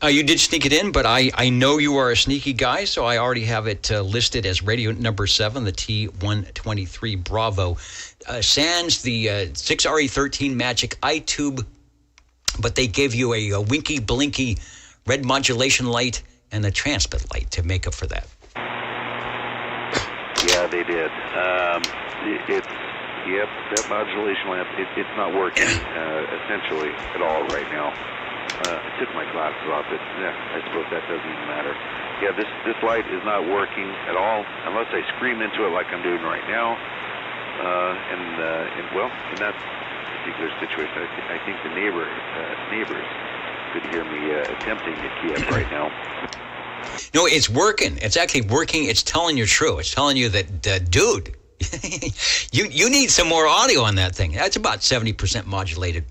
You did sneak it in, but I know you are a sneaky guy, so I already have it listed as radio number 7, the T123 Bravo. Sans the 6RE13 Magic Eye tube, but they gave you a winky, blinky red modulation light and a transmit light to make up for that. Yeah, they did. That modulation lamp, it's not working essentially at all right now. I took my glasses off. I suppose that doesn't even matter. Yeah, this light is not working at all unless I scream into it like I'm doing right now. In that particular situation, I think the neighbors could hear me attempting to key up right now. No, it's working. It's actually working. It's telling you true. It's telling you that, dude, you need some more audio on that thing. That's about 70% modulated.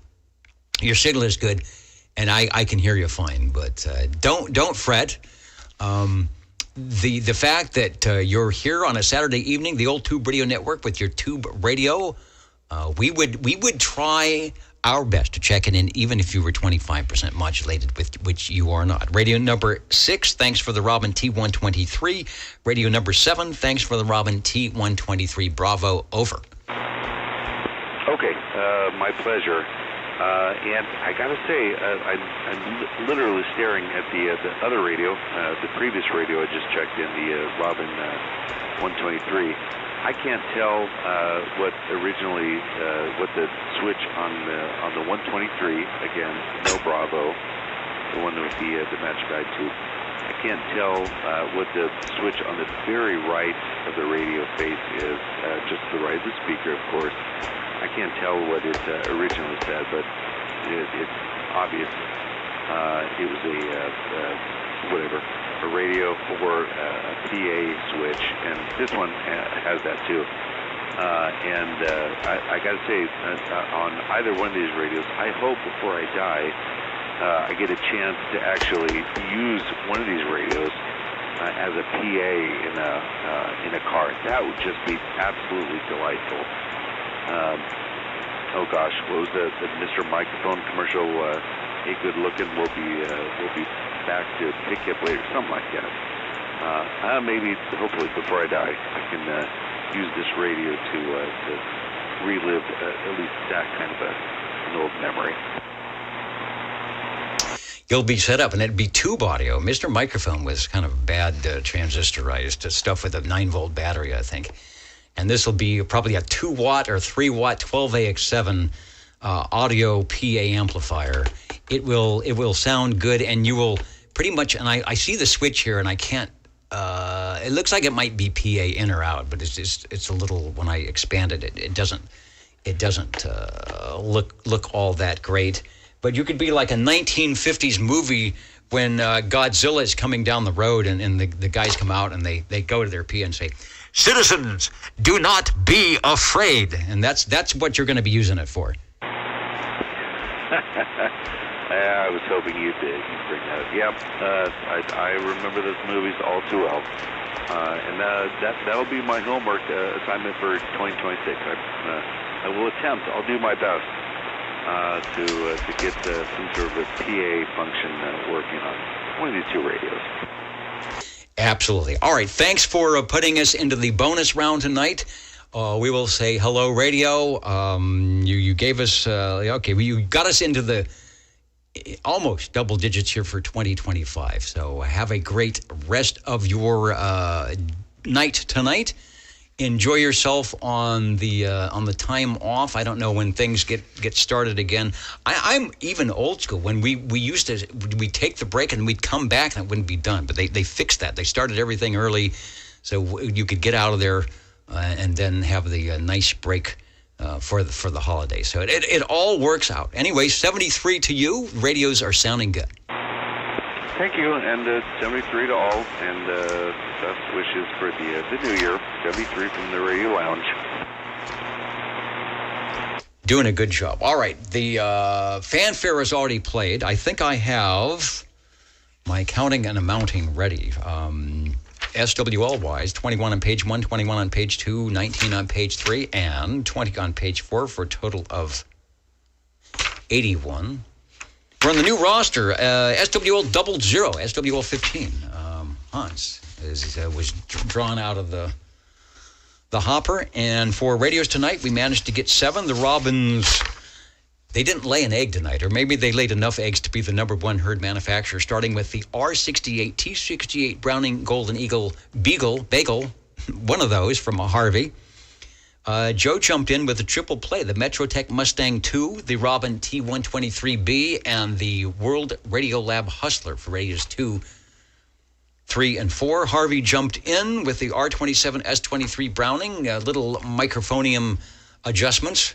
Your signal is good. And I can hear you fine, but don't fret. the fact that you're here on a Saturday evening, the old Tube Radio Network with your Tube Radio, we would try our best to check it in, even if you were 25% modulated, with which you are not. Radio number 6, thanks for the Robin T123. Radio number 7, thanks for the Robin T123. Bravo, over. Okay, my pleasure. And I got to say, I'm literally staring at the other radio, the previous radio I just checked in, the Robin 123. I can't tell what the switch on the 123, again, no Bravo, the one with the match guide tube. I can't tell what the switch on the very right of the radio face is, just to the right of the speaker, of course. I can't tell what it originally said, but it's obvious. It was a radio for a PA switch, and this one has that too. I got to say, on either one of these radios, I hope before I die, I get a chance to actually use one of these radios as a PA in a car. That would just be absolutely delightful. Oh gosh, what was the Mr. Microphone commercial? Hey, good looking. We'll be back to pick you up later, something like that. Maybe, hopefully, before I die, I can use this radio to relive at least that kind of an old memory. You'll be set up, and it'd be tube audio. Mr. Microphone was kind of bad transistorized stuff with a 9-volt battery, I think. And this will be probably a 2-watt or 3-watt 12AX7 audio PA amplifier. It will sound good, and you will pretty much. And I see the switch here, and I can't. It looks like it might be PA in or out, but it's a little. When I expanded it, it doesn't look all that great. But you could be like a 1950s movie when Godzilla is coming down the road, and the guys come out and they go to their PA and say, "Citizens, do not be afraid," and that's what you're going to be using it for. I was hoping you'd bring that up. Yep, I remember those movies all too well, and that'll be my homework assignment for 2026. I will attempt. I'll do my best to get some sort of a PA function working on one of these two radios. Absolutely. All right. Thanks for putting us into the bonus round tonight. We will say hello, radio. You gave us, you got us into the almost double digits here for 2025. So have a great rest of your night tonight. Enjoy yourself on the time off. I don't know when things get started again. I'm even old school. When we used to, we'd take the break and we'd come back and it wouldn't be done. But they fixed that. They started everything early so you could get out of there and then have the nice break for the holidays. So it all works out. Anyway, 73 to you. Radios are sounding good. Thank you, and 73 to all, and best wishes for the new year. 73 from the Radio Lounge. Doing a good job. All right, the fanfare is already played. I think I have my counting and amounting ready. SWL-wise, 21 on page 1, 21 on page 2, 19 on page 3, and 20 on page 4 for a total of 81. We're on the new roster, SWL 00, SWL 15. Hans was drawn out of the hopper. And for radios tonight, we managed to get 7. The Robins, they didn't lay an egg tonight, or maybe they laid enough eggs to be the number 1 herd manufacturer, starting with the R68, T68 Browning Golden Eagle Bagel, one of those from a Harvey. Joe jumped in with a triple play, the Metrotech Mustang 2, the Robin T123B, and the World Radio Lab Hustler for radios 2, 3, and 4. Harvey jumped in with the R27 S23 Browning, little microphonium adjustments.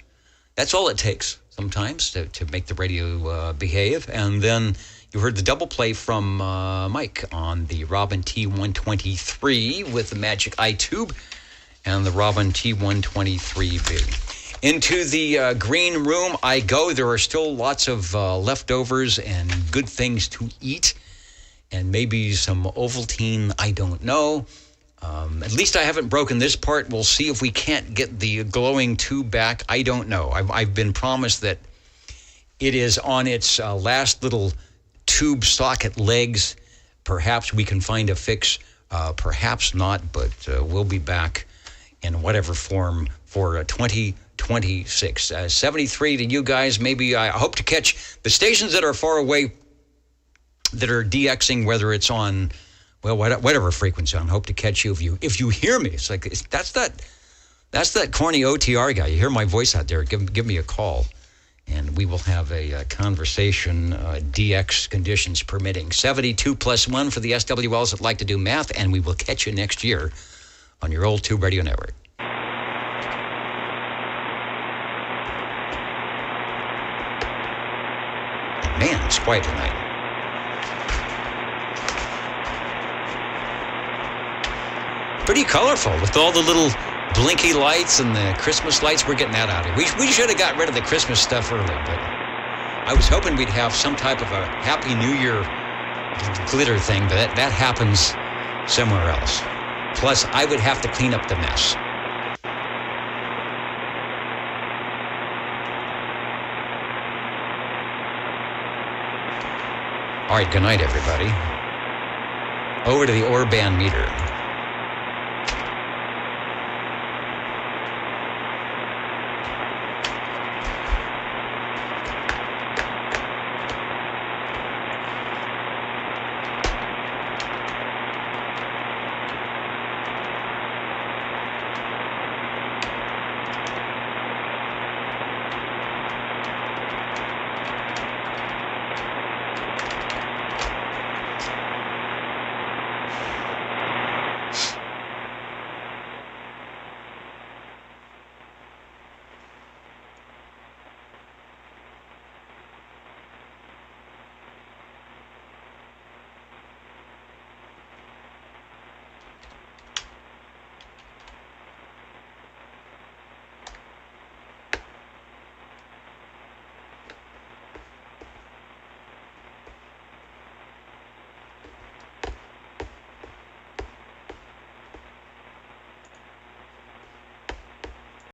That's all it takes sometimes to make the radio behave. And then you heard the double play from Mike on the Robin T123 with the Magic iTube and the Robin T123B. Into the green room I go. There are still lots of leftovers and good things to eat. and maybe some Ovaltine, I don't know. At least I haven't broken this part. We'll see if we can't get the glowing tube back. I don't know. I've been promised that it is on its last little tube socket legs. Perhaps we can find a fix. Perhaps not, but we'll be back in whatever form for 2026. 73 to you guys. Maybe I hope to catch the stations that are far away that are DXing, whether it's on, well, whatever frequency. I hope to catch you if you hear me. It's like that's that corny OTR guy. You hear my voice out there? Give me a call, and we will have a conversation. DX conditions permitting. 72 plus 1 for the SWLs that like to do math, and we will catch you next year on your old Tube Radio Network. Man, it's quiet tonight. Pretty colorful with all the little blinky lights and the Christmas lights. We're getting that out of here. We should have got rid of the Christmas stuff early, but I was hoping we'd have some type of a Happy New Year glitter thing, but that happens somewhere else. Plus, I would have to clean up the mess. All right, good night, everybody. Over to the Orban meter.